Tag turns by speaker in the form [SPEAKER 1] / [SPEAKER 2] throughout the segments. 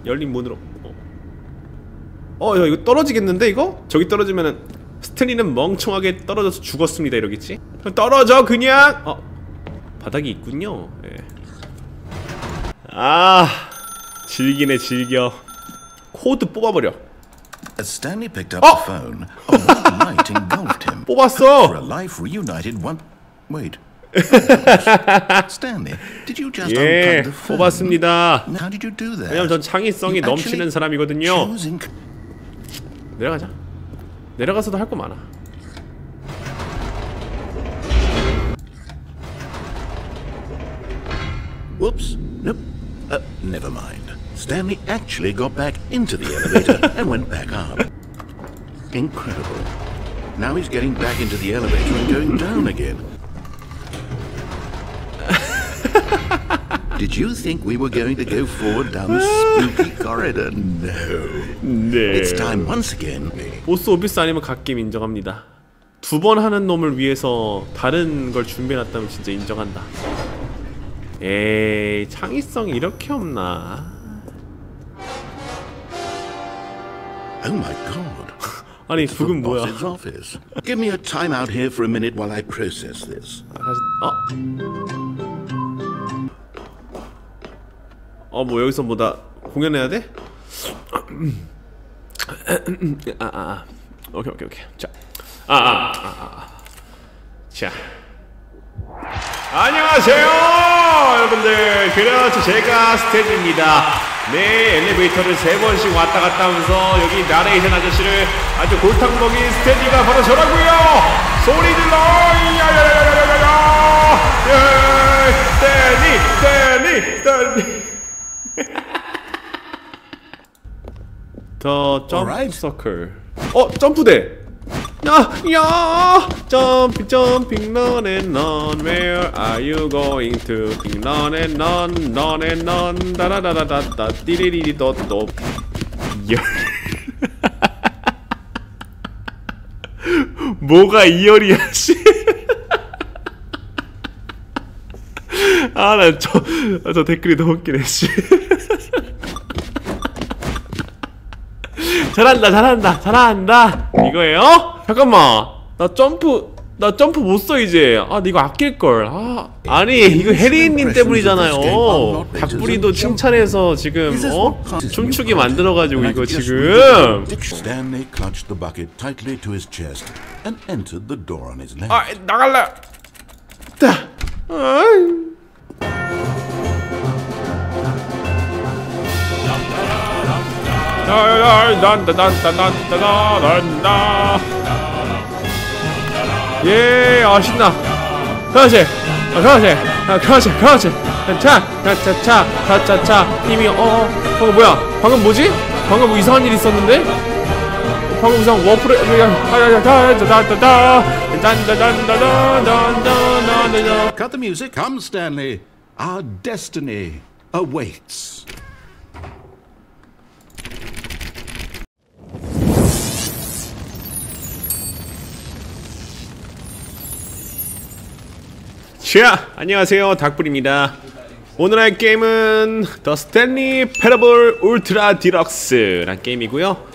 [SPEAKER 1] 열린 문으로. 야, 이거 떨어지겠는데 이거? 저기 떨어지면은 스탠리는 멍청하게 떨어져서 죽었습니다 이러겠지? 떨어져 그냥! 바닥이 있군요. 예. 아, 즐기네 즐겨. 코드 뽑아버려.
[SPEAKER 2] As Stanley picked up the phone, a white light engulfed him.
[SPEAKER 1] 뽑았어!
[SPEAKER 2] For a life reunited one... Wait. Stanley, did you just
[SPEAKER 1] 예,
[SPEAKER 2] unplug the phone?
[SPEAKER 1] 뽑았습니다.
[SPEAKER 2] How did you do that?
[SPEAKER 1] 왜냐면 전 창의성이 넘치는 사람이거든요. 내려가자. 내려가서도 할 거 많아.
[SPEAKER 2] Whoops. Nope. Never mind. Stanley actually got back into the elevator and went back up. Incredible. Now he's getting back into the elevator and going down again. Did you think we were going to go forward down the spooky corridor? No.
[SPEAKER 1] 네.
[SPEAKER 2] It's time once again.
[SPEAKER 1] 보스 오피스 아니면 갓게임 인정합니다. 2번 하는 놈을 위해서 다른 걸 준비해놨다면 진짜 인정한다. 에이, 창의성이 이렇게 없나?
[SPEAKER 2] Oh my god.
[SPEAKER 1] 아니, 북은 뭐야?
[SPEAKER 2] Office. Give me a time out here for a minute while I process this.
[SPEAKER 1] 뭐 여기서 뭐다 공연해야 돼? 오케이. 자, 자, 안녕하세요, 여러분들. 그렇죠, 제가 스탠입니다. 네, 엘리베이터를 3번씩 왔다 갔다 하면서 여기 나레이션 아저씨를 아주 골탕 먹인 스탠리가 바로 저라고요. 소리 질러! 스탠리. 더 점프 서클. 점프대. 야! Jumping, run and run. Where are you going to? Run and run. 다라다라다다. 띠리리리도도. 뭐가 2열이야, 씨. 나 저 댓글이 너무 웃기네, 씨. 잘한다. 이거예요? 잠깐만. 나 점프 못 써 이제. 나 이거 아낄걸. 아니, 이거 해리님 때문이잖아요. 닭부리도 칭찬해서 지금 춤추게 만들어가지고 이거 지금.
[SPEAKER 2] Stanley clutched the bucket tightly to his chest and entered the door on his left.
[SPEAKER 1] 나갈래. 예, 신나. 그렇지. 차차차 이미 방금 뭐야? 방금 뭐지? 방금 뭐 이상한 일 있었는데? 방금 이상 워프를
[SPEAKER 2] Cut the music. Come, Stanley. Our destiny awaits.
[SPEAKER 1] 자, 안녕하세요, 닭불입니다. 오늘 할 게임은 더 스탠리 패러블 울트라 디럭스란 게임이고요.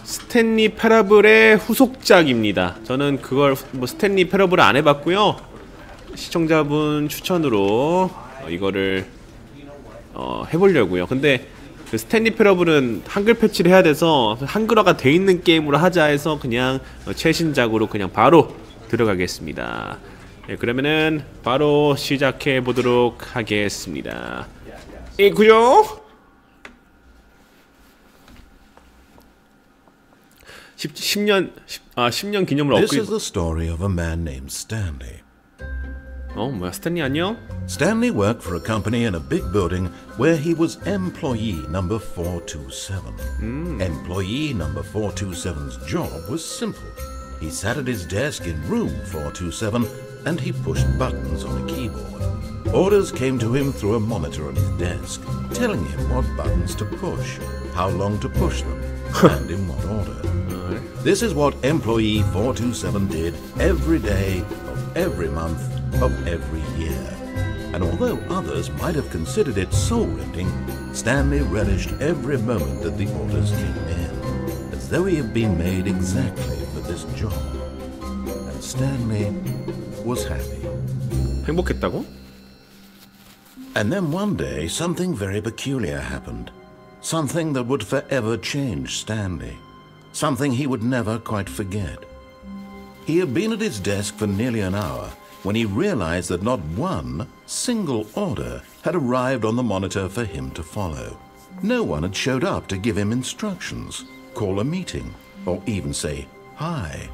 [SPEAKER 1] 스탠리 패러블의 후속작입니다. 저는 그걸 스탠리 패러블을 안 해봤고요. 시청자분 추천으로 이거를 해보려고요. 근데 그 스탠리 패러블은 한글 패치를 해야 돼서 한글화가 돼 있는 게임으로 하자 해서 그냥 최신작으로 그냥 바로 들어가겠습니다. 네, 그러면은 바로 시작해 보도록 하겠습니다. 이구요. 10년 기념으로
[SPEAKER 2] This is the story of a man named Stanley.
[SPEAKER 1] 뭐야, 스탠리 안녕?
[SPEAKER 2] Stanley worked for a company in a big building where he was employee number 427. Employee number 427's job was simple. He sat at his desk in room 427 and he pushed buttons on a keyboard. Orders came to him through a monitor on his desk, telling him what buttons to push, how long to push them, and in what order. This is what employee 427 did every day of every month of every year. and although others might have considered it soul-rending, Stanley relished every moment that the orders came in, as though he had been made exactly for this job. And Stanley was happy.
[SPEAKER 1] 행복했다고?
[SPEAKER 2] And then one day, something very peculiar happened. Something that would forever change Stanley. Something he would never quite forget. He had been at his desk for nearly an hour when he realized that not one single order had arrived on the monitor for him to follow. No one had showed up to give him instructions, call a meeting, or even say hi.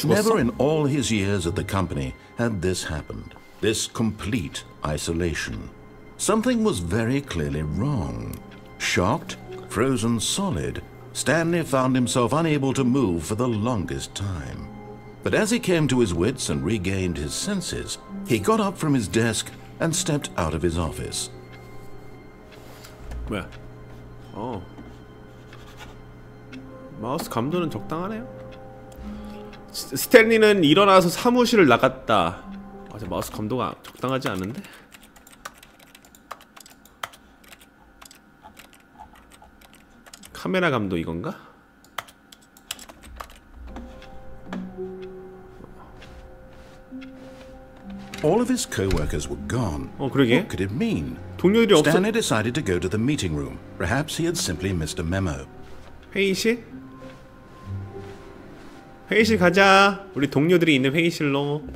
[SPEAKER 2] Never in all his years at the company had this happened. This complete isolation. Something was very clearly wrong. Shocked, frozen solid, Stanley found himself unable to move for the longest time. But as he came to his wits and regained his senses, he got up from his desk and stepped out of his office.
[SPEAKER 1] 뭐야? 마우스 감도는 적당하네요. 스탠리는 일어나서 사무실을 나갔다. 저 마우스 감도가 적당하지 않은데? 카메라 감도 이건가?
[SPEAKER 2] All of his co-workers were gone.
[SPEAKER 1] 그러게.
[SPEAKER 2] What could it mean?
[SPEAKER 1] 동료들이 없어.
[SPEAKER 2] Stanley decided to go to the meeting room. Perhaps he had simply missed a memo.
[SPEAKER 1] 회의실? 회의실 가자. 우리 동료들이 있는 회의실로.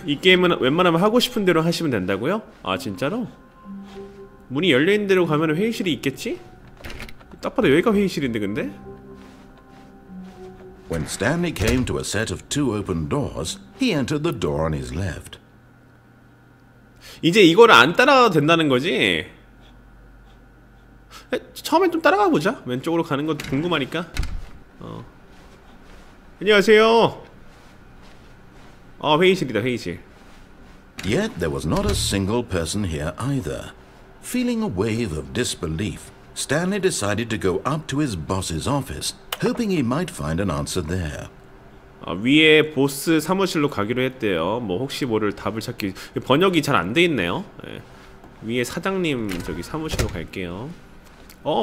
[SPEAKER 1] 이 게임은 웬만하면 하고 싶은 대로 하시면 된다고요? 아 진짜로? 문이 열려있는 대로 가면 회의실이 있겠지? 딱 봐도 여기가 회의실인데 근데?
[SPEAKER 2] When Stanley came to a set of two open doors, he entered the door on his left.
[SPEAKER 1] 이제 이거를 안 따라가도 된다는 거지? 처음엔 좀 따라가 보자. 왼쪽으로 가는 것도 궁금하니까. 안녕하세요. 회의실이다, 회의실.
[SPEAKER 2] Yet there was not a single person here either. Feeling a wave of disbelief, Stanley decided to go up to his boss's office, hoping he might find an answer there.
[SPEAKER 1] 위에 보스 사무실로 가기로 했대요. 뭐 혹시 모를 답을 찾기. 번역이 잘 안 돼 있네요. 네. 위에 사장님 저기 사무실로 갈게요.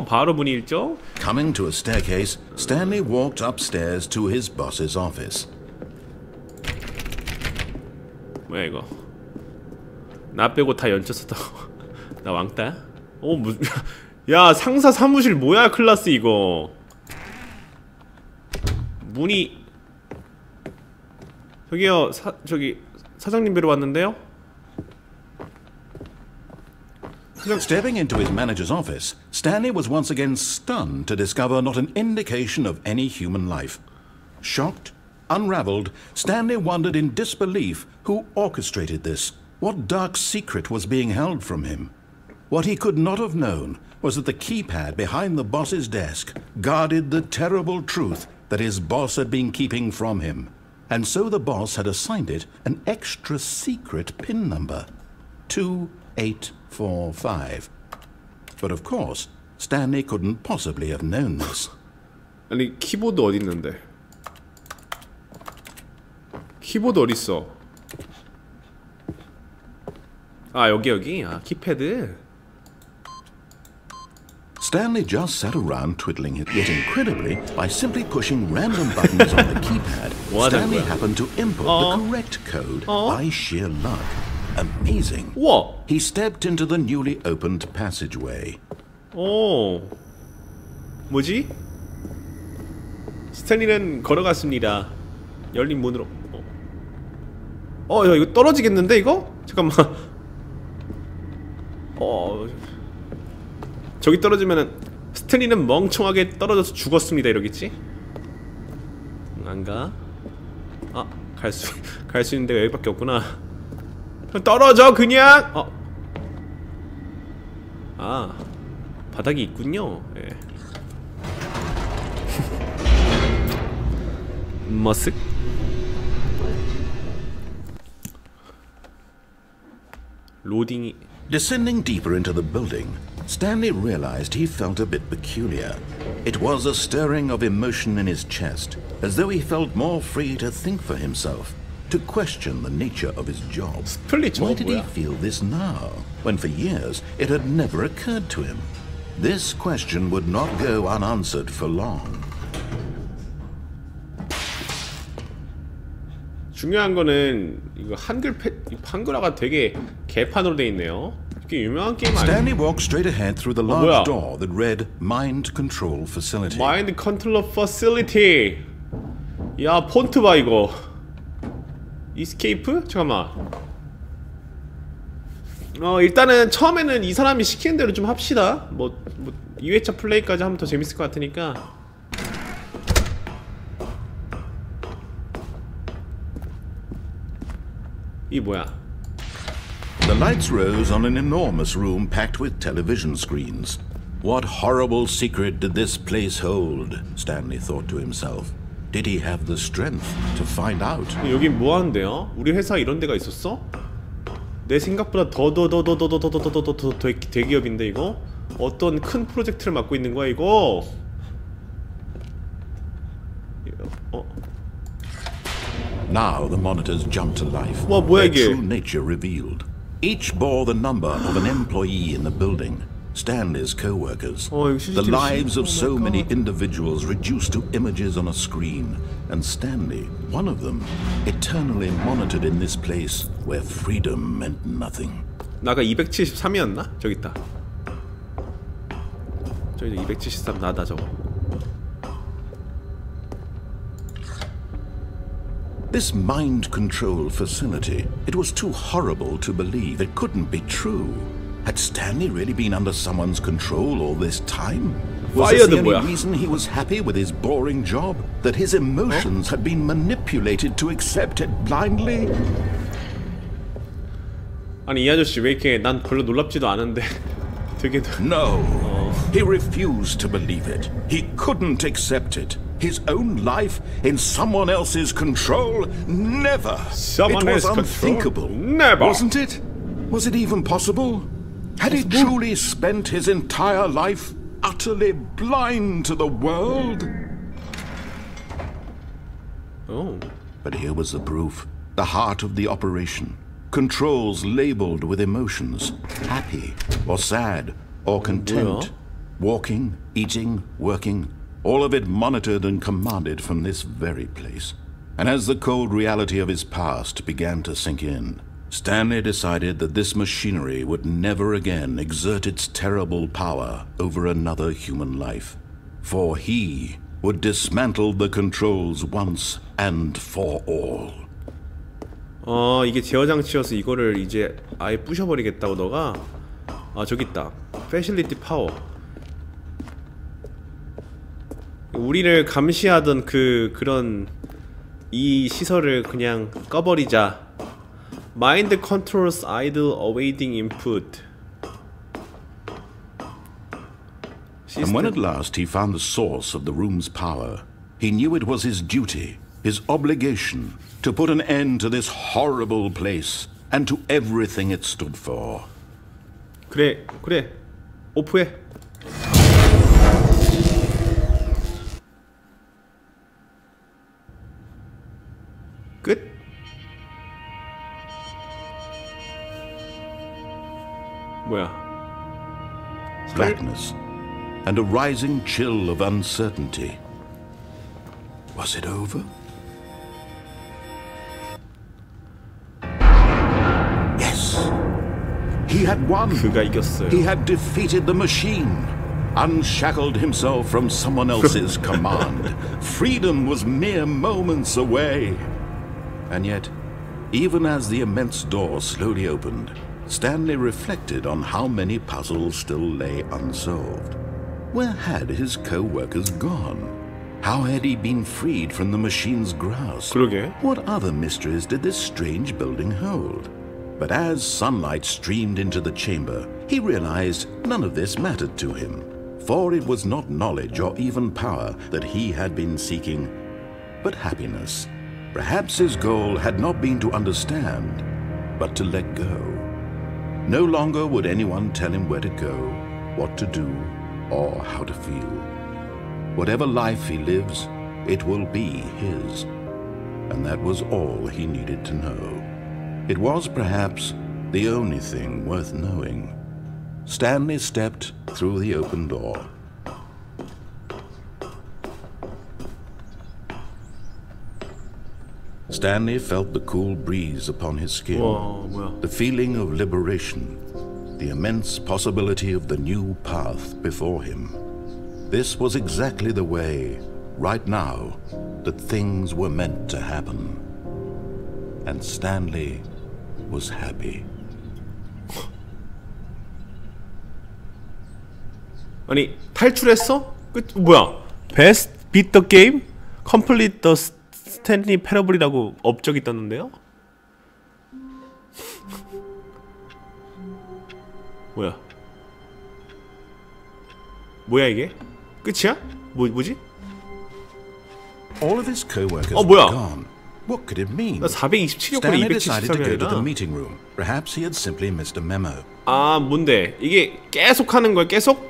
[SPEAKER 1] 바로 문이 있죠?
[SPEAKER 2] Coming to a staircase, Stanley walked upstairs to his boss's office.
[SPEAKER 1] 뭐야 이거? 나 빼고 다 연차 썼다고. 나 왕따야? 무슨 야 상사 사무실 뭐야 클라스 이거. 문이 저기요 저기 사장님 뵈러 왔는데요?
[SPEAKER 2] Stepping into his manager's office, Stanley was once again stunned to discover not an indication of any human life. Shocked, unraveled, Stanley wondered in disbelief who orchestrated this. What dark secret was being held from him? What he could not have known was that the keypad behind the boss's desk guarded the terrible truth that his boss had been keeping from him. And so the boss had assigned it an extra secret PIN number. 2845. But of course, Stanley couldn't possibly have known this.
[SPEAKER 1] 아니 키보드 어디 있는데? 키보드 어디 있어? 여기. 키패드.
[SPEAKER 2] Stanley just sat around twiddling it, yet incredibly, by simply pushing random buttons on the keypad, Stanley happened to input the correct code by sheer luck. Amazing.
[SPEAKER 1] 우와.
[SPEAKER 2] He stepped into the newly opened passageway.
[SPEAKER 1] 뭐지? 스탠리는 걸어갔습니다. 열린 문으로. 야 이거 떨어지겠는데 이거? 잠깐만. 저기 떨어지면은 스탠리는 멍청하게 떨어져서 죽었습니다 이러겠지? 안 가? 갈 수 있는 데가 여기밖에 없구나. 떨어져 그냥! 바닥이 있군요. 예. 머쓱. 로딩이.
[SPEAKER 2] Descending deeper into the building, Stanley realized he felt a bit peculiar. It was a stirring of emotion in his chest, as though he felt more free to think for himself, to question the nature of his job.
[SPEAKER 1] 스플릿
[SPEAKER 2] Why
[SPEAKER 1] 저거
[SPEAKER 2] did he
[SPEAKER 1] 뭐야?
[SPEAKER 2] feel this now, when for years it had never occurred to him? This question would not go unanswered for long.
[SPEAKER 1] 중요한 거는 이거 한글화가 되게 개판으로 돼 있네요. 이게 유명한 게임 아니야?
[SPEAKER 2] Stanley walked straight ahead through the large
[SPEAKER 1] 뭐야?
[SPEAKER 2] door that read Mind Control Facility.
[SPEAKER 1] 마인드 컨트롤 퍼실리티. 야 폰트 봐 이거. 이스케이프? 잠깐만. 일단은 처음에는 이 사람이 시키는 대로 좀 합시다. 뭐 2회차 플레이까지 하면 더 재밌을 것 같으니까. 이 뭐야?
[SPEAKER 2] The lights rose on an enormous room packed with television screens. What horrible secret did this place hold? Stanley thought to himself. Did he have the strength to find out?
[SPEAKER 1] 여긴 뭐 하는데요? 우리 회사 이런 데가 있었어? 내 생각보다 더 대기업인데 이거? 어떤 큰 프로젝트를 맡고 있는 거야 이거?
[SPEAKER 2] Now the monitors jumped to life.
[SPEAKER 1] 와 뭐야
[SPEAKER 2] Their
[SPEAKER 1] 이게?
[SPEAKER 2] true nature revealed. Each bore the number of an employee in the building. Stanley's co-workers.
[SPEAKER 1] 이거
[SPEAKER 2] The
[SPEAKER 1] CCTV
[SPEAKER 2] lives of
[SPEAKER 1] Oh my
[SPEAKER 2] so many
[SPEAKER 1] God.
[SPEAKER 2] individuals reduced to images on a screen. And Stanley, one of them, eternally monitored in this place where freedom meant nothing.
[SPEAKER 1] 나가 273이었나? 저기 있다. 저기 273 나다 저거.
[SPEAKER 2] This mind control facility, it was too horrible to believe. It couldn't be true. Had Stanley really been under someone's control all this time? Was this the only reason he was happy with his boring job? That his emotions had been manipulated to accept it blindly?
[SPEAKER 1] 아니 이 아저씨 왜 이렇게 난 별로 놀랍지도 않은데 되게
[SPEAKER 2] No. He refused to believe it. He couldn't accept it. His own life in someone else's control? Never.
[SPEAKER 1] Someone
[SPEAKER 2] it was
[SPEAKER 1] else's
[SPEAKER 2] unthinkable.
[SPEAKER 1] control? Never.
[SPEAKER 2] Wasn't it? Was it even possible? Had he truly spent his entire life utterly blind to the world?
[SPEAKER 1] Oh.
[SPEAKER 2] But here was the proof. The heart of the operation. Controls labeled with emotions. Happy or sad or content. Walking, eating, working. All of it monitored and commanded from this very place. And as the cold reality of his past began to sink in, Stanley decided that this machinery would never again exert its terrible power over another human life. For he would dismantle the controls once and for all.
[SPEAKER 1] 이게 제어 장치여서 이거를 이제 아예 부셔버리겠다고 너가? 저기 있다. 패실리티 파워. 우리를 감시하던 그런 이 시설을 그냥 꺼버리자. Mind controls idle awaiting input.
[SPEAKER 2] And when at last he found the source of the room's power, he knew it was his duty, his obligation, to put an end to this horrible place and to everything it stood for.
[SPEAKER 1] 그래 오프해. 끝. 뭐야?
[SPEAKER 2] Blackness and a rising chill of uncertainty. Was it over? Yes. He had won.
[SPEAKER 1] 그가 이겼어요.
[SPEAKER 2] He had defeated the machine. Unshackled himself from someone else's command. Freedom was mere moments away. And yet, even as the immense door slowly opened, Stanley reflected on how many puzzles still lay unsolved. Where had his co-workers gone? How had he been freed from the machine's grasp?
[SPEAKER 1] 그러게.
[SPEAKER 2] What other mysteries did this strange building hold? But as sunlight streamed into the chamber, he realized none of this mattered to him, for it was not knowledge or even power that he had been seeking, but happiness. Perhaps his goal had not been to understand, but to let go. No longer would anyone tell him where to go, what to do, or how to feel. Whatever life he lives, it will be his. and that was all he needed to know. It was perhaps the only thing worth knowing. Stanley stepped through the open door. Stanley felt the cool breeze upon his skin, the feeling of liberation, the immense possibility of the new path before him. This was exactly the way, right now, that things were meant to happen. And Stanley was happy.
[SPEAKER 1] 아니 탈출했어? 끝 뭐야? Best beat the game? Complete the 스탠리 패러블이라고 업적이 떴는데요? 뭐야? 뭐야 이게? 끝이야? 뭐지?
[SPEAKER 2] All of his co-workers
[SPEAKER 1] 뭐야?
[SPEAKER 2] were gone. What could it mean?
[SPEAKER 1] 나 427이었구나.
[SPEAKER 2] Stanley decided to go to the
[SPEAKER 1] 273이라.
[SPEAKER 2] meeting room. Perhaps he had simply missed a memo.
[SPEAKER 1] 아 뭔데? 이게 계속 하는 거야? 계속?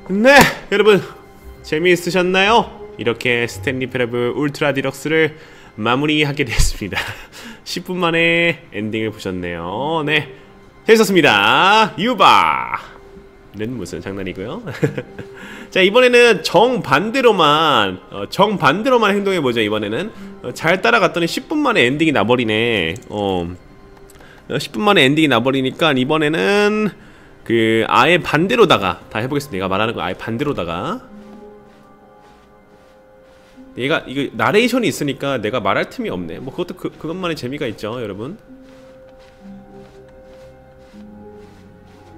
[SPEAKER 1] 네 여러분 재미있으셨나요? 이렇게 스탠리 패러블 울트라 디럭스를 마무리하게 됐습니다. 10분 만에 엔딩을 보셨네요. 네 재밌었습니다. 유바는 무슨 장난이고요. 자 이번에는 정반대로만 행동해보죠. 이번에는 잘 따라갔더니 10분 만에 엔딩이 나버리네. 10분 만에 엔딩이 나버리니까 이번에는 그 아예 반대로다가 다 해보겠습니다. 내가 말하는 거 아예 반대로다가 얘가 이거 나레이션이 있으니까 내가 말할 틈이 없네. 뭐 그것도 그것만의 재미가 있죠, 여러분.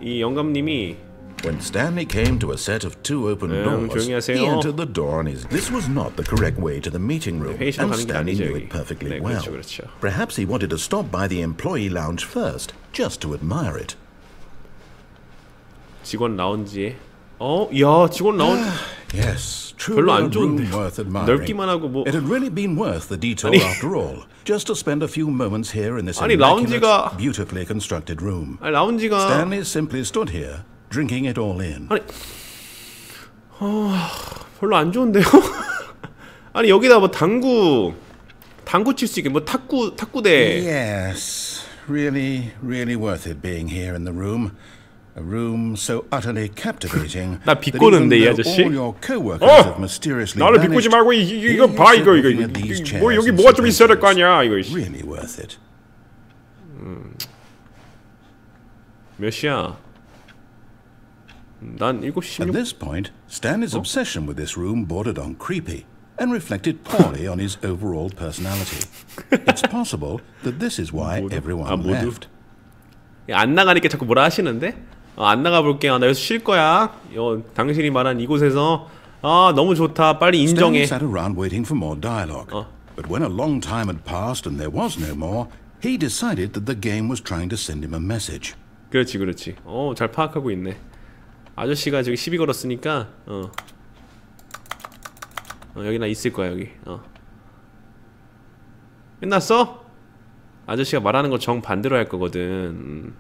[SPEAKER 1] 이 영감님이
[SPEAKER 2] When Stanley came to a set of two open doors,
[SPEAKER 1] 조용히 하세요.
[SPEAKER 2] he entered the door on his. This was not the correct way to the meeting room,
[SPEAKER 1] 회의실로
[SPEAKER 2] and
[SPEAKER 1] 가는 게
[SPEAKER 2] Stanley
[SPEAKER 1] 아니죠,
[SPEAKER 2] knew
[SPEAKER 1] 여기.
[SPEAKER 2] it perfectly
[SPEAKER 1] 네,
[SPEAKER 2] well.
[SPEAKER 1] 그렇죠.
[SPEAKER 2] Perhaps he wanted to stop by the employee lounge first, just to admire it.
[SPEAKER 1] 직원 라운지에 야 직원 라운지
[SPEAKER 2] Yes,
[SPEAKER 1] 별로
[SPEAKER 2] truly a
[SPEAKER 1] 안
[SPEAKER 2] room
[SPEAKER 1] 좋은데요.
[SPEAKER 2] worth admiring.
[SPEAKER 1] 넓기만 하고 뭐
[SPEAKER 2] It had really been worth the detour
[SPEAKER 1] 아니.
[SPEAKER 2] after all, just to spend a few moments here in this
[SPEAKER 1] 아니,
[SPEAKER 2] immaculate,
[SPEAKER 1] 라운지가-
[SPEAKER 2] beautifully constructed room.
[SPEAKER 1] 아니 라운지가
[SPEAKER 2] Stanley simply stood here, drinking it all in.
[SPEAKER 1] 아니 별로 안 좋은데요? 아니 여기다 뭐 당구 칠 수 있게 뭐 탁구대
[SPEAKER 2] Yes, really worth it being here in the room. A room so utterly captivating
[SPEAKER 1] 나
[SPEAKER 2] that
[SPEAKER 1] 비꼬는데, 이
[SPEAKER 2] even
[SPEAKER 1] 아저씨?
[SPEAKER 2] though all your co-workers have mysteriously
[SPEAKER 1] 나를 비꼬지
[SPEAKER 2] vanished,
[SPEAKER 1] 말고 이거 봐 이거 뭐 여기 뭐가 좀 있어야 될 거 아니야 이거.
[SPEAKER 2] really worth it.
[SPEAKER 1] 몇 시야? 난 7시
[SPEAKER 2] At
[SPEAKER 1] 16분.
[SPEAKER 2] this point, Stanley's obsession with this room bordered on creepy and reflected poorly on his overall personality. It's possible that this is why everyone left.
[SPEAKER 1] 안 나가니까 자꾸 뭐라 하시는데? 안 나가볼게. 나 여기서 쉴 거야. 당신이 말한 이곳에서 너무 좋다. 빨리 인정해.
[SPEAKER 2] Stanley sat around waiting for more dialogue. But when a long time had passed and there was no more, he decided that the game was trying to send him a message.
[SPEAKER 1] 그렇지. 잘 파악하고 있네. 아저씨가 저기 시비 걸었으니까 여기 나 있을 거야 여기. 끝났어? 아저씨가 말하는 거 정반대로 할 거거든.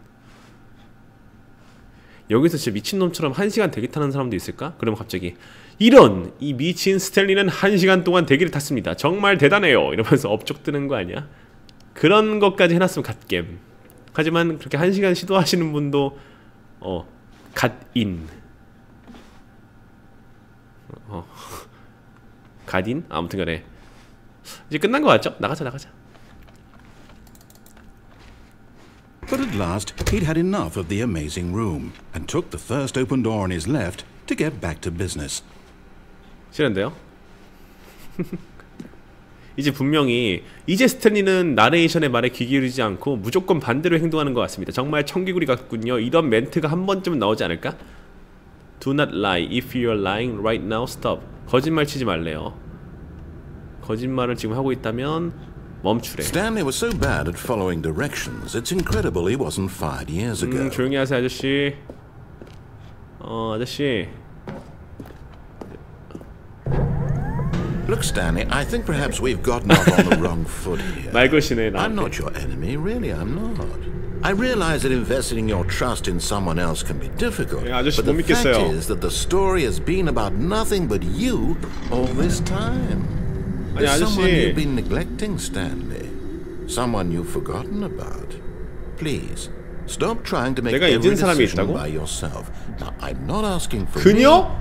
[SPEAKER 1] 여기서 진짜 미친놈처럼 1시간 대기 타는 사람도 있을까? 그러면 갑자기 이런! 이 미친 스탠리는 1시간 동안 대기를 탔습니다. 정말 대단해요. 이러면서 업적 뜨는 거 아니야? 그런 것까지 해놨으면 갓겜. 하지만 그렇게 1시간 시도하시는 분도 갓인 갓인? 아무튼간에 이제 끝난 거 같죠? 나가자.
[SPEAKER 2] But at last, he'd had enough of the amazing room and took the first open door on his left to get back to business.
[SPEAKER 1] 싫은데요? 이제 분명히 이제 스탠리는 나레이션의 말에 귀 기울이지 않고 무조건 반대로 행동하는 것 같습니다. 정말 청개구리 같군요. 이런 멘트가 한 번쯤은 나오지 않을까? Do not lie. If you're lying right now, stop. 거짓말 치지 말래요. 거짓말을 지금 하고 있다면 멈추래.
[SPEAKER 2] Stanley was so bad at following directions, it's incredible he wasn't fired years ago.
[SPEAKER 1] 조용히 하세요, 아저씨. 아저씨.
[SPEAKER 2] Look, Stanley, I think perhaps we've gotten off on the wrong foot here.
[SPEAKER 1] 말 것이네,
[SPEAKER 2] I'm
[SPEAKER 1] 나한테.
[SPEAKER 2] not your enemy, really, I'm not. I realize that investing your trust in someone else can be difficult,
[SPEAKER 1] 예, 아저씨
[SPEAKER 2] but
[SPEAKER 1] 못
[SPEAKER 2] the fact
[SPEAKER 1] 믿겠어요.
[SPEAKER 2] is that the story has been about nothing but you all this time.
[SPEAKER 1] 아니
[SPEAKER 2] There's someone
[SPEAKER 1] 아저씨
[SPEAKER 2] you've been neglecting, Stanley. Someone you've forgotten about. Please, stop trying to make
[SPEAKER 1] 내가
[SPEAKER 2] every
[SPEAKER 1] 잊은 사람이
[SPEAKER 2] decision
[SPEAKER 1] 있다고?
[SPEAKER 2] by yourself. Now, I'm not asking for
[SPEAKER 1] 그녀?
[SPEAKER 2] me.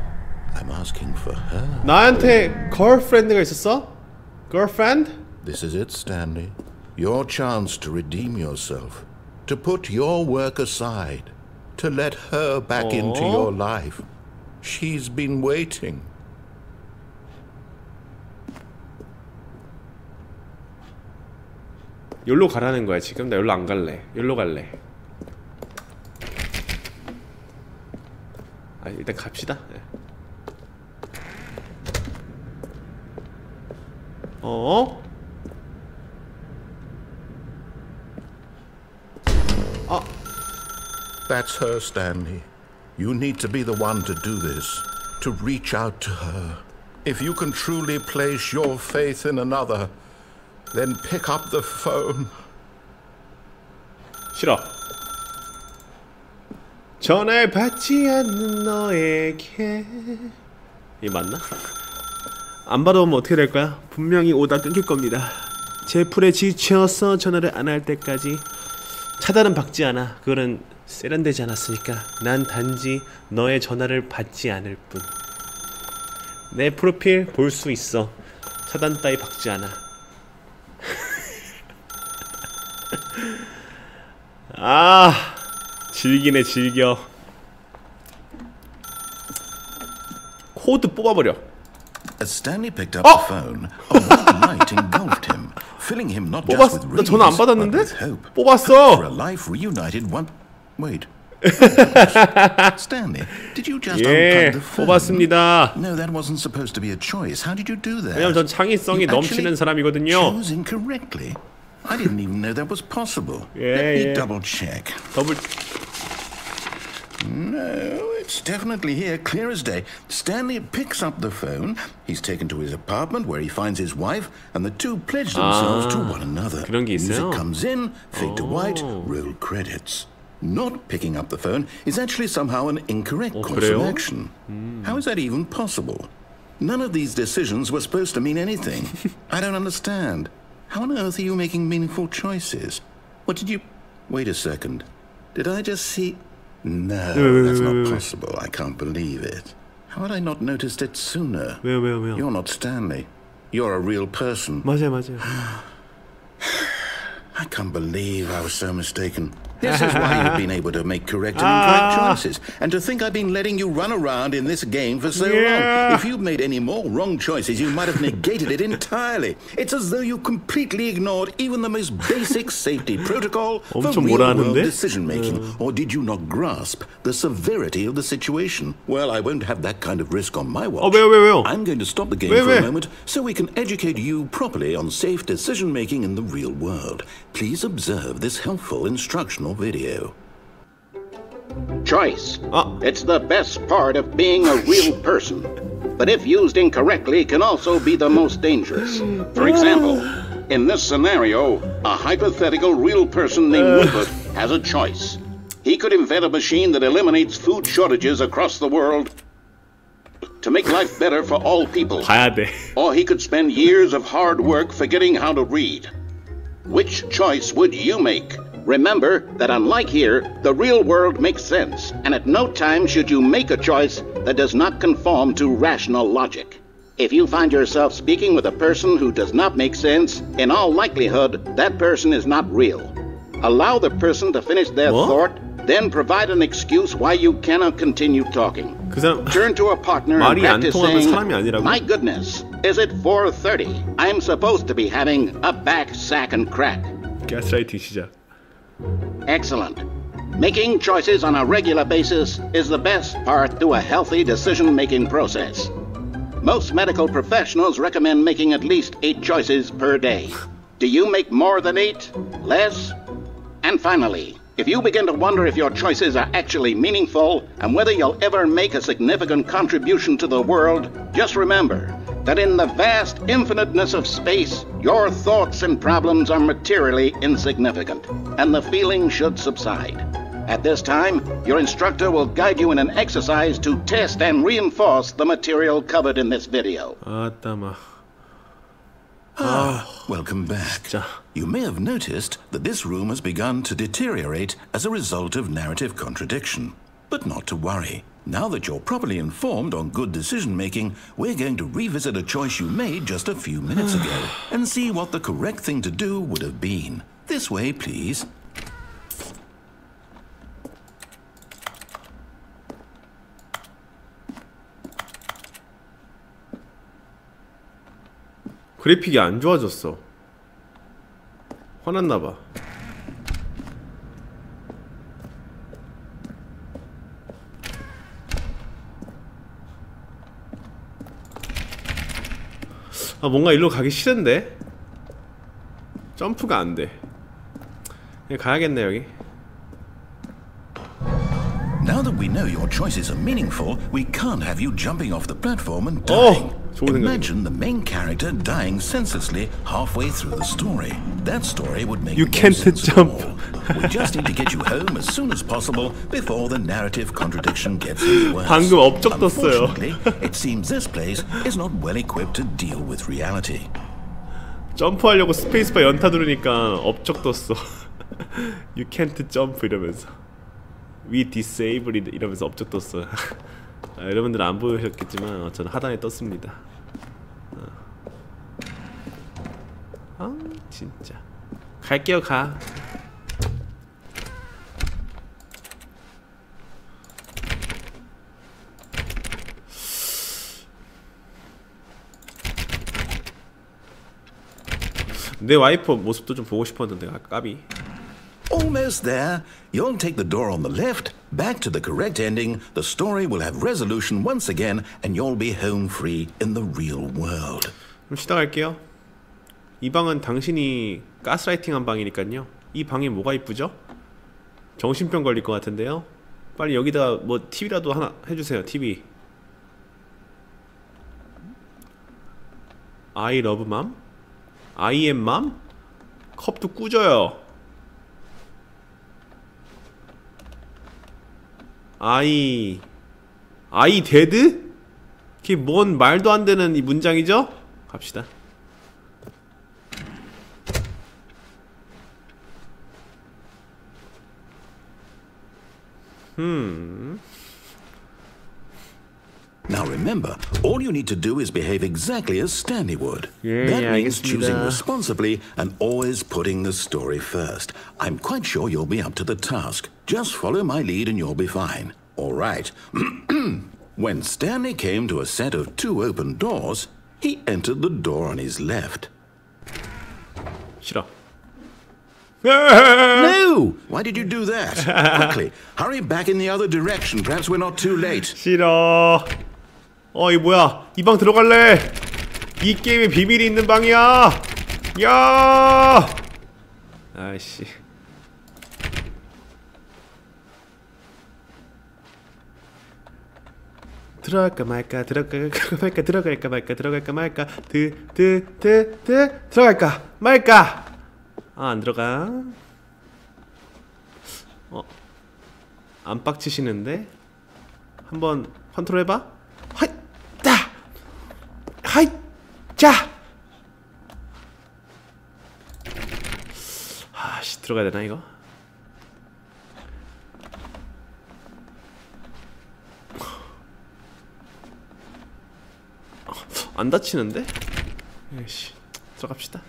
[SPEAKER 2] I'm asking for her.
[SPEAKER 1] 나한테 girlfriend가 있었어? girlfriend?
[SPEAKER 2] This is it, Stanley. Your chance to redeem yourself. To put your work aside. To let her back into your life. She's been waiting.
[SPEAKER 1] 여기로 가라는 거야 지금? 나 여기로 안 갈래. 여기로 갈래. 아 일단 갑시다. 네. 어? 아.
[SPEAKER 2] That's her, Stanley. You need to be the one to do this. To reach out to her. If you can truly place your faith in another, then pick up the phone.
[SPEAKER 1] 싫어. 전화를 받지 않는 너에게. 이 맞나? 안 받아오면 어떻게 될 거야? 분명히 오다 끊길 겁니다. 제 풀에 지쳐서 전화를 안 할 때까지 차단은 받지 않아. 그거는 세련되지 않았으니까. 난 단지 너의 전화를 받지 않을 뿐. 내 프로필 볼 수 있어. 차단 따위 받지 않아. 아, 즐기네 즐겨. 코드 뽑아버려.
[SPEAKER 2] As Stanley picked up the phone, a white light engulfed him, filling him not just with
[SPEAKER 1] 나 전화 안
[SPEAKER 2] relief, but
[SPEAKER 1] 받았는데?
[SPEAKER 2] with hope.
[SPEAKER 1] 뽑았어.
[SPEAKER 2] For a life reunited one. Wait. Stanley, did you just
[SPEAKER 1] 예,
[SPEAKER 2] unplug the phone?
[SPEAKER 1] 뽑았습니다.
[SPEAKER 2] No, that wasn't supposed to be a choice. How did you do that?
[SPEAKER 1] 왜냐면 전 창의성이
[SPEAKER 2] You
[SPEAKER 1] 넘치는
[SPEAKER 2] actually
[SPEAKER 1] 사람이거든요.
[SPEAKER 2] chose incorrectly. I didn't even know that was possible.
[SPEAKER 1] Yeah,
[SPEAKER 2] Let me
[SPEAKER 1] yeah.
[SPEAKER 2] double check.
[SPEAKER 1] 더블.
[SPEAKER 2] No, it's definitely here, clear as day. Stanley picks up the phone. He's taken to his apartment where he finds his wife, and the two pledge themselves to one another.
[SPEAKER 1] 그런 게 있어요?
[SPEAKER 2] Music comes in, fade to white, roll credits. Not picking up the phone is actually somehow an incorrect course
[SPEAKER 1] 그래요?
[SPEAKER 2] of action. How is that even possible? None of these decisions were supposed to mean anything. I don't understand. How on earth are you making meaningful choices? What did you... Wait a second. Did I just see... No, that's not possible. I can't believe it. How had I not noticed it sooner?
[SPEAKER 1] 왜요?
[SPEAKER 2] You're not Stanley. You're a real person.
[SPEAKER 1] 맞아요.
[SPEAKER 2] I can't believe I was so mistaken. This is why you've been able to make correct and incorrect choices. And to think I've been letting you run around in this game for so long. If you'd made any more wrong choices, you might have negated it entirely. It's as though you completely ignored even the most basic safety protocol for real-world decision-making. Or did you not grasp the severity of the situation? Well, I won't have that kind of risk on my watch.
[SPEAKER 1] 왜요?
[SPEAKER 2] I'm going to stop the game for a moment so we can educate you properly on safe decision-making in the real world. Please observe this helpful instructional video.
[SPEAKER 3] Choice. It's the best part of being a real person. But if used incorrectly, can also be the most dangerous. For example, in this scenario, a hypothetical real person named Rupert has a choice. He could invent a machine that eliminates food shortages across the world to make life better for all people.
[SPEAKER 1] 봐야 돼.
[SPEAKER 3] Or he could spend years of hard work forgetting how to read. Which choice would you make? Remember that unlike here, the real world makes sense, and at no time should you make a choice that does not conform to rational logic. If you find yourself speaking with a person who does not make sense, in all likelihood, that person is not real. Allow the person to finish their thought, then provide an excuse why you cannot continue talking. Turn to a partner and practice saying, "My goodness, is it 4:30? I'm supposed to be having a back, sack, and crack."
[SPEAKER 1] 가스라이팅 시작.
[SPEAKER 3] Excellent. Making choices on a regular basis is the best part to a healthy decision-making process. Most medical professionals recommend making at least 8 choices per day. Do you make more than 8? Less? And finally, if you begin to wonder if your choices are actually meaningful and whether you'll ever make a significant contribution to the world, just remember that in the vast infiniteness of space, your thoughts and problems are materially insignificant, and the feeling should subside. At this time, your instructor will guide you in an exercise to test and reinforce the material covered in this video.
[SPEAKER 1] 아따마.
[SPEAKER 2] Welcome back.
[SPEAKER 1] 진짜.
[SPEAKER 2] You may have noticed that this room has begun to deteriorate as a result of narrative contradiction. But not to worry. Now that you're properly informed on good decision-making, we're going to revisit a choice you made just a few minutes ago and see what the correct thing to do would have been. This way, please.
[SPEAKER 1] 그래픽이 안 좋아졌어. 화났나봐. 아, 뭔가 일로 가기 싫은데? 점프가 안 돼. 그냥 가야겠네, 여기.
[SPEAKER 2] Now that we know your choices are meaningful, we can't have you jumping off the platform and dying. Imagine the main character dying senselessly halfway through the story. That story would make
[SPEAKER 1] You can't jump.
[SPEAKER 2] We just need to get you home as soon as possible before the narrative contradiction gets any worse.
[SPEAKER 1] 방금 업적 떴어요.
[SPEAKER 2] Unfortunately, it seems this place is not well equipped to deal with reality.
[SPEAKER 1] 점프하려고 스페이스바 연타 누르니까 업적 떴어. You can't jump 이러면서 We disabled 이러면서 업적 떴어요. 아, 여러분들은 안 보셨겠지만 저는 하단에 떴습니다. 진짜 갈게요. 가. 내 와이프 모습도 좀 보고 싶었는데 까비.
[SPEAKER 2] Almost there. You'll take the door on the left, back to the correct ending, the story will have resolution once again, and you'll be home free in the real world.
[SPEAKER 1] 그럼 시작할게요. 이 방은 당신이 가스라이팅한 방이니까요. 이 방에 뭐가 이쁘죠? 정신병 걸릴 것 같은데요. 빨리 여기다 뭐 TV라도 하나 해주세요. TV. I love mom? I am mom? 컵도 꾸져요. I dead? 그게 뭔 말도 안 되는 이 문장이죠? 갑시다.
[SPEAKER 2] Now remember, all you need to do is behave exactly as Stanley would. That means choosing responsibly and always putting the story first. I'm quite sure you'll be up to the task. Just follow my lead and you'll be fine. All right. When Stanley came to a set of 2 open doors, he entered the door on his left.
[SPEAKER 1] 싫어.
[SPEAKER 2] No! Why did you do that? Quickly, hurry back in the other direction. Perhaps we're not too late.
[SPEAKER 1] 싫어. 이 뭐야? 이 방 들어갈래? 이 게임에 비밀이 있는 방이야. 야! 아이씨. 들어갈까 말까 들어갈까 말까 들어갈까 말까. 안 들어가. 안 빡치시는데? 한번 컨트롤 해봐. 하이따 하이자. 아씨, 들어가야 되나 이거? 안 다치는데? 에이씨, 들어갑시다.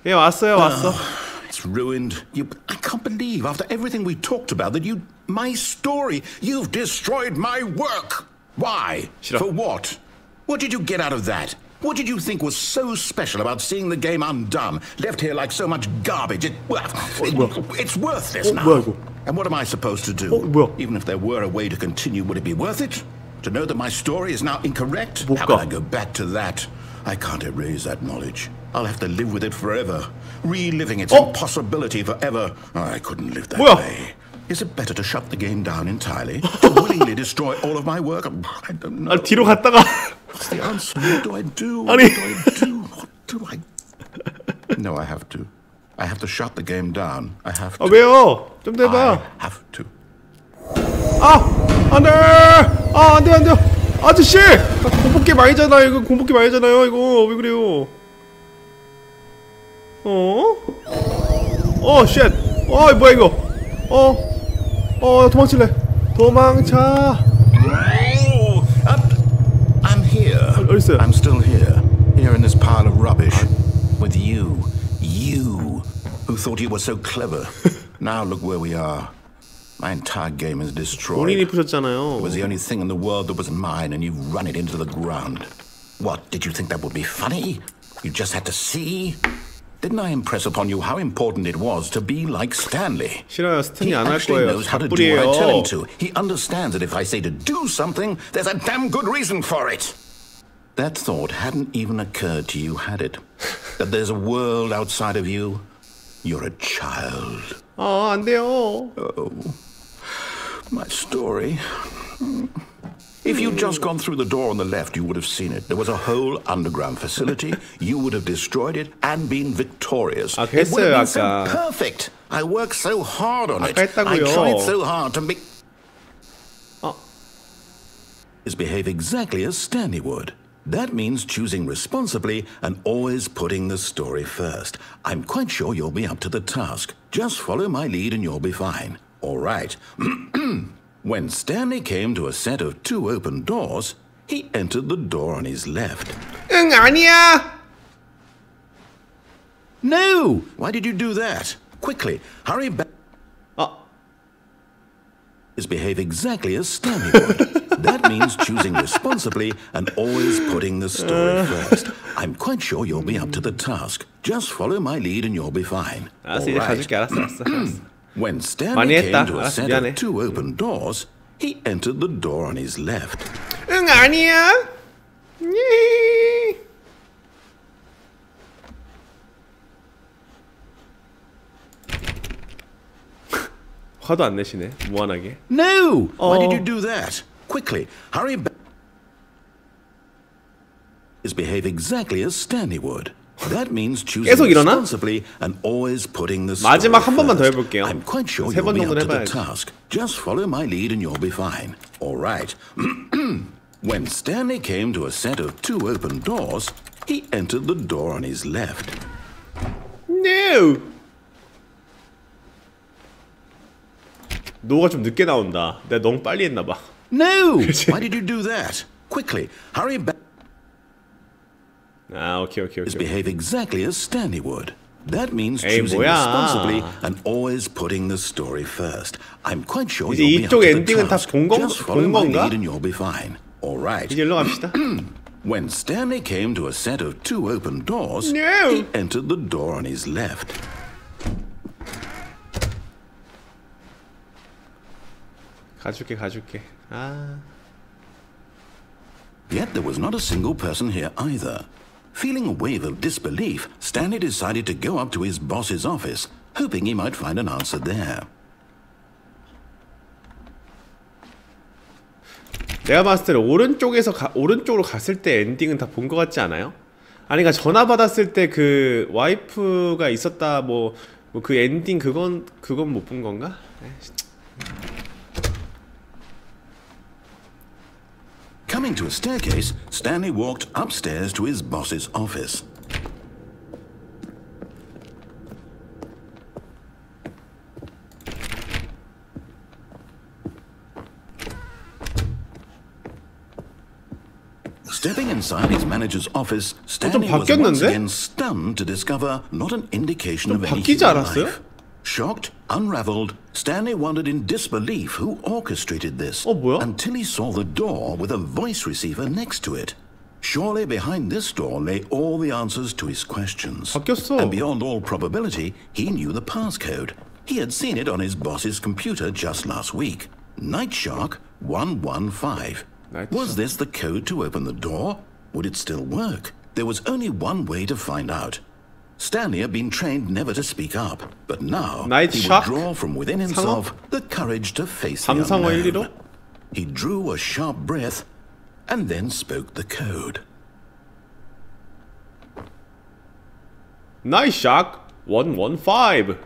[SPEAKER 1] 예, 왔어요.
[SPEAKER 2] It's ruined. I can't believe after everything we talked about that my story, you've destroyed my work. Why?
[SPEAKER 1] 싫어.
[SPEAKER 2] For what? What did you get out of that? What did you think was so special about seeing the game undone, left here like so much garbage? It's worthless now. And what am I supposed to do? Even if there were a way to continue, would it be worth it? To know that my story is now incorrect? How can I go back to that? I can't erase that knowledge. I'll have to live with it forever, reliving its impossibility forever. I couldn't live that way. Is it better to shut the game down entirely? To willingly destroy all of my work? I don't know.
[SPEAKER 1] 뒤로 갔다가.
[SPEAKER 2] What's the answer? What do I do?
[SPEAKER 1] 아니.
[SPEAKER 2] What do I do? No, I have to. I have to shut the game down. I have to.
[SPEAKER 1] 왜요? 좀 더 해봐.
[SPEAKER 2] I have to.
[SPEAKER 1] 안 돼! 안 돼! 아저씨! 공포게임 아니잖아요. 이거 공포게임 아니잖아요. 이거 왜 그래요? 쉣! 뭐야 이거? 도망칠래. 도망쳐.
[SPEAKER 2] I'm here.
[SPEAKER 1] 어딨어요?
[SPEAKER 2] I'm still here. Here in this pile of rubbish. With you. You. Who thought you were so clever. Now look where we are. My entire game is destroyed.
[SPEAKER 1] 본인이 부셨잖아요.
[SPEAKER 2] It was the only thing in the world that was mine, and you've run it into the ground. What, did you think that would be funny? You just had to see? Didn't I impress upon you how important it was to be like Stanley?
[SPEAKER 1] 싫어요. 스탠이
[SPEAKER 2] He
[SPEAKER 1] 안 할
[SPEAKER 2] actually
[SPEAKER 1] 거예요.
[SPEAKER 2] knows how to do what I tell him
[SPEAKER 1] 작불이에요.
[SPEAKER 2] to. He understands that if I say to do something, there's a damn good reason for it. That thought hadn't even occurred to you, had it? That there's a world outside of you? You're a child.
[SPEAKER 1] 안 돼요.
[SPEAKER 2] My story. If you'd just gone through the door on the left, you would have seen it. There was a whole underground facility. You would have destroyed it and been victorious. It would have been so perfect. I worked so hard on it. I tried so hard to make... behave exactly as Stanley would. That means choosing responsibly and always putting the story first. I'm quite sure you'll be up to the task. Just follow my lead and you'll be fine. All right. When Stanley came to a set of 2 open doors, he entered the door on his left.
[SPEAKER 1] 응, 아니야!
[SPEAKER 2] No! Why did you do that? Quickly, hurry back. Behave exactly as Stanley would. That means choosing responsibly and always putting the story first. I'm quite sure you'll be up to the task. Just follow my lead and you'll be fine.
[SPEAKER 1] 알았어, 이제 가줄게. 알았어.
[SPEAKER 2] When Stanley came to a set of 2 open doors, he entered the door on his left.
[SPEAKER 1] 응, 아니야. 화도 안 내시네. 무한하게.
[SPEAKER 2] No! Why did you do that? Quickly, hurry back. Behave exactly as Stanley would. That means choosing responsibly and always putting the story
[SPEAKER 1] 마지막 한 번만 더
[SPEAKER 2] first.
[SPEAKER 1] 해볼게요.
[SPEAKER 2] I'm quite sure
[SPEAKER 1] 세
[SPEAKER 2] you'll
[SPEAKER 1] 번
[SPEAKER 2] be up
[SPEAKER 1] 정도는
[SPEAKER 2] to the
[SPEAKER 1] 해봐야지.
[SPEAKER 2] task. Just follow my lead and you'll be fine. All right. When Stanley came to a set of 2 open doors, he entered the door on his left.
[SPEAKER 1] No. 노가 좀 늦게 나온다. 내가 너무 빨리 했나 봐.
[SPEAKER 2] No! Why did you do that? Quickly, hurry back.
[SPEAKER 1] 오케이.
[SPEAKER 2] Behave exactly as Stanley would. That means choosing responsibly and always putting the story first. I'm quite sure you'll be up to the task. Just follow my lead and you'll be fine. All right.
[SPEAKER 1] 이제 일로 갑시다.
[SPEAKER 2] When Stanley came to a set of 2 open doors,
[SPEAKER 1] No.
[SPEAKER 2] he entered the door on his left.
[SPEAKER 1] 가줄게.
[SPEAKER 2] Yet there was not a single person here either. Feeling a wave of disbelief, Stanley decided to go up to his boss's office, hoping he might find an answer there.
[SPEAKER 1] 내가 봤을 때는 오른쪽으로 갔을 때 엔딩은 다 본 것 같지 않아요? 아니, 그러니까 전화 받았을 때 그 와이프가 있었다 뭐 그 엔딩 그건 못 본 건가?
[SPEAKER 2] Coming to a staircase, Stanley walked upstairs to his boss's office. Stepping inside his manager's office, Stanley was once again stunned to discover not an indication of any human life. Shocked, unraveled, Stanley wondered in disbelief who orchestrated this until he saw the door with a voice receiver next to it. Surely behind this door lay all the answers to his questions. And beyond all probability, he knew the passcode. He had seen it on his boss's computer just last week. Nightshark 115. Was this the code to open the door? Would it still work? There was only one way to find out. Stanley had been trained never to speak up, but now he would draw from within himself the courage to face the unknown. He drew a sharp breath and then spoke the code.
[SPEAKER 1] Nightshark 115.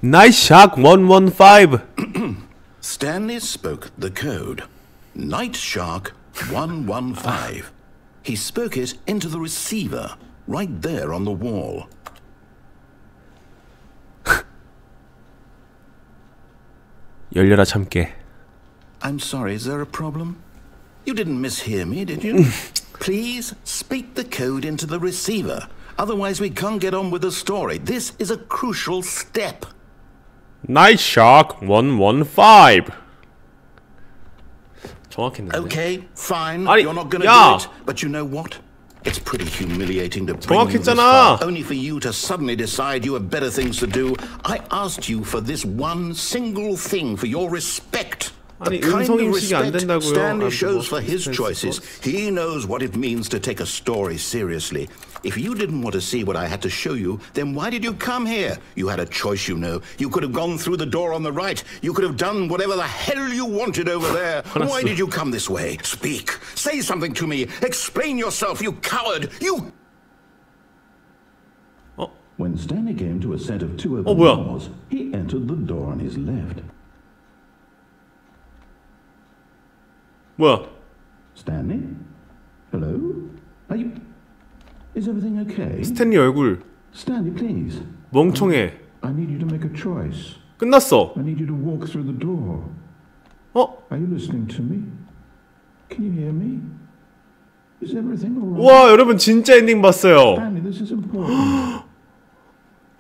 [SPEAKER 1] Nightshark 115.
[SPEAKER 2] Stanley spoke the code. Night Shark 115. He spoke it into the receiver, right there on the wall.
[SPEAKER 1] 열려라 참깨.
[SPEAKER 2] I'm sorry, is there a problem? You didn't mishear me, did you? Please speak the code into the receiver. Otherwise we can't get on with the story. This is a crucial step.
[SPEAKER 1] Night Shark 115. 정확했는데.
[SPEAKER 2] Okay, fine.
[SPEAKER 1] 아니,
[SPEAKER 2] You're not gonna
[SPEAKER 1] 야!
[SPEAKER 2] do it. But you know what? It's pretty humiliating to bring you this
[SPEAKER 1] 정확했잖아.
[SPEAKER 2] far, only for you to suddenly decide you have better things to do. I asked you for this one single thing, for your respect.
[SPEAKER 1] 아니,
[SPEAKER 2] The kind
[SPEAKER 1] 음성
[SPEAKER 2] of
[SPEAKER 1] 인식이 안
[SPEAKER 2] respect
[SPEAKER 1] 된다고요.
[SPEAKER 2] Stanley
[SPEAKER 1] 아,
[SPEAKER 2] shows
[SPEAKER 1] 뭐,
[SPEAKER 2] for his
[SPEAKER 1] 스트레스
[SPEAKER 2] choices. He knows what it means to take a story seriously. If you didn't want to see what I had to show you, then why did you come here? You had a choice, you know. You could have gone through the door on the right. You could have done whatever the hell you wanted over there. Why did you come this way? Speak. Say something to me. Explain yourself, you coward. You... When Stanley came to a set of two open doors, he entered the door on his left.
[SPEAKER 1] 뭐야?
[SPEAKER 2] Stanley? Hello? Are you... Is everything okay?
[SPEAKER 1] 스탠리 얼굴
[SPEAKER 2] Stanley, please.
[SPEAKER 1] 멍청해.
[SPEAKER 2] I need you to make a choice.
[SPEAKER 1] 끝났어.
[SPEAKER 2] I need you to walk through the door.
[SPEAKER 1] 어?
[SPEAKER 2] Are you listening to me? Can you hear me? Is everything all right?
[SPEAKER 1] 와, 여러분 진짜 엔딩 봤어요.
[SPEAKER 2] Stanley, this is important.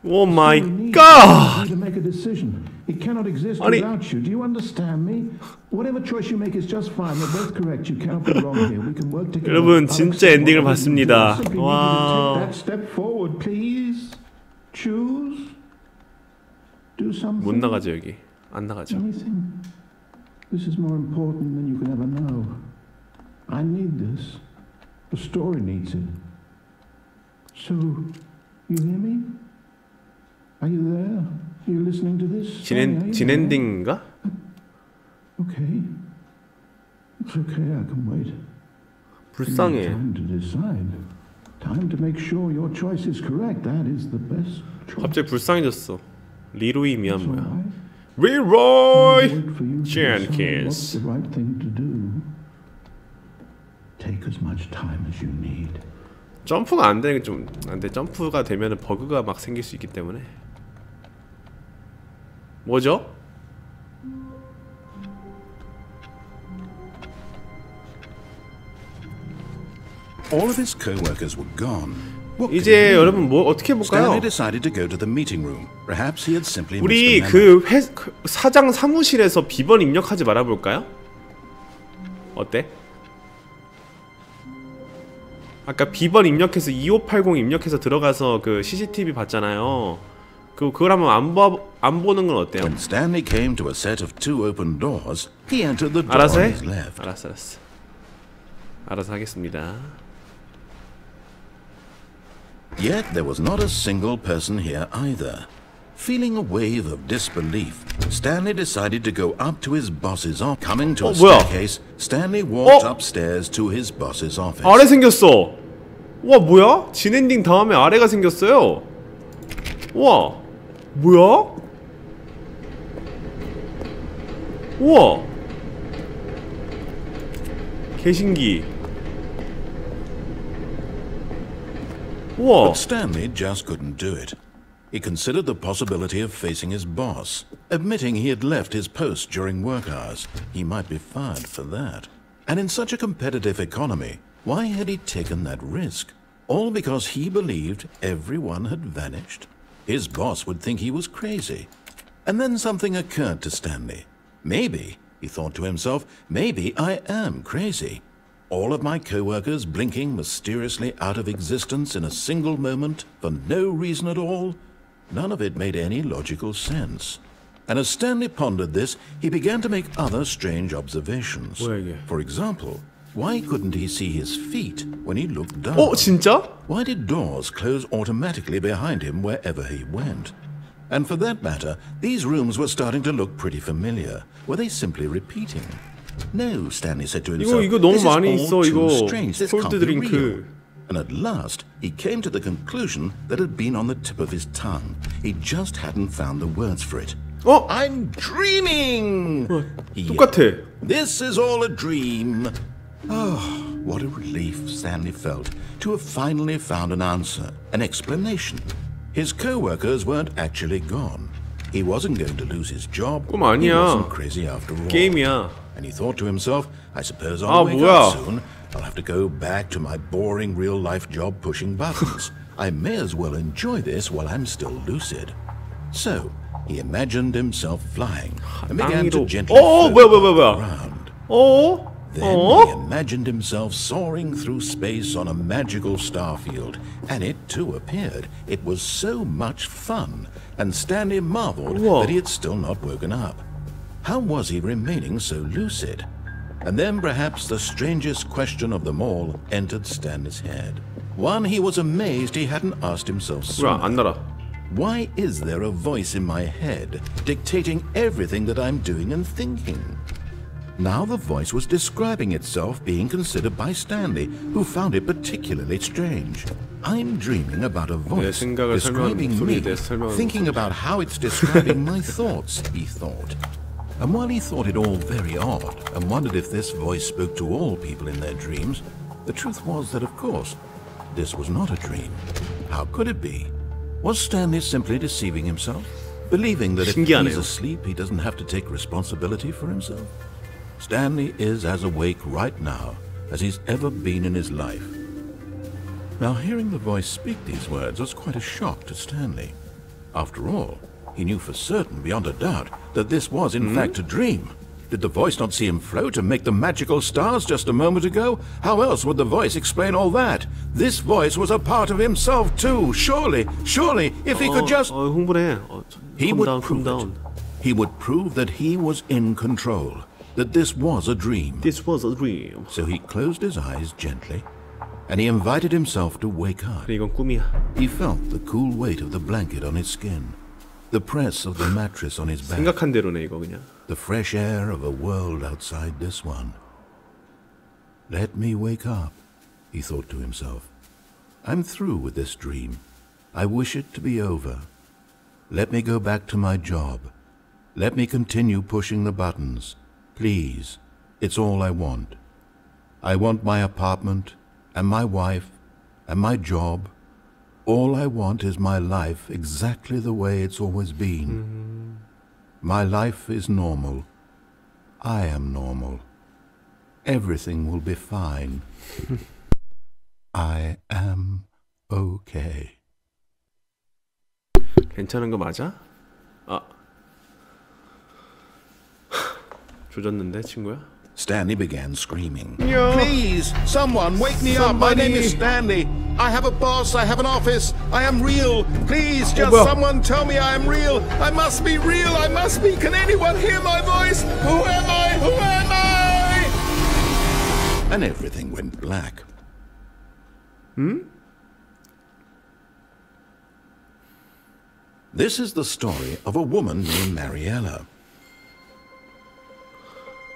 [SPEAKER 1] 오 마이
[SPEAKER 2] You need
[SPEAKER 1] 갓.
[SPEAKER 2] to make a decision. It cannot exist
[SPEAKER 1] 아니.
[SPEAKER 2] without you. Do you understand me? Whatever choice you make is just fine. We're both correct. You cannot be wrong here. We can work together.
[SPEAKER 1] 여러분 진짜 엔딩을 봤습니다. 와.
[SPEAKER 2] That step forward, please. Choose. Do something.
[SPEAKER 1] 못 나가죠 여기. 안 나가죠.
[SPEAKER 2] Anything. This is more important than you can ever know. I need this. The story needs it. So, you hear me? Are you there? Are you listening to this?
[SPEAKER 1] 진엔딩인가?
[SPEAKER 2] Okay. It's okay. I can wait.
[SPEAKER 1] 불쌍해.
[SPEAKER 2] Time to decide. Time to make sure your choice is correct. That is the best choice.
[SPEAKER 1] 갑자기 불쌍해졌어. 리로이 미안 뭐야?
[SPEAKER 2] Alright.
[SPEAKER 1] 리로이
[SPEAKER 2] Wait for you to decide what's
[SPEAKER 1] 젠킨스.
[SPEAKER 2] the right thing to do. Take as much time as you need.
[SPEAKER 1] 점프가 안 되는 게 좀 안 돼. 점프가 되면은 버그가 막 생길 수 있기 때문에. 뭐죠?
[SPEAKER 2] All of his co-workers were gone.
[SPEAKER 1] 이제 여러분 뭐 어떻게
[SPEAKER 2] Stanley
[SPEAKER 1] 해볼까요?
[SPEAKER 2] decided to go to the meeting room. Perhaps he had simply
[SPEAKER 1] 우리
[SPEAKER 2] missed the memo.
[SPEAKER 1] 그 사장 사무실에서 비번 입력하지 말아볼까요? 어때? 아까 비번 입력해서 2580 입력해서 들어가서 그 CCTV 봤잖아요. 그걸 한번 안 보는 건 어때요?
[SPEAKER 2] When Stanley came to a set of two open doors, he entered the door
[SPEAKER 1] 알아서
[SPEAKER 2] on
[SPEAKER 1] 해?
[SPEAKER 2] his left.
[SPEAKER 1] 알아서 하겠습니다.
[SPEAKER 2] Yet there was not a single person here either. Feeling a wave of disbelief, Stanley decided to go up to his boss's office. Coming to a
[SPEAKER 1] 뭐야?
[SPEAKER 2] staircase, Stanley walked upstairs to his boss's office.
[SPEAKER 1] 아래 생겼어. 와 뭐야? 진엔딩 다음에 아래가 생겼어요. 와 뭐야? 우와 개신기. 우와.
[SPEAKER 2] But Stanley just couldn't do it. He considered the possibility of facing his boss, admitting he had left his post during work hours. He might be fired for that. And in such a competitive economy, why had he taken that risk? All because he believed everyone had vanished? His boss would think he was crazy. And then something occurred to Stanley. Maybe, he thought to himself, maybe I am crazy. All of my co-workers blinking mysteriously out of existence in a single moment for no reason at all? None of it made any logical sense. And as Stanley pondered this, he began to make other strange observations.
[SPEAKER 1] 뭐야 이게?
[SPEAKER 2] For example, why couldn't he see his feet when he looked down?
[SPEAKER 1] 진짜?
[SPEAKER 2] Why did doors close automatically behind him wherever he went? And for that matter, these rooms were starting to look pretty familiar. Were they simply repeating? No, Stanley said to himself.
[SPEAKER 1] 이거 너무
[SPEAKER 2] This is
[SPEAKER 1] 많이
[SPEAKER 2] all
[SPEAKER 1] 있어
[SPEAKER 2] too
[SPEAKER 1] 이거.
[SPEAKER 2] strange. This can't
[SPEAKER 1] 콜드
[SPEAKER 2] be real.
[SPEAKER 1] 드링크.
[SPEAKER 2] And at last, he came to the conclusion that had been on the tip of his tongue. He just hadn't found the words for it.
[SPEAKER 1] 어?
[SPEAKER 2] I'm dreaming!
[SPEAKER 1] 똑같아.
[SPEAKER 2] This is all a dream. Oh, what a relief Stanley felt to have finally found an answer, an explanation. His co-workers weren't actually gone. He wasn't going to lose his job.
[SPEAKER 1] 꿈
[SPEAKER 2] He
[SPEAKER 1] 아니야.
[SPEAKER 2] wasn't crazy after all.
[SPEAKER 1] 게임이야.
[SPEAKER 2] And he thought to himself, I suppose I'll wake
[SPEAKER 1] 뭐야.
[SPEAKER 2] up soon. I'll have to go back to my boring real-life job pushing buttons. I may as well enjoy this while I'm still lucid. So, he imagined himself flying and began to gently float
[SPEAKER 1] 뭐야.
[SPEAKER 2] around.
[SPEAKER 1] 어?
[SPEAKER 2] Then
[SPEAKER 1] 어?
[SPEAKER 2] he imagined himself soaring through space on a magical starfield, and it too appeared. It was so much fun, and Stanley marveled that he had still not woken up. How was he remaining so lucid? And then perhaps the strangest question of them all entered Stanley's head. One he was amazed he hadn't asked himself
[SPEAKER 1] 뭐야, 안
[SPEAKER 2] sooner.
[SPEAKER 1] 날아.
[SPEAKER 2] Why is there a voice in my head dictating everything that I'm doing and thinking? Now the voice was describing itself being considered by Stanley, who found it particularly strange. I'm dreaming about a voice
[SPEAKER 1] 생각을
[SPEAKER 2] describing me, thinking about how it's describing my thoughts, he thought. And while he thought it all very odd, and wondered if this voice spoke to all people in their dreams, the truth was that, of course, this was not a dream. How could it be? Was Stanley simply deceiving himself? Believing that if he's asleep, he doesn't have to take responsibility for himself? Stanley is as awake right now as he's ever been in his life. Now, hearing the voice speak these words was quite a shock to Stanley. After all, he knew for certain, beyond a doubt, that this was in fact a dream. Did the voice not see him float and make the magical stars just a moment ago? How else would the voice explain all that? This voice was a part of himself too. Surely, if he could just...
[SPEAKER 1] 흥분해.
[SPEAKER 2] He would prove it. He would prove that he was in control. That this was a dream.
[SPEAKER 1] This was a dream.
[SPEAKER 2] So he closed his eyes gently, and he invited himself to wake up.
[SPEAKER 1] 이건 꿈이야.
[SPEAKER 2] He felt the cool weight of the blanket on his skin, the press of the mattress on his back,
[SPEAKER 1] 생각한 대로네 이거 그냥.
[SPEAKER 2] the fresh air of a world outside this one. Let me wake up, he thought to himself. I'm through with this dream. I wish it to be over. Let me go back to my job. Let me continue pushing the buttons. Please, it's all I want. I want my apartment, and my wife, and my job. All I want is my life exactly the way it's always been. My life is normal. I am normal. Everything will be fine. I am okay.
[SPEAKER 1] 괜찮은 거 맞아? 아. 조졌는데 친구야?
[SPEAKER 2] Stanley began screaming.
[SPEAKER 1] Yeah.
[SPEAKER 2] Please, someone wake me up. My name is Stanley. I have a boss. I have an office. I am real. Please, just someone tell me I am real. I must be real. I must be. Can anyone hear my voice? Who am I? Who am I? And everything went black. This is the story of a woman named Mariella.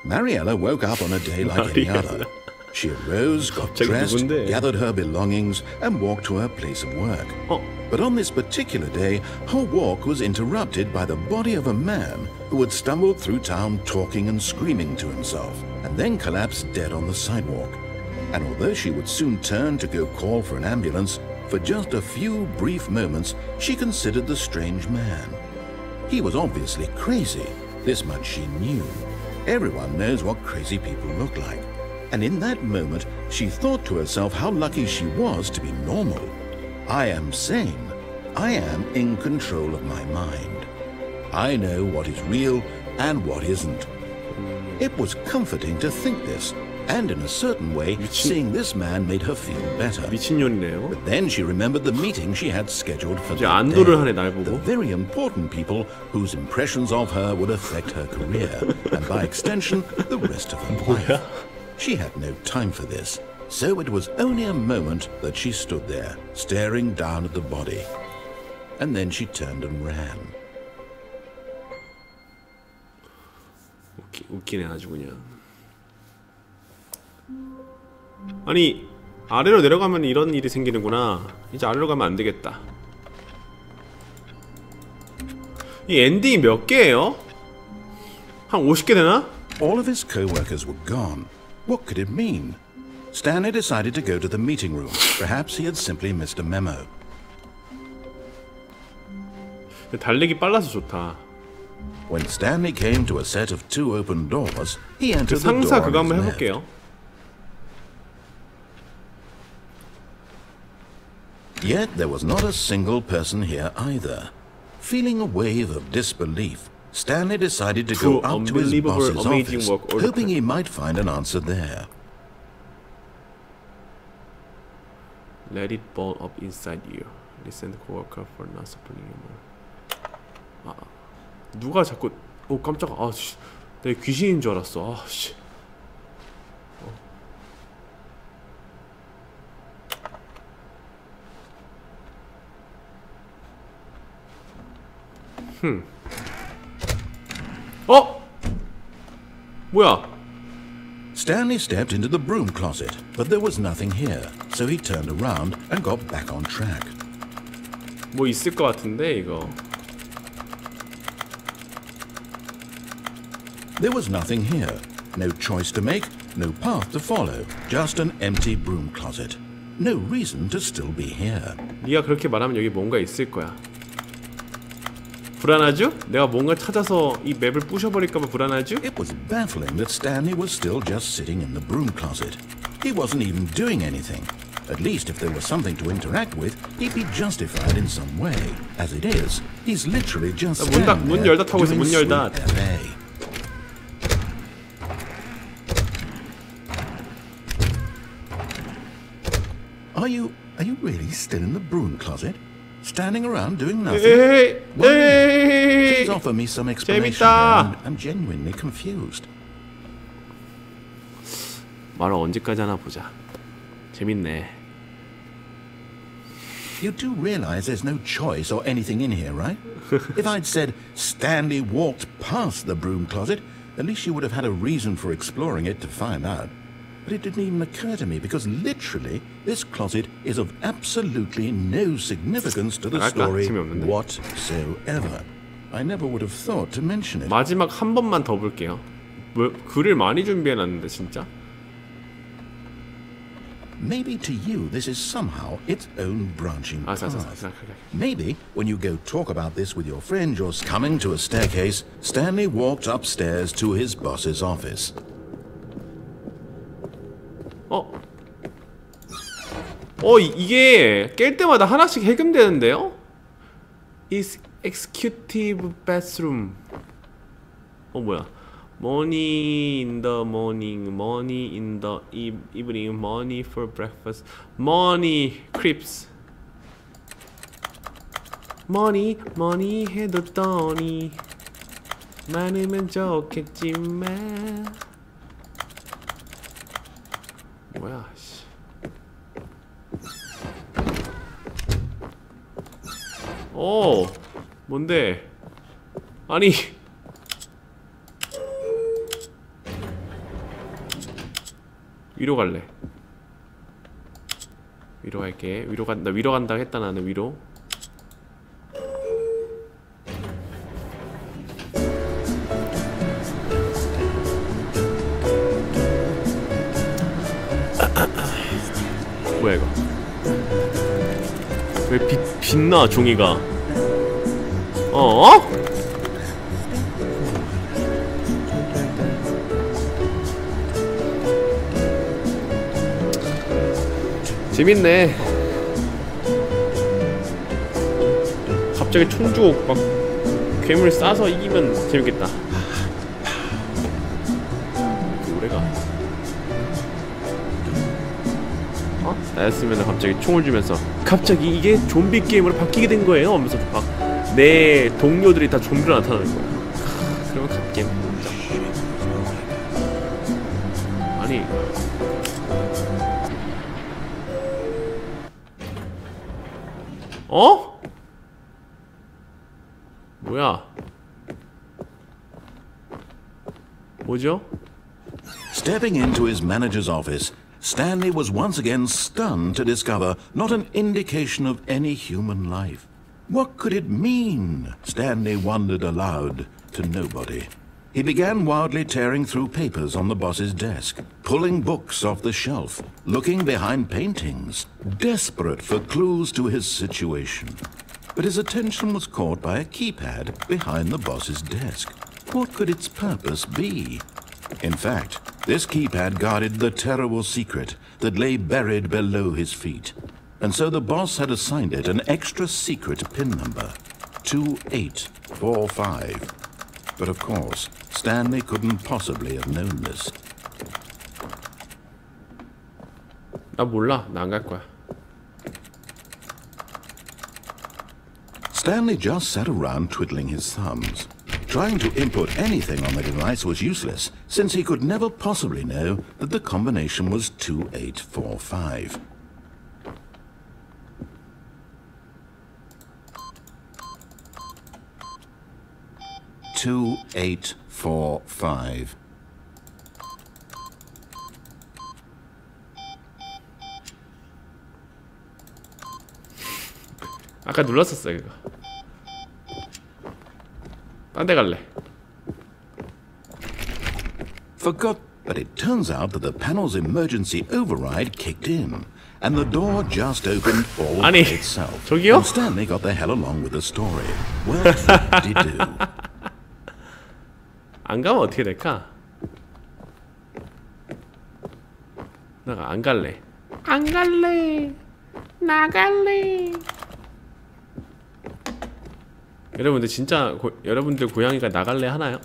[SPEAKER 2] Mariella woke up on a day like any other. She arose, got dressed, gathered her belongings, and walked to her place of work. But on this particular day, her walk was interrupted by the body of a man who had stumbled through town talking and screaming to himself, and then collapsed dead on the sidewalk. And although she would soon turn to go call for an ambulance, for just a few brief moments, she considered the strange man. He was obviously crazy. This much she knew. Everyone knows what crazy people look like. And in that moment, she thought to herself how lucky she was to be normal. I am sane. I am in control of my mind. I know what is real and what isn't. It was comforting to think this, and in a certain way, seeing this man made her feel better.
[SPEAKER 1] 미친년이네요.
[SPEAKER 2] But then she remembered the meeting she had scheduled for
[SPEAKER 1] 이제
[SPEAKER 2] that
[SPEAKER 1] 안도를 하네
[SPEAKER 2] day.
[SPEAKER 1] 날
[SPEAKER 2] The
[SPEAKER 1] 보고.
[SPEAKER 2] very important people whose impressions of her would affect her career, and by extension, the rest of her life. She had no time for this, so it was only a moment that she stood there, staring down at the body. And then she turned and ran.
[SPEAKER 1] 웃기네 아주 그냥. 아니 아래로 내려가면 이런 일이 생기는구나. 이제 아래로 가면 안 되겠다. 이 엔딩이 몇 개예요? 한 50개 되나?
[SPEAKER 2] All of his co-workers were gone. What could it mean? Stanley decided to go to the meeting room. Perhaps he had simply missed a memo.
[SPEAKER 1] 달리기 빨라서 좋다.
[SPEAKER 2] When Stanley came to a set of 2 open doors, he
[SPEAKER 1] 그
[SPEAKER 2] entered the
[SPEAKER 1] 상사
[SPEAKER 2] door
[SPEAKER 1] 그거
[SPEAKER 2] on
[SPEAKER 1] 한번
[SPEAKER 2] his left.
[SPEAKER 1] 해볼게요.
[SPEAKER 2] Yet there was not a single person here either. Feeling a wave of disbelief, Stanley decided to go up to his boss's office, hoping he might find an answer there.
[SPEAKER 1] Let it ball up inside you. Listen to coworker for not supporting you more. 아, 누가 자꾸 깜짝아. 아, 씨. 내가 귀신인 줄 알았어. 아, 씨. 뭐야?
[SPEAKER 2] Stanley stepped into the broom closet, but there was nothing here, so he turned around and got back on track.
[SPEAKER 1] 뭐 있을 것 같은데 이거.
[SPEAKER 2] There was nothing here. No choice to make, no path to follow, just an empty broom closet. No reason to still be here.
[SPEAKER 1] 네가 그렇게 말하면 여기 뭔가 있을 거야. 불안하죠? 내가 뭔가 찾아서 이 맵을 부셔버릴까봐 불안하죠?
[SPEAKER 2] It was baffling that Stanley was still just sitting in the broom closet. He wasn't even doing anything. At least if there was something to interact with, he'd be justified in some way. As it is, he's literally just standing
[SPEAKER 1] 문
[SPEAKER 2] there
[SPEAKER 1] 열다 타고 있어.
[SPEAKER 2] doing
[SPEAKER 1] 문 열다.
[SPEAKER 2] sweet LA. Are you really still in the broom closet? Standing around doing nothing? Please offer me some explanation. I'm genuinely confused.
[SPEAKER 1] 말을 언제까지 하나 보자. 재밌네.
[SPEAKER 2] You do realize there's no choice or anything in here, right? If I'd said Stanley walked past the broom closet, at least you would have had a reason for exploring it to find out. But it didn't even occur to me because literally this closet is of absolutely no significance to the story whatsoever. I never would have thought to mention it.
[SPEAKER 1] 마지막 한 번만 더 볼게요. 뭐 글을 많이 준비해놨는데 진짜?
[SPEAKER 2] Maybe to you this is somehow its own branching path. Maybe when you go talk about this with your friend, you're coming to a staircase. Stanley walked upstairs to his boss's office.
[SPEAKER 1] 이게 깰 때마다 하나씩 해금되는데요? Is executive bathroom. 뭐야? Money in the morning, money in the evening, money for breakfast, money creeps. money 해뒀더니 많으면 좋겠지만. 뭐야? 씨. 뭔데? 아니. 위로 갈래. 위로 갈게. 위로 간다. 위로 간다 했다 나는 위로. 뭐야 이거? 왜 빛나 종이가? 재밌네. 갑자기 총 주고 막 괴물 쏴서 이기면 재밌겠다. 노래가 나였으면 갑자기 총을 주면서 갑자기 이게 좀비 게임으로 바뀌게 된 거예요 하면서 막 내 동료들이 다 좀비로 나타나는 거야. 그러면 갓게임 진짜. 아니 뭐야? 뭐죠?
[SPEAKER 2] Stepping into his manager's office, Stanley was once again stunned to discover not an indication of any human life. What could it mean? Stanley wondered aloud to nobody. He began wildly tearing through papers on the boss's desk, pulling books off the shelf, looking behind paintings, desperate for clues to his situation. But his attention was caught by a keypad behind the boss's desk. What could its purpose be? In fact, this keypad guarded the terrible secret that lay buried below his feet. And so the boss had assigned it an extra secret PIN number, 2845. But of course, Stanley couldn't possibly have known this.
[SPEAKER 1] 나 몰라. 나 안 갈 거야.
[SPEAKER 2] Stanley just sat around twiddling his thumbs. Trying to input anything on the device was useless, since he could never possibly know that the combination was 2845. (2845)
[SPEAKER 1] 아까 눌렀었어요 이거. 딴 데 갈래.
[SPEAKER 2] Forgot, but it turns out that the panel's emergency override kicked in, and the door just opened all by
[SPEAKER 1] 아니,
[SPEAKER 2] itself.
[SPEAKER 1] 저기요?
[SPEAKER 2] And Stanley got the hell along with the story. Well, what did he do?
[SPEAKER 1] 안 가면 어떻게 될까? 나 안 갈래. 안 갈래. 나갈래. 여러분들 진짜 여러분들 고양이가 나갈래 하나요?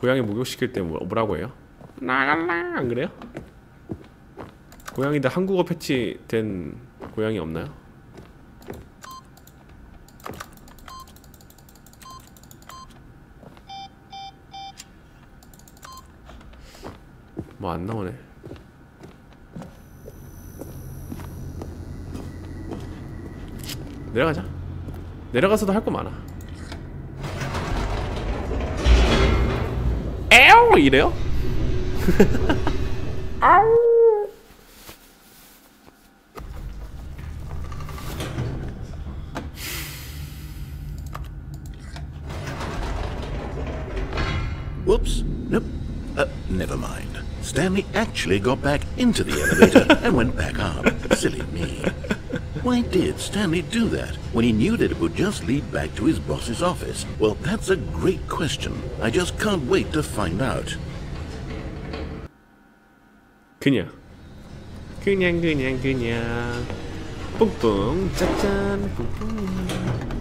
[SPEAKER 1] 고양이 목욕시킬 때 뭐라고 해요? 나갈래 안 그래요? 고양이들 한국어 패치된 고양이 없나요? 뭐 안 나오네. 내려가자. 내려가서도 할 거 많아. 에오 이래요? 아우.
[SPEAKER 2] Whoops. Nope. Never mind. Stanley actually got back into the elevator and went back up. Silly me. Why did Stanley do that when he knew that it would just lead back to his boss's office? Well, that's a great question. I just can't wait to find out.
[SPEAKER 1] 그냥 뿡뿡 짠짠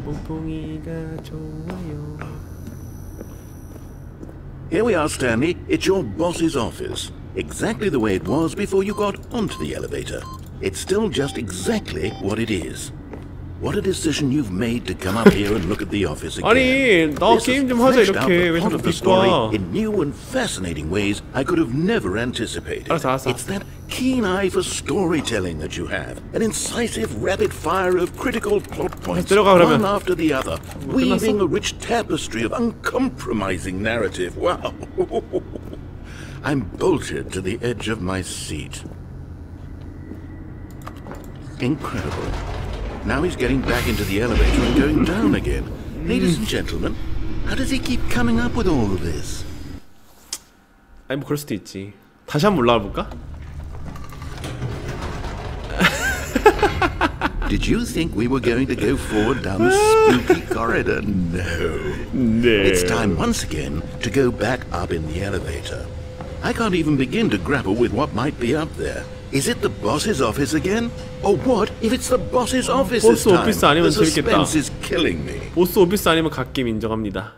[SPEAKER 1] 뿡뿡이가 좋아요.
[SPEAKER 2] Here we are, Stanley. It's your boss's office. Exactly the way it was before you got onto the elevator. It's still just exactly what it is. What a decision you've made to come up here and look at the office again.
[SPEAKER 1] 아니, 나 게임 좀 하자 이렇게. 왜
[SPEAKER 2] This has fleshed out the plot
[SPEAKER 1] 자꾸
[SPEAKER 2] of the story
[SPEAKER 1] 비꼬아?
[SPEAKER 2] in new and fascinating ways I could have never anticipated.
[SPEAKER 1] 알았어.
[SPEAKER 2] It's that keen eye for storytelling that you have, an incisive rapid fire of critical plot points,
[SPEAKER 1] 들어가, 그러면.
[SPEAKER 2] one after the other, weaving a rich tapestry of uncompromising narrative. Wow! I'm bolted to the edge of my seat. Incredible. Now he's getting back into the elevator and going down again. Ladies and gentlemen, how does he keep coming up with all of this?
[SPEAKER 1] 아니 뭐 그럴 수도 있지. 다시 한번 올라가 볼까?
[SPEAKER 2] Did you think we were going to go forward down the spooky corridor? No. It's time once again to go back up in the elevator. I can't even begin to grapple with what might be up there. Is it the boss's office again? Or what if it's the boss's office this
[SPEAKER 1] 보스
[SPEAKER 2] time?
[SPEAKER 1] 오피스 아니면
[SPEAKER 2] The
[SPEAKER 1] 재밌겠다.
[SPEAKER 2] suspense is killing me.
[SPEAKER 1] 보스 오피스 아니면 갓겜 인정합니다.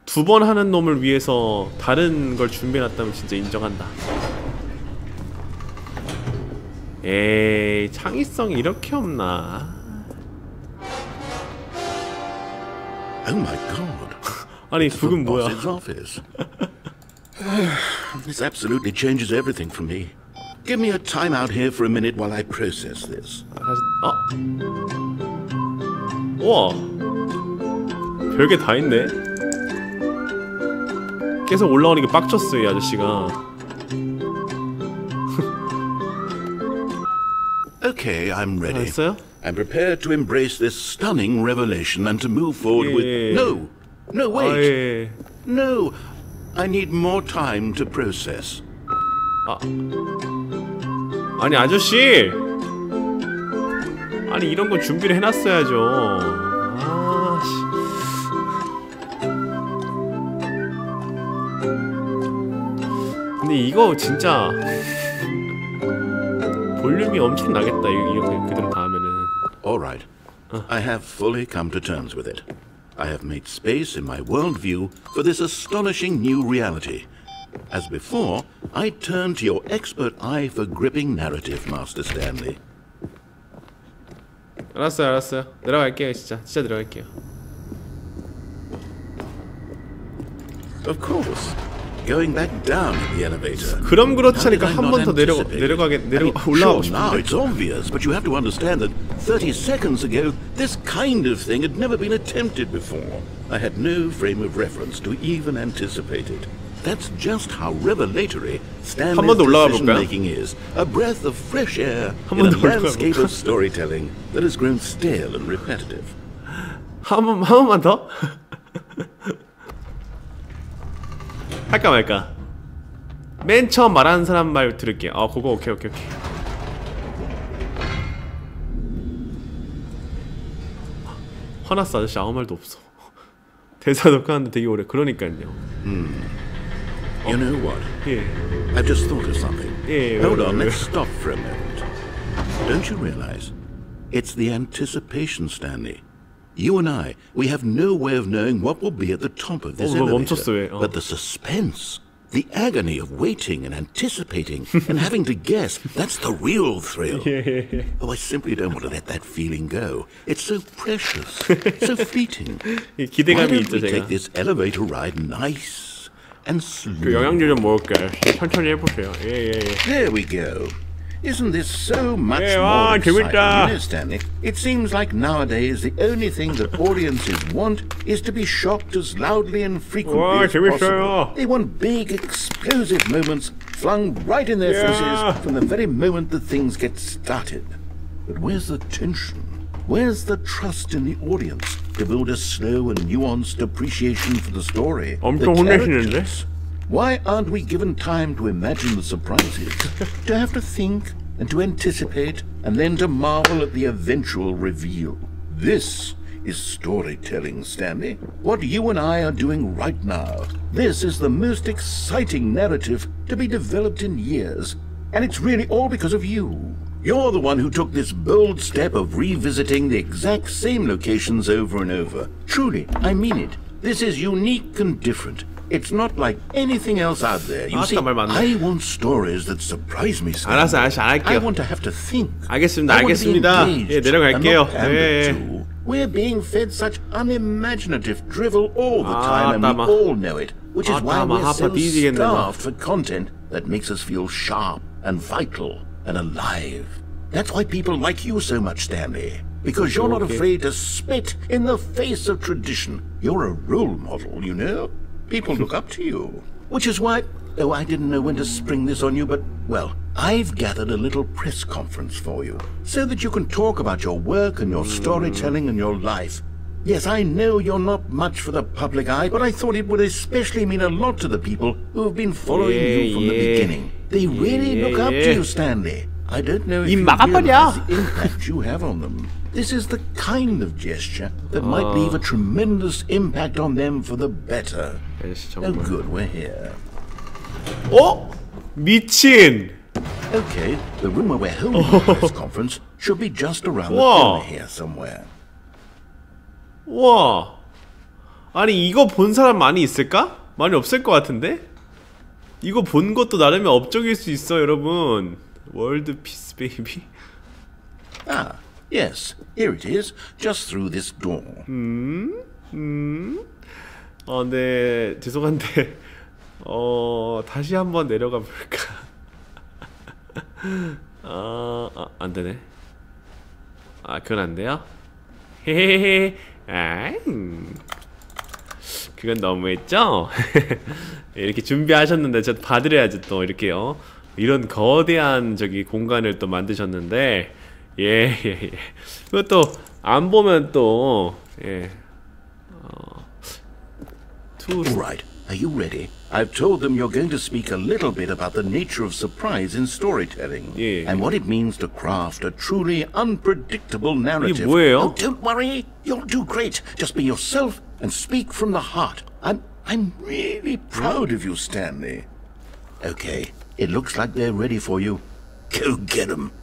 [SPEAKER 1] 두 번 하는 놈을 위해서 다른 걸 준비해놨다면 진짜 인정한다. 에이, 창의성이 이렇게 없나?
[SPEAKER 2] Oh my god.
[SPEAKER 1] 아니,
[SPEAKER 2] It's the
[SPEAKER 1] 북은 뭐야?
[SPEAKER 2] boss's office. This absolutely changes everything for me. Give me a time out here for a minute while I process this.
[SPEAKER 1] 우와, 별게 다 있네. 계속 올라오는 게 빡쳤어 이 아저씨가.
[SPEAKER 2] Okay, I'm ready.
[SPEAKER 1] 됐어요?
[SPEAKER 2] I'm prepared to embrace this stunning revelation and to move forward with... No, wait. No, I need more time to process.
[SPEAKER 1] 아니 아저씨! 아니 이런 거 준비를 해놨어야죠. 아씨. 근데 이거 진짜 볼륨이 엄청 나겠다. 이렇게 그대로 다 하면은.
[SPEAKER 2] All right. I have fully come to terms with it. I have made space in my worldview for this astonishing new reality. As before, I turn to your expert eye for gripping narrative, Master Stanley.
[SPEAKER 1] 알았어요. 내려갈게요, 진짜 내려갈게요.
[SPEAKER 2] Of course. Going back down in the elevator.
[SPEAKER 1] 그럼 그렇지 않으니까 한 번 더 올라가고 싶은데.
[SPEAKER 2] Now it's obvious, but you have to understand that 30 seconds ago, this kind of thing had never been attempted before. I had no frame of reference to even anticipate it. That's just how revelatory Stanley's decision-making is. A breath of fresh air in a landscape of storytelling that has grown stale and repetitive.
[SPEAKER 1] 한 번만 더? 할까 말까? 맨 처음 말하는 사람 말 들을게요. 그거 오케이. 화났어. 아저씨 아무 말도 없어. 대사 녹화하는데 되게 오래. 그러니까요.
[SPEAKER 2] You know what?
[SPEAKER 1] Yeah.
[SPEAKER 2] I've just thought of something.
[SPEAKER 1] Yeah,
[SPEAKER 2] Hold on, let's stop for a moment. Don't you realize? It's the anticipation, Stanley. You and I, we have no way of knowing what will be at the top of this elevator. But the suspense, the agony of waiting and anticipating and having to guess, that's the real thrill.
[SPEAKER 1] Yeah.
[SPEAKER 2] Oh, I simply don't want to let that feeling go. It's so precious, so fleeting. Why don't we take this elevator ride nice and slow?
[SPEAKER 1] 영양제 좀 먹을게. 천천히 해보세요. 예.
[SPEAKER 2] There we go. Isn't this so much more exciting? You know, Stanley, it seems like nowadays the only thing that audiences want is to be shocked as loudly and frequently as possible. They want big, explosive moments flung right in their faces from the very moment that things get started. But where's the tension? Where's the trust in the audience to build a slow and nuanced appreciation for the story? The characters? Why aren't we given time to imagine the surprises, to have to think and to anticipate and then to marvel at the eventual reveal? This is storytelling, Stanley. What you and I are doing right now. This is the most exciting narrative to be developed in years, and it's really all because of you. You're the one who took this bold step of revisiting the exact same locations over and over. Truly, I mean it. This is unique and different. It's not like anything else out there. You see, I want stories that surprise me. I want to have to think.
[SPEAKER 1] 알겠습니다. 예, 내려갈게요. 예.
[SPEAKER 2] We're being fed such unimaginative drivel all the time, and we all know it. Which is why we're so starved for content that makes us feel sharp and vital and alive. That's why people like you so much, Stanley. Because you're not afraid to spit in the face of tradition. You're a role model, you know? People look up to you. Which is why... Oh, I didn't know when to spring this on you, but... Well, I've gathered a little press conference for you, so that you can talk about your work and your storytelling and your life. Yes, I know you're not much for the public eye, but I thought it would especially mean a lot to the people who have been following you from the beginning. They really look up to you, Stanley. I don't know if you realize the impact you have on them. This is the kind of gesture that might leave a tremendous impact on them for the better. Oh good, we're here.
[SPEAKER 1] 미친!
[SPEAKER 2] Okay, the room where we're holding the press conference should be just around the corner here somewhere.
[SPEAKER 1] 와, 아니 이거 본 사람 많이 있을까? 많이 없을 것 같은데? 이거 본 것도 나름의 업적일 수 있어, 여러분. 월드 피스 베이비.
[SPEAKER 2] Ah, yes, here it is, just through this door.
[SPEAKER 1] 네, 죄송한데, 다시 한번 내려가 볼까? 안 되네. 그건 안 돼요? 헤헤헤. 그건 너무했죠? 이렇게 준비하셨는데 저 봐드려야지 또 이렇게요. 이런 거대한 공간을 또 만드셨는데 예. 그것도 안 보면 또 예.
[SPEAKER 2] All right, are you ready? I've told them you're going to speak a little bit about the nature of surprise in storytelling and what it means to craft a truly unpredictable narrative.
[SPEAKER 1] 이게 뭐예요?
[SPEAKER 2] Oh, don't worry, you'll do great. Just be yourself and speak from the heart. I'm really proud of you, Stanley. Okay, it looks like they're ready for you. Go get them.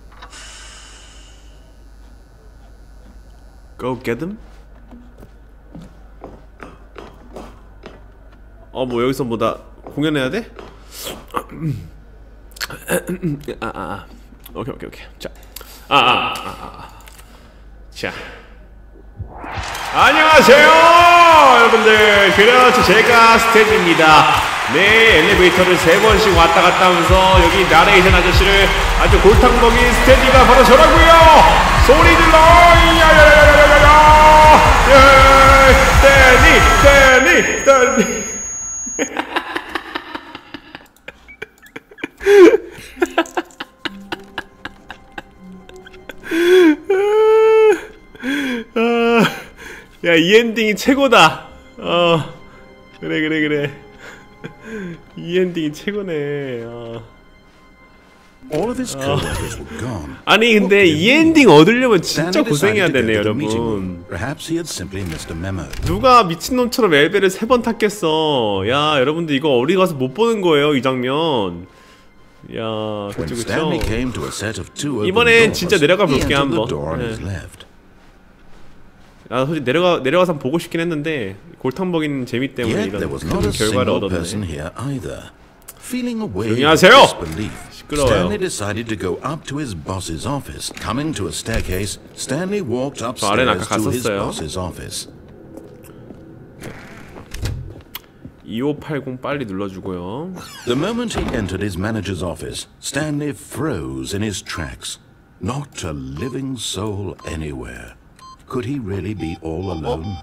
[SPEAKER 1] Go get them? 뭐 여기서 뭐 나 공연해야 돼? 오케이. 자, 자, 안녕하세요, 여러분들. 그렇죠, 제가 스탠입니다. 네, 엘리베이터를 3번씩 왔다 갔다 하면서 여기 나레이션 아저씨를 아주 골탕 먹인 스탠리가 바로 저라고요. 소리 질러! 스탠리. 야, 이 엔딩이 최고다. 그래. 이 엔딩이 최고네.
[SPEAKER 2] All of his co-workers were gone.
[SPEAKER 1] 아니 근데 이 엔딩 얻으려면 진짜 고생해야 되네, 여러분.
[SPEAKER 2] Perhaps he had simply missed a memo.
[SPEAKER 1] 누가 미친놈처럼 엘베를 3번 탔겠어. 야, 여러분들 이거 어디 가서 못 보는 거예요, 이 장면. 야, 그쵸. 이번엔 진짜 내려가 볼게 한번. 나 솔직히 내려가서 한번 보고 싶긴 했는데 골탕 먹이는 재미 때문에 이런 큰 결과를 얻었네. 조용히 하세요! 시끄러워요.
[SPEAKER 2] Stanley decided to go up to his boss's office. Coming to a staircase, Stanley walked upstairs to his boss's office.
[SPEAKER 1] 2580 빨리 눌러주고요.
[SPEAKER 2] The moment he entered his manager's office, Stanley froze in his tracks. Not a living soul anywhere. Could he really be all alone?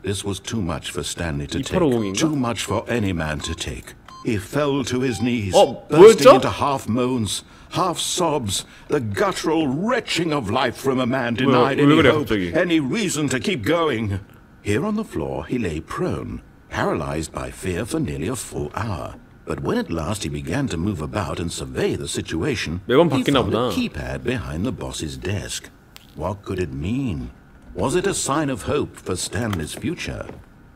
[SPEAKER 2] This was too much for Stanley to take. Too much for any man to take. He fell to his knees, bursting into half moans, half sobs, the guttural retching of life from a man denied any hope, any reason to keep going. Here on the floor, he lay prone, paralyzed by fear for nearly a full hour. But when at last he began to move about and survey the situation, he found a keypad behind the boss's desk. What could it mean? Was it a sign of hope for Stanley's future?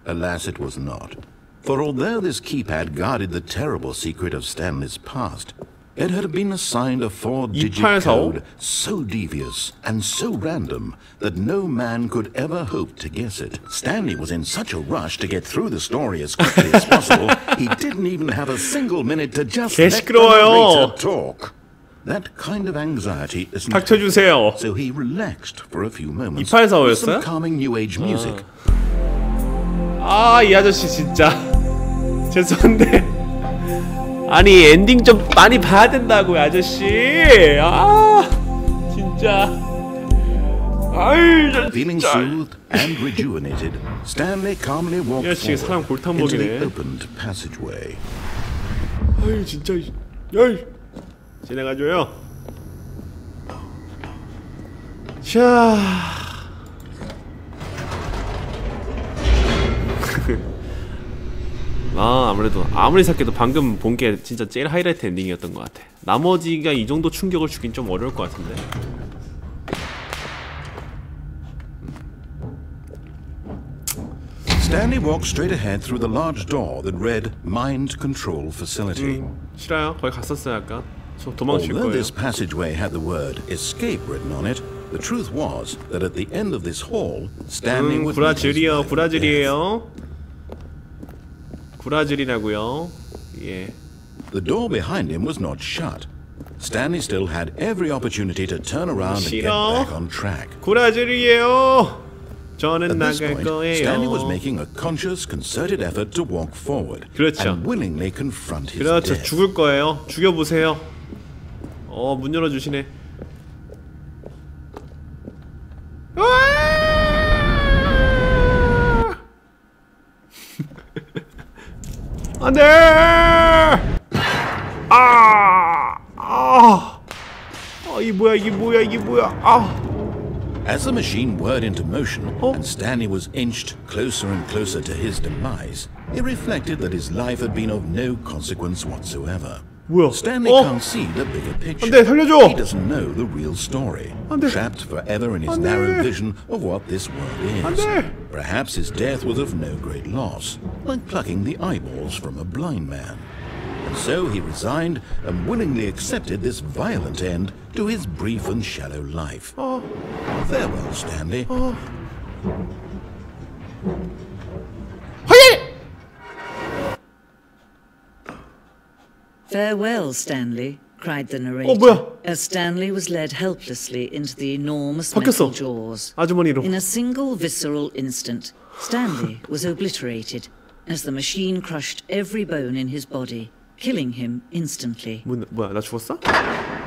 [SPEAKER 2] Alas, it was not. For although this keypad guarded the terrible secret of Stanley's past, it had been assigned a 4-digit code so devious and so random that no man could ever hope to guess it. Stanley was in such a rush to get through the story as quickly as possible, he didn't even have a single minute to just let the narrator talk. That kind of anxiety isn't helpful, so he relaxed for a few moments with some calming new age music.
[SPEAKER 1] 이 아저씨 진짜 죄송한데 아니 엔딩 좀 많이 봐야 된다고요, 아저씨. 진짜.
[SPEAKER 2] Feeling soothed and rejuvenated, Stanley calmly walked forward into the opened passageway.
[SPEAKER 1] 진짜. 지나가줘요. 자. 아무래도 아무리 생각해도 방금 본 게 진짜 제일 하이라이트 엔딩이었던 것 같아. 나머지가 이 정도 충격을 주긴 좀 어려울 것 같은데.
[SPEAKER 2] Stanley walked straight ahead through the large door that read Mind Control Facility.
[SPEAKER 1] 싫어요. 거기 갔었어요 아까. 저 도망칠 거예요.
[SPEAKER 2] Although this passageway had the word Escape written on it, the truth was that at the end of this hall, Stanley was
[SPEAKER 1] 구라질이에요. 구라질이라고요. 예.
[SPEAKER 2] The door behind him was not shut. Stanley still had every opportunity to turn around and get back on track.
[SPEAKER 1] 구라질이에요. 저는
[SPEAKER 2] 나갈
[SPEAKER 1] 거예요.
[SPEAKER 2] Stanley was making a conscious, concerted effort to walk forward and willingly confront his death.
[SPEAKER 1] 죽을 거예요. 죽여보세요. 문 열어주시네. 안돼! 이 뭐야 이게 뭐야 이게 뭐야. 아.
[SPEAKER 2] As the machine whirred into motion and Stanley was inched closer and closer to his demise, he reflected that his life had been of no consequence whatsoever.
[SPEAKER 1] 뭐야?
[SPEAKER 2] Stanley can't see the bigger picture.
[SPEAKER 1] 안돼, 살려줘.
[SPEAKER 2] He doesn't know the real story.
[SPEAKER 1] 안돼.
[SPEAKER 2] Trapped forever in his
[SPEAKER 1] 안돼.
[SPEAKER 2] narrow vision of what this world is.
[SPEAKER 1] 안돼.
[SPEAKER 2] Perhaps his death was of no great loss, like plucking the eyeballs from a blind man. And so he resigned and willingly accepted this violent end to his brief and shallow life. Farewell, Stanley.
[SPEAKER 4] Farewell, Stanley, cried the narrator,
[SPEAKER 1] 뭐야?
[SPEAKER 4] as Stanley was led helplessly into the enormous
[SPEAKER 1] 바뀌었어.
[SPEAKER 4] metal jaws.
[SPEAKER 1] 아주머니로.
[SPEAKER 4] In a single visceral instant, Stanley was obliterated as the machine crushed every bone in his body, killing him instantly.
[SPEAKER 1] 뭐야, 나 죽었어?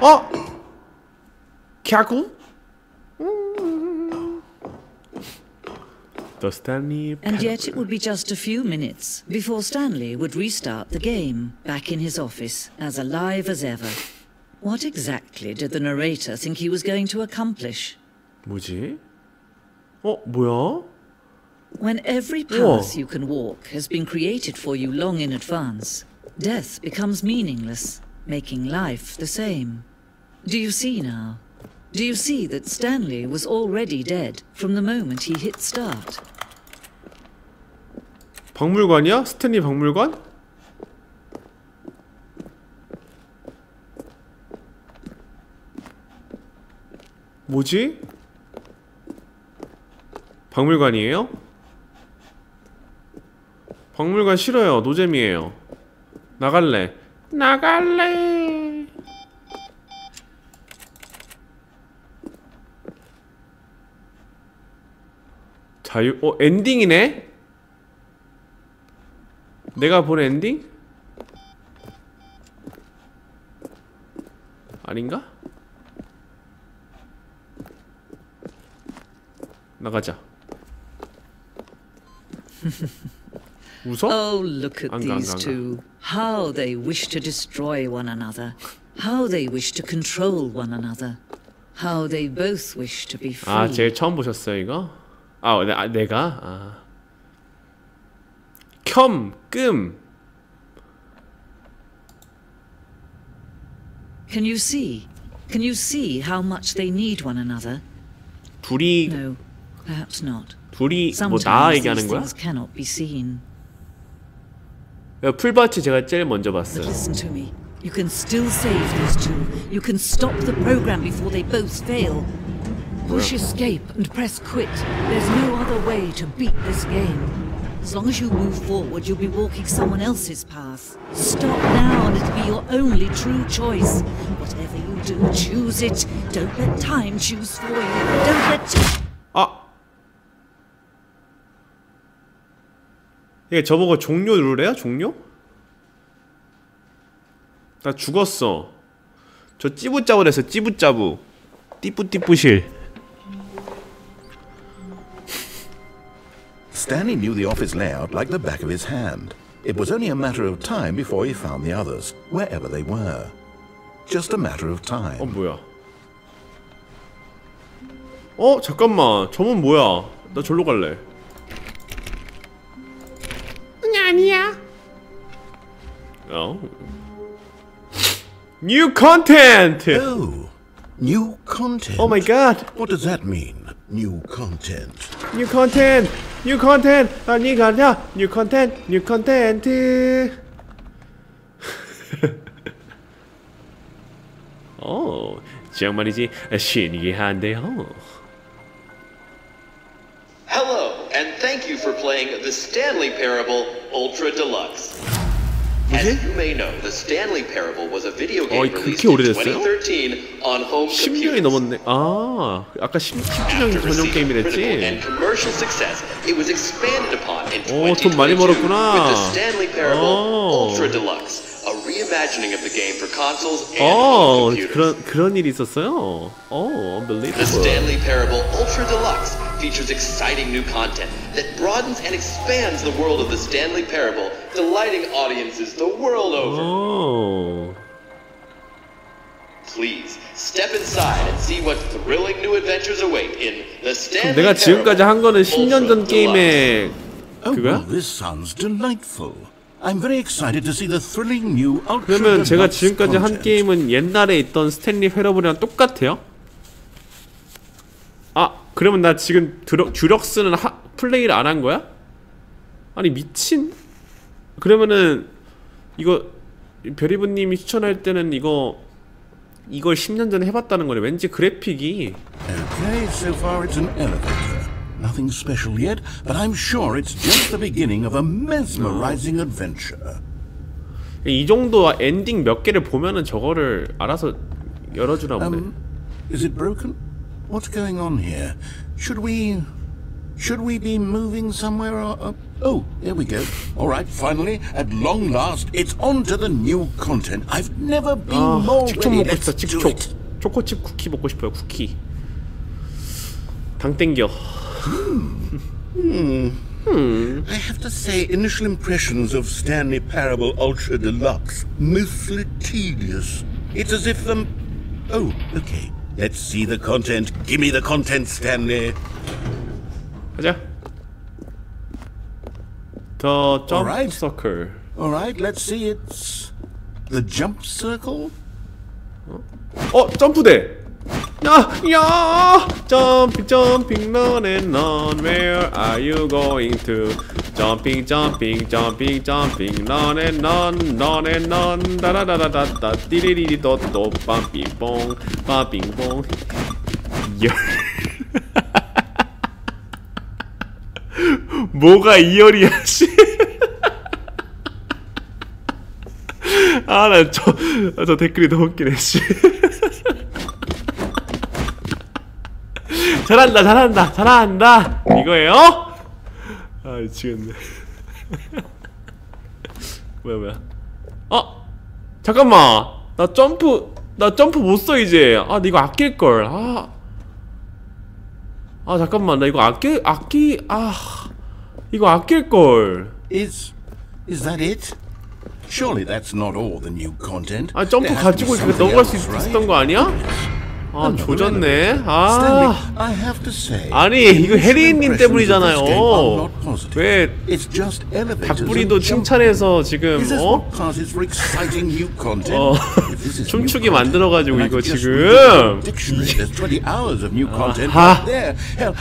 [SPEAKER 1] 어? 캬구? The Stanley
[SPEAKER 4] And yet it would be just a few minutes before Stanley would restart the game, back in his office, as alive as ever. What exactly did the narrator think he was going to accomplish?
[SPEAKER 1] 뭐지? 뭐야?
[SPEAKER 4] When every path you can walk has been created for you long in advance, death becomes meaningless, making life the same. Do you see now? Do you see that Stanley was already dead from the moment he hit start?
[SPEAKER 1] 박물관이야? 스탠리 박물관? 뭐지? 박물관이에요? 박물관 싫어요. 노잼이에요. 나갈래. 나갈래. 자유... 엔딩이네? 내가 본 엔딩? 아닌가? 나가자. 웃어?
[SPEAKER 4] Oh, look at these two. How they wish to destroy one another. How they wish to control one another. How they both wish to be free.
[SPEAKER 1] 아, 제일 처음 보셨어요, 이거? 내가? 끔.
[SPEAKER 4] Can you see? Can you see how much they need one another?
[SPEAKER 1] 둘이
[SPEAKER 4] No, perhaps not.
[SPEAKER 1] 나
[SPEAKER 4] Sometimes
[SPEAKER 1] 얘기하는
[SPEAKER 4] these
[SPEAKER 1] 거야?
[SPEAKER 4] things cannot be seen.
[SPEAKER 1] 풀밭이 제가 제일 먼저 봤어요.
[SPEAKER 4] But listen to me. You can still save these two. You can stop the program before they both fail. Push escape and press quit. There's no other way to beat this game. As long as you move forward, you'll be walking someone else's path. Stop now and it'll be your only true choice. Whatever you do, choose it. Don't let time choose for you. Don't let...
[SPEAKER 1] 이게 저보고 종료 누르래요? 종료? 나 죽었어. 저 찌부짜부 됐어. 찌부짜부. 띠뿌띠뿌실.
[SPEAKER 2] Stanley knew the office layout like the back of his hand. It was only a matter of time before he found the others, wherever they were. Just a matter of time.
[SPEAKER 1] 뭐야? 잠깐만. 저분 뭐야? 나 절로 갈래. 아니야. New content.
[SPEAKER 2] Oh, new content.
[SPEAKER 1] Oh my god.
[SPEAKER 2] What does that mean? New content.
[SPEAKER 1] New content. New content. New content. New content. 정말이지 신기한데요.
[SPEAKER 5] Hello, and thank you for playing the Stanley Parable Ultra Deluxe. As you may know, the Stanley Parable was a video game released in 2013 on home
[SPEAKER 1] 10년이
[SPEAKER 5] computers.
[SPEAKER 1] 넘었네. 아까 10주년 전용 게임이랬지.
[SPEAKER 5] And commercial success, it was expanded upon in
[SPEAKER 1] 돈 많이
[SPEAKER 5] 2022
[SPEAKER 1] 벌었구나.
[SPEAKER 5] with the Stanley Parable Ultra Deluxe, a reimagining of the game for consoles and home computers.
[SPEAKER 1] 그런 일이 있었어요. Unbelievable.
[SPEAKER 5] The Stanley Parable Ultra Deluxe features exciting new content that broadens and expands the world of the Stanley Parable, delighting audiences the world over. Please Step inside and see what thrilling new adventures await in the Stanley
[SPEAKER 1] 내가 지금까지 한 거는 10년 전 게임의
[SPEAKER 2] Oh,
[SPEAKER 1] 그거야?
[SPEAKER 2] well, this sounds delightful. I'm very excited to see the thrilling new ultra.
[SPEAKER 1] 그러면 제가 지금까지 한 게임은 옛날에 있던 스탠리 페러블이랑 똑같아요? 아, 그러면 나 지금 듀럭스는 플레이를 안 한 거야? 아니 미친? 그러면은 이거 별이분님이 추천할 때는 이걸 10년 전에 해봤다는 거네. 왠지 그래픽이.
[SPEAKER 2] Okay, so far it's an elevator. Nothing special yet, but I'm sure it's just the beginning of a mesmerizing adventure.
[SPEAKER 1] 이 정도 엔딩 몇 개를 보면은 저거를 알아서 열어주나 보네.
[SPEAKER 2] Is it broken? What's going on here? Should we be moving somewhere? Oh, here we go. All right, finally, at long last, it's on to the new content. I've never been more ready. Let's do it.
[SPEAKER 1] 초코칩 쿠키 먹고 싶어요. 쿠키. 당 땡겨.
[SPEAKER 2] I have to say, initial impressions of Stanley Parable Ultra Deluxe mostly tedious. It's as if them. Oh, okay. Let's see the content. Give me the content, Stanley.
[SPEAKER 1] 가자. The jump circle.
[SPEAKER 2] All right. Let's see. It's the jump circle.
[SPEAKER 1] 점프대. 야! Jumping, run and run. Where are you going to? Jumping, run and run. 다라다라다다. 띠리리리도도. 빰빙봉. 뭐가 이열이야, 씨. 아, 나 저 댓글이 너무 웃기네, 씨. 잘한다 이거예요? 아 미치겠네. 뭐야 잠깐만 나 점프 못써 이제. 아 나 이거 아낄걸. 잠깐만 나 이거 이거 아낄걸.
[SPEAKER 2] Is that it? Surely that's not all the new content.
[SPEAKER 1] 점프 가지고 있으니까 넘어갈 수 있었던 거 아니야? 조졌네. 아니 이거 해리님 때문이잖아요. 왜 닭부리도 칭찬해서 지금 춤추게 만들어가지고 이거 지금.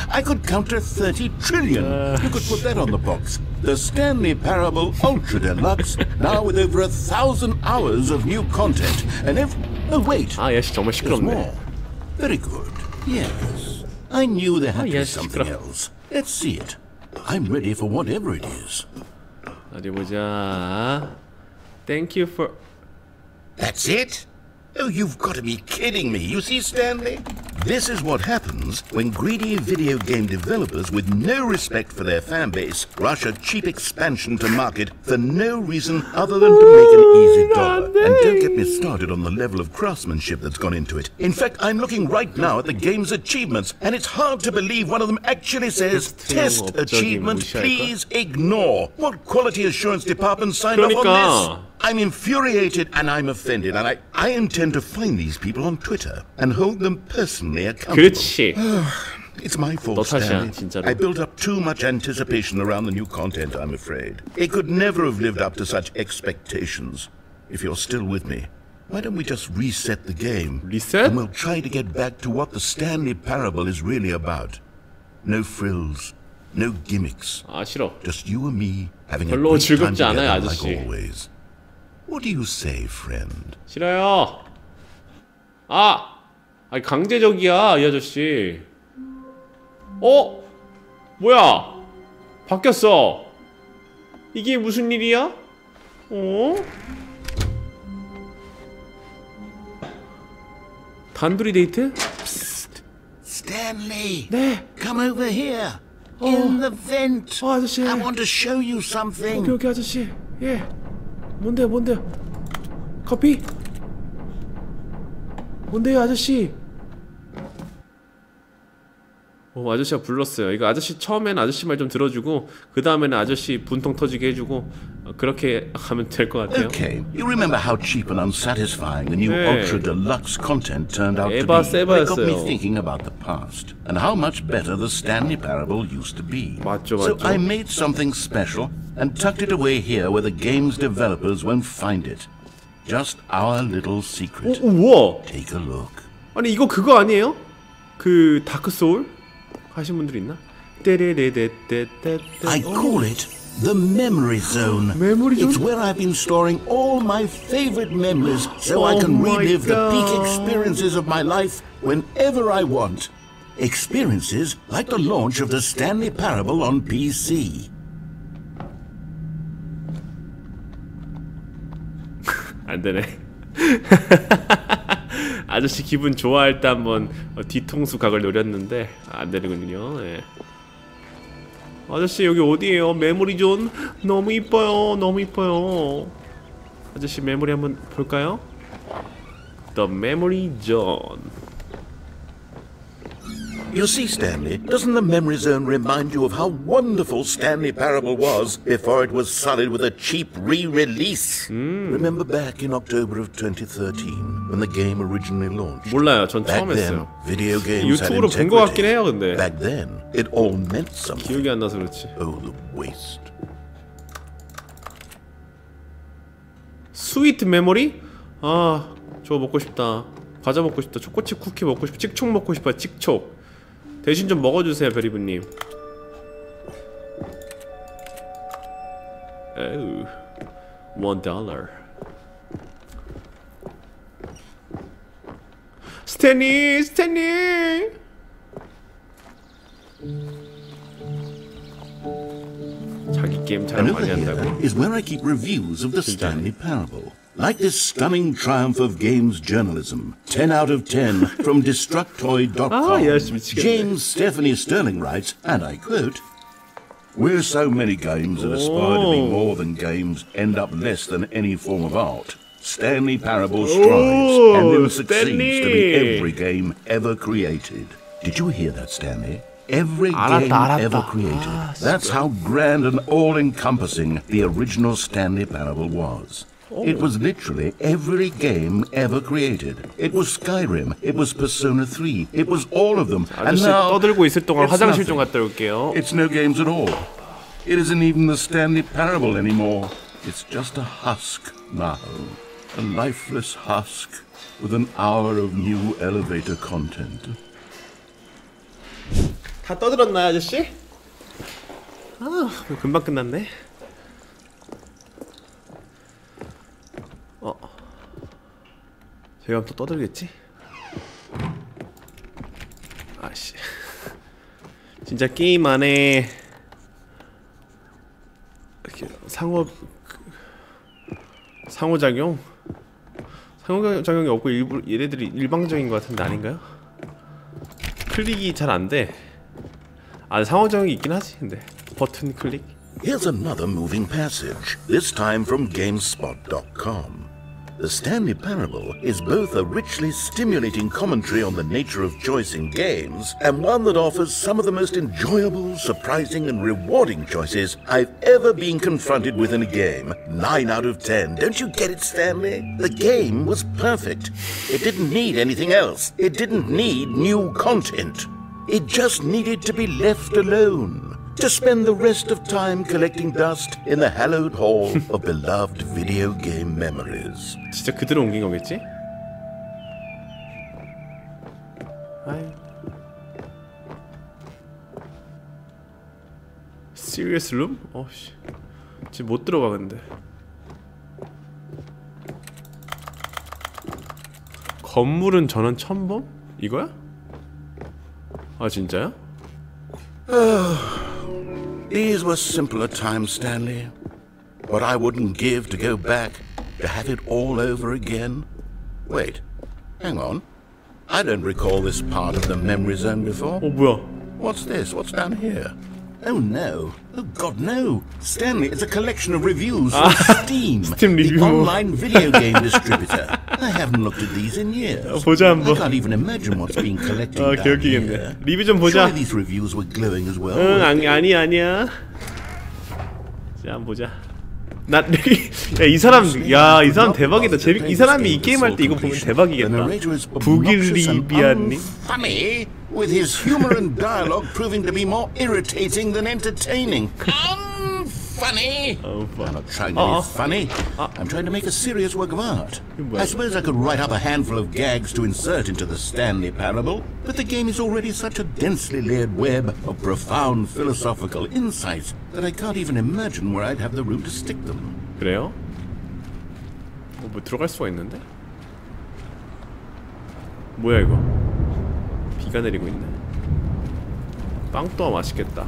[SPEAKER 2] I could counter 30 trillion. You could put that on the box. The Stanley Parable Ultra Deluxe, now with over 1,000 hours of new content, and oh wait,
[SPEAKER 1] 야씨 정말 시끄럽네.
[SPEAKER 2] Very good. Yes. I knew there had to be something else. Let's see it. I'm ready for whatever it is.
[SPEAKER 1] 어디 보자. Thank you for.
[SPEAKER 2] That's it? Oh, you've got to be kidding me. You see, Stanley? This is what happens when greedy video game developers with no respect for their fan base rush a cheap expansion to market for no reason other than to make an easy dollar. And don't get me started on the level of craftsmanship that's gone into it. In fact, I'm looking right now at the game's achievements, and it's hard to believe one of them actually says, Test achievement, please ignore. What quality assurance department signed off on this? I'm infuriated and I'm offended, and I intend to find these people on Twitter and hold them personally accountable.
[SPEAKER 1] 그렇지.
[SPEAKER 2] It's my fault, Stanley. I built up too much anticipation around the new content, I'm afraid. It could never have lived up to such expectations. If you're still with me, why don't we just reset the game?
[SPEAKER 1] Reset?
[SPEAKER 2] And we'll try to get back to what the Stanley Parable is really about. No frills, no gimmicks.
[SPEAKER 1] 싫어.
[SPEAKER 2] Just you and me having a
[SPEAKER 1] 별로
[SPEAKER 2] great time
[SPEAKER 1] 즐겁지 않아요,
[SPEAKER 2] together
[SPEAKER 1] 아저씨.
[SPEAKER 2] like always. What do you say, friend?
[SPEAKER 1] 싫어요. 아니 강제적이야 이 아저씨. 뭐야? 바뀌었어. 이게 무슨 일이야? 단둘이 데이트?
[SPEAKER 2] Stanley.
[SPEAKER 1] 네.
[SPEAKER 2] Come over here. In the vent.
[SPEAKER 1] 아저씨.
[SPEAKER 2] I want to show you something.
[SPEAKER 1] 오케이 아저씨. 예. 뭔데요? 커피? 뭔데요 아저씨? 아저씨가 불렀어요. 이거 아저씨 처음에는 아저씨 말 좀 들어주고 그 다음에는 아저씨 분통 터지게 해주고 그렇게 하면 될 것 같아요.
[SPEAKER 2] Okay, you remember how cheap and unsatisfying the new ultra deluxe content turned out to be.
[SPEAKER 1] 세바였어요.
[SPEAKER 2] It got me thinking about the past and how much better the Stanley Parable used to be.
[SPEAKER 1] 맞죠.
[SPEAKER 2] So I made something special and tucked it away here where the game's developers won't find it. Just our little secret.
[SPEAKER 1] 우와.
[SPEAKER 2] Take a look.
[SPEAKER 1] 아니 이거 그거 아니에요? 그 다크 소울 하신 분들 있나?
[SPEAKER 2] I call it the memory zone.
[SPEAKER 1] Memory zone?
[SPEAKER 2] It's where I've been storing all my favorite memories so I can relive the peak experiences of my life whenever I want. Experiences like the launch of the Stanley Parable on PC.
[SPEAKER 1] 안 되네. 아저씨 기분 좋아할 때 한번 뒤통수 각을 노렸는데 안 되는군요. 네. 아저씨 여기 어디에요? 메모리 존 너무 이뻐요. 너무 이뻐요. 아저씨 메모리 한번 볼까요? The Memory Zone.
[SPEAKER 2] You see, Stanley, doesn't the memory zone remind you of how wonderful Stanley Parable was before it was sullied with a cheap re-release? Remember back in October of 2013 when the game originally launched?
[SPEAKER 1] 몰라요. 전
[SPEAKER 2] Back
[SPEAKER 1] 처음
[SPEAKER 2] then,
[SPEAKER 1] 했어요.
[SPEAKER 2] video games had
[SPEAKER 1] 유튜브로 본 것 같긴 해요, 근데.
[SPEAKER 2] integrity. Back then, it all meant something.
[SPEAKER 1] 기억이 안 나서 그렇지.
[SPEAKER 2] Oh, the waste.
[SPEAKER 1] 스위트 메모리? 아, 저거 먹고 싶다. 과자 먹고 싶다. 초코칩 쿠키 먹고 싶다. 찍촉 먹고 싶어요. 찍촉. 대신 좀 먹어주세요, 베리브님. 에우, $1. 스탠리, 스탠리. 자기 게임 자랑 많이
[SPEAKER 2] Another
[SPEAKER 1] 한다고?
[SPEAKER 2] here is where I keep reviews of the Stanley Parable. Like this stunning triumph of games journalism, 10 out of 10 from Destructoid.com. James Stephanie Sterling writes, and I quote, "Where so many games that aspire to be more than games end up less than any form of art, Stanley Parable strives and then succeeds to be every game ever created." Did you hear that, Stanley? Every game ever created. That's how grand and all-encompassing the original Stanley Parable was. It was literally every game ever created. It was Skyrim. It was Persona 3. It was all of them. And now
[SPEAKER 1] 떠들고 있을 동안
[SPEAKER 2] it's
[SPEAKER 1] 화장실
[SPEAKER 2] nothing.
[SPEAKER 1] 좀 갔다 올게요.
[SPEAKER 2] It's no games at all. It isn't even the Stanley Parable anymore. It's just a husk now. A lifeless husk with an hour of new elevator content.
[SPEAKER 1] 다 떠들었나요, 아저씨? 아, 금방 끝났네. 제가 또 떠들겠지? 아씨, 진짜 게임 안에 이렇게 상호작용이 없고 얘네들이 일방적인 것 같은데 아닌가요? 클릭이 잘 안 돼. 아, 상호작용이 있긴 하지. 근데 버튼 클릭.
[SPEAKER 2] Here's another moving passage, this time from GameSpot.com. The Stanley Parable is both a richly stimulating commentary on the nature of choice in games and one that offers some of the most enjoyable, surprising and rewarding choices I've ever been confronted with in a game. 9 out of 10. Don't you get it, Stanley? The game was perfect. It didn't need anything else. It didn't need new content. It just needed to be left alone. To spend the rest of time collecting dust in the hallowed hall of beloved video game memories.
[SPEAKER 1] 진짜 그대로 옮긴 거겠지? 아유. Serious room? 어씨, 지금 못 들어가 근데. 건물은 저는 처음 봄? 이거야? 아 진짜요?
[SPEAKER 2] These were simpler times, Stanley. What I wouldn't give to go back, to have it all over again. Wait, hang on. I don't recall this part of the memory zone before.
[SPEAKER 1] 뭐야?
[SPEAKER 2] What's this? What's down here? Oh no. Oh God, no. Stanley, it's a collection of reviews on Steam,
[SPEAKER 1] Steam
[SPEAKER 2] the
[SPEAKER 1] review.
[SPEAKER 2] online video game distributor. I haven't looked at these in years.
[SPEAKER 1] 보자 한번.
[SPEAKER 2] I can't even imagine what's being collected
[SPEAKER 1] 아,
[SPEAKER 2] down
[SPEAKER 1] 개웃기겠네.
[SPEAKER 2] here.
[SPEAKER 1] 리뷰 좀 보자.
[SPEAKER 2] Surely these reviews were glowing as well.
[SPEAKER 1] 응, 아니야. 자, 한번 보자. 이 사람 대박이다. 이 사람이 이 게임 할 때 이거 보면 대박이겠다. 북일리비아님.
[SPEAKER 2] Funny, with his humor and dialogue proving to be more irritating than entertaining. Funny. I'm not trying to be funny. I'm trying to make a serious work of art. I suppose I could write up a handful of gags to insert into the Stanley Parable, but the game is already such a densely layered web of profound philosophical insights that I can't even imagine where I'd have the room to stick them.
[SPEAKER 1] 그래요? 뭐 들어갈 수가 있는데? 뭐야 이거? 비가 내리고 있네. 빵 또 맛있겠다.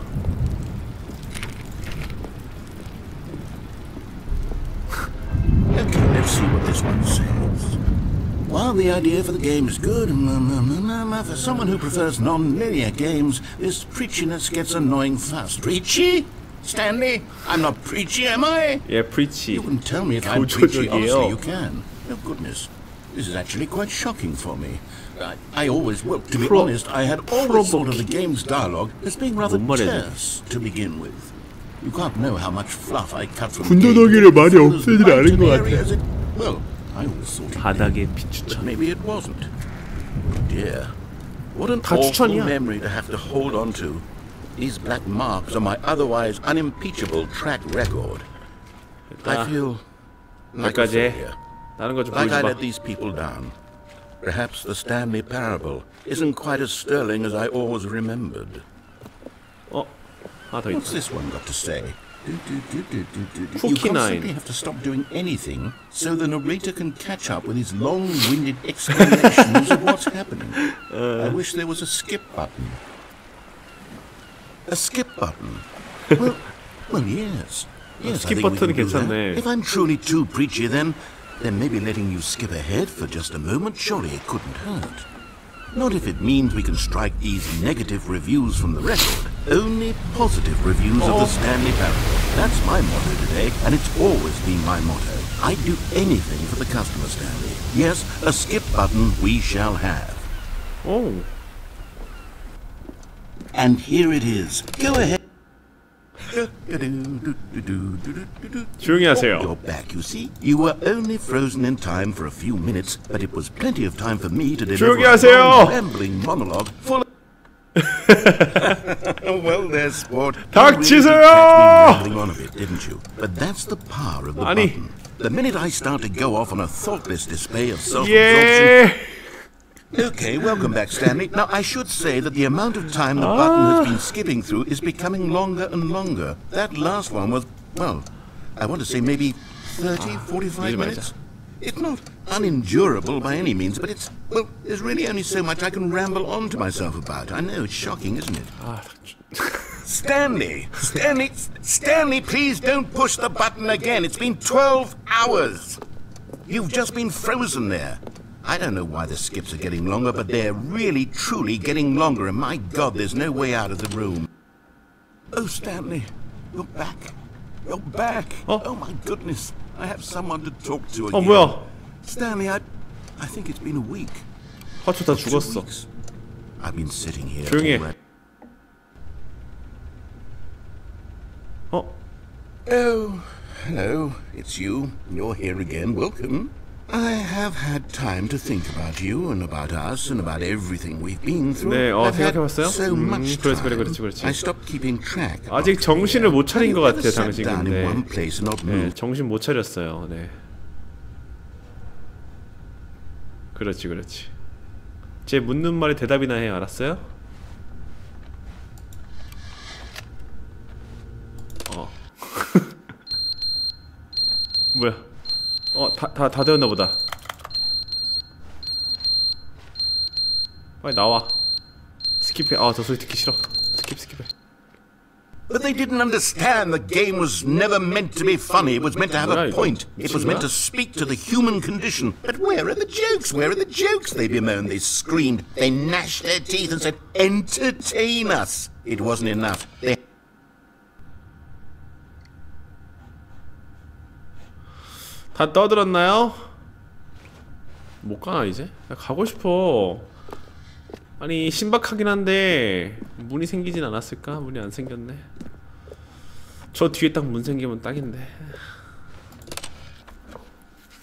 [SPEAKER 2] Okay, let's see what this one says. While the idea for the game is good, for someone who prefers non-linear games, this preachiness gets annoying fast. Preachy? Stanley? I'm not preachy, am I?
[SPEAKER 1] Yeah, preachy.
[SPEAKER 2] You can tell me if I'm preachy, honestly, you can. Oh, goodness. This is actually quite shocking for me. I always, well, to be honest, I had always thought of the game's dialogue as being rather terse to begin with. You can't know how much fluff I cut from
[SPEAKER 1] 군더더기를 많이 없애진 않은 것 같아.
[SPEAKER 2] Well, I always thought
[SPEAKER 1] 바닥에 비추천.
[SPEAKER 2] maybe it wasn't. Dear, what an awful memory to have to hold on to. These black marks are my otherwise unimpeachable track record. I feel like a failure. Like I let these people down. Perhaps the Stanley Parable isn't quite as sterling as I always remembered. What's this one got to say? You constantly have to stop doing anything so the narrator can catch up with his long-winded explanations of what's happening. I wish there was a skip button. A skip button? Well, yes. Yes,
[SPEAKER 1] skip 버튼이 괜찮네.
[SPEAKER 2] If I'm truly too preachy, then maybe letting you skip ahead for just a moment, surely it couldn't hurt. Not if it means we can strike these negative reviews from the record. Only positive reviews of the Stanley Parable. That's my motto today, and it's always been my motto. I'd do anything for the customer, Stanley. Yes, a skip button we shall have.
[SPEAKER 1] Oh.
[SPEAKER 2] And here it is. Go ahead.
[SPEAKER 1] 조용히 하세요.
[SPEAKER 2] You're back, you see. You were only frozen in time for a few minutes, but it was plenty of time for me to deliver
[SPEAKER 1] 조용히 하세요.
[SPEAKER 2] a rambling monologue full of... Well, there's sport.
[SPEAKER 1] 닥치세요.
[SPEAKER 2] Rambling on a bit, didn't you? But that's the power of the button. The minute I start to go off on a thoughtless display of self-absorption... Okay, welcome back, Stanley. Now, I should say that the amount of time the button has been skipping through is becoming longer and longer. That last one was, well, I want to say maybe 30, 45 minutes. It's not unendurable by any means, but it's, well, there's really only so much I can ramble on to myself about. I know, it's shocking, isn't it? Stanley, please don't push the button again. It's been 12 hours. You've just been frozen there. I don't know why the skips are getting longer, but they're really, truly getting longer, and my God, there's no way out of the room. Oh, Stanley, you're back. You're back. Oh my goodness. I have someone to talk to again.
[SPEAKER 1] 뭐야?
[SPEAKER 2] Stanley, I think it's been a week.
[SPEAKER 1] 화초 다 죽었어.
[SPEAKER 2] I've been sitting here.
[SPEAKER 1] 조용히 해.
[SPEAKER 2] Oh, hello. It's you. You're here again. Welcome. I have had time to think about you and about us and about everything we've been through.
[SPEAKER 1] 네,
[SPEAKER 2] I've had
[SPEAKER 1] 생각해봤어요?
[SPEAKER 2] so much time.
[SPEAKER 1] 그렇지.
[SPEAKER 2] I stopped keeping track.
[SPEAKER 1] 아직 정신을 못 차린 것 같아, 당신
[SPEAKER 2] down in
[SPEAKER 1] 근데.
[SPEAKER 2] one place and not
[SPEAKER 1] 네,
[SPEAKER 2] moved.
[SPEAKER 1] 정신 못 차렸어요. 네. 그렇지. 제 묻는 말에 대답이나 해, 알았어요? 뭐야? 다 되었나 보다. 빨리 나와. 스킵해. 저 소리 듣기 싫어. 스킵해.
[SPEAKER 2] But they didn't understand the game was never meant to be funny. It was meant to have a point. It was meant to speak to the human condition. But where are the jokes? Where are the jokes? They bemoaned, they screamed, they gnashed their teeth and said, entertain us. It wasn't enough. They
[SPEAKER 1] 다 떠들었나요? 못 가나 이제? 나 가고 싶어. 아니 신박하긴 한데 문이 생기진 않았을까? 문이 안 생겼네. 저 뒤에 딱 문 생기면 딱인데.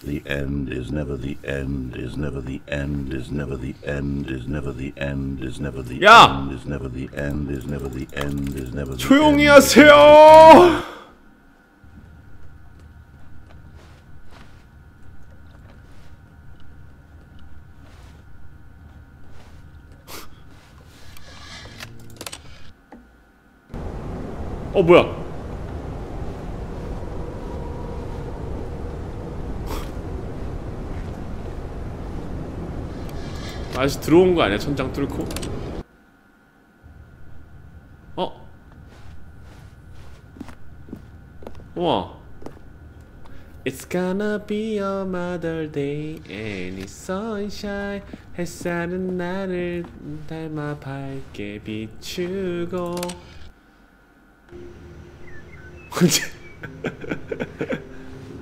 [SPEAKER 2] The end is never the end, is never the end, is never the end, is never the end, is never the
[SPEAKER 1] 야!
[SPEAKER 2] end, is never the end, is never the end, is never the
[SPEAKER 1] 조용히
[SPEAKER 2] end.
[SPEAKER 1] 하세요. 뭐야? 아직 들어온 거 아니야? 천장 뚫고? 우와. It's gonna be a mother day and it's sunshine. 햇살은 나를 닮아 밝게 비추고.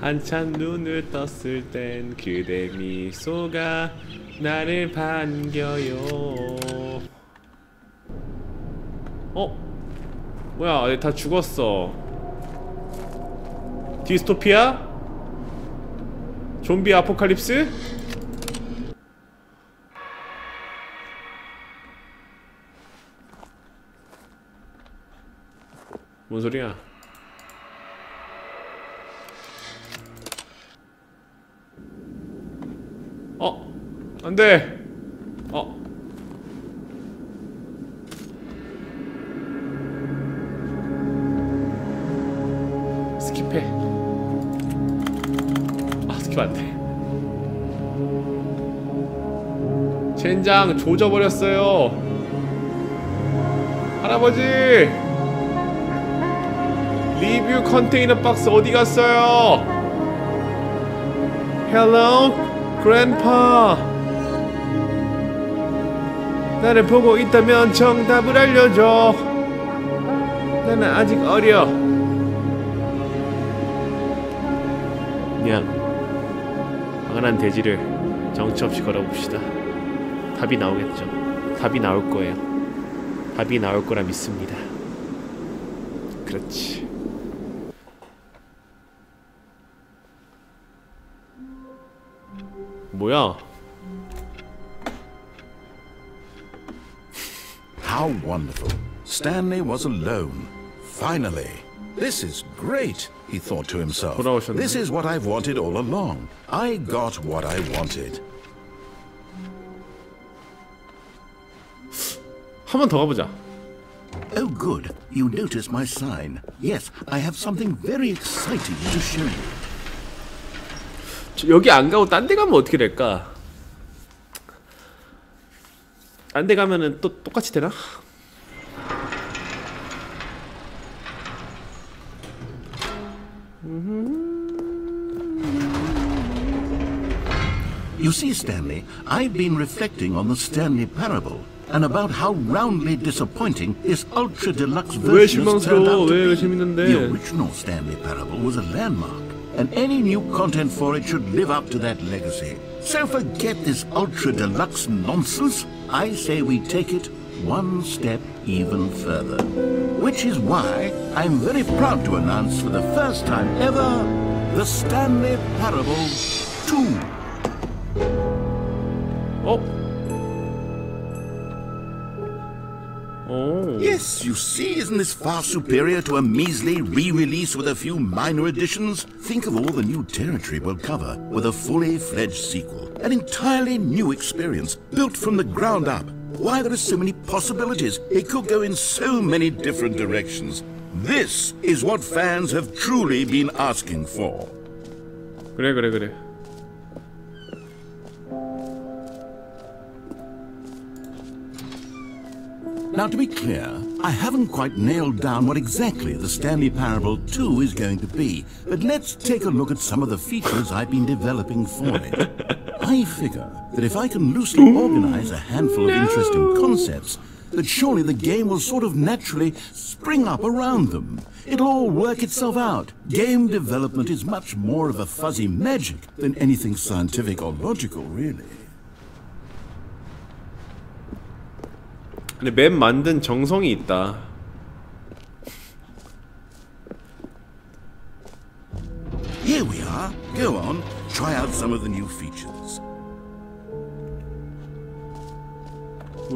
[SPEAKER 1] 한참 눈을 떴을 땐 그대 미소가 나를 반겨요. 뭐야, 다 죽었어. 디스토피아? 좀비 아포칼립스? 뭔 소리야? 안 돼! 스킵해. 스킵 안 돼. 젠장 조져버렸어요. 할아버지! 리뷰 컨테이너 박스 어디 갔어요? Hello, Grandpa. 나를 보고 있다면 정답을 알려줘. 나는 아직 어려. 그냥 망한한 돼지를 정처 없이 걸어봅시다. 답이 나오겠죠. 답이 나올 거예요. 답이 나올 거라 믿습니다. 그렇지. 뭐야?
[SPEAKER 2] How wonderful. Stanley was alone. Finally. This is great, he thought to himself. This is what I've wanted all along. I got what I wanted.
[SPEAKER 1] 한 번 더 가보자.
[SPEAKER 2] Oh, good. You noticed my sign. Yes, I have something very exciting to show you.
[SPEAKER 1] 여기 안 가고 딴 데 가면 어떻게 될까? 딴 데 가면은 또 똑같이 되나?
[SPEAKER 2] You see, Stanley, I've been reflecting on the Stanley Parable and about how roundly disappointing this ultra deluxe version has turned out to be. The original Stanley Parable was a landmark, and any new content for it should live up to that legacy. So forget this ultra deluxe nonsense. I say we take it one step even further. Which is why I'm very proud to announce for the first time ever the Stanley Parable 2. Yes, you see, isn't this far superior to a measly re-release with a few minor additions? Think of all the new territory we'll cover with a fully fledged sequel. An entirely new experience, built from the ground up. Why, there are so many possibilities. It could go in so many different directions. This is what fans have truly been asking for.
[SPEAKER 1] 그래.
[SPEAKER 2] Now, to be clear, I haven't quite nailed down what exactly the Stanley Parable 2 is going to be, but let's take a look at some of the features I've been developing for it. I figure that if I can loosely organize a handful of interesting concepts, that surely the game will sort of naturally spring up around them. It'll all work itself out. Game development is much more of a fuzzy magic than anything scientific or logical, really.
[SPEAKER 1] 근데 맵 만든 정성이 있다.
[SPEAKER 2] Here we are. Go on. try out some of the new features.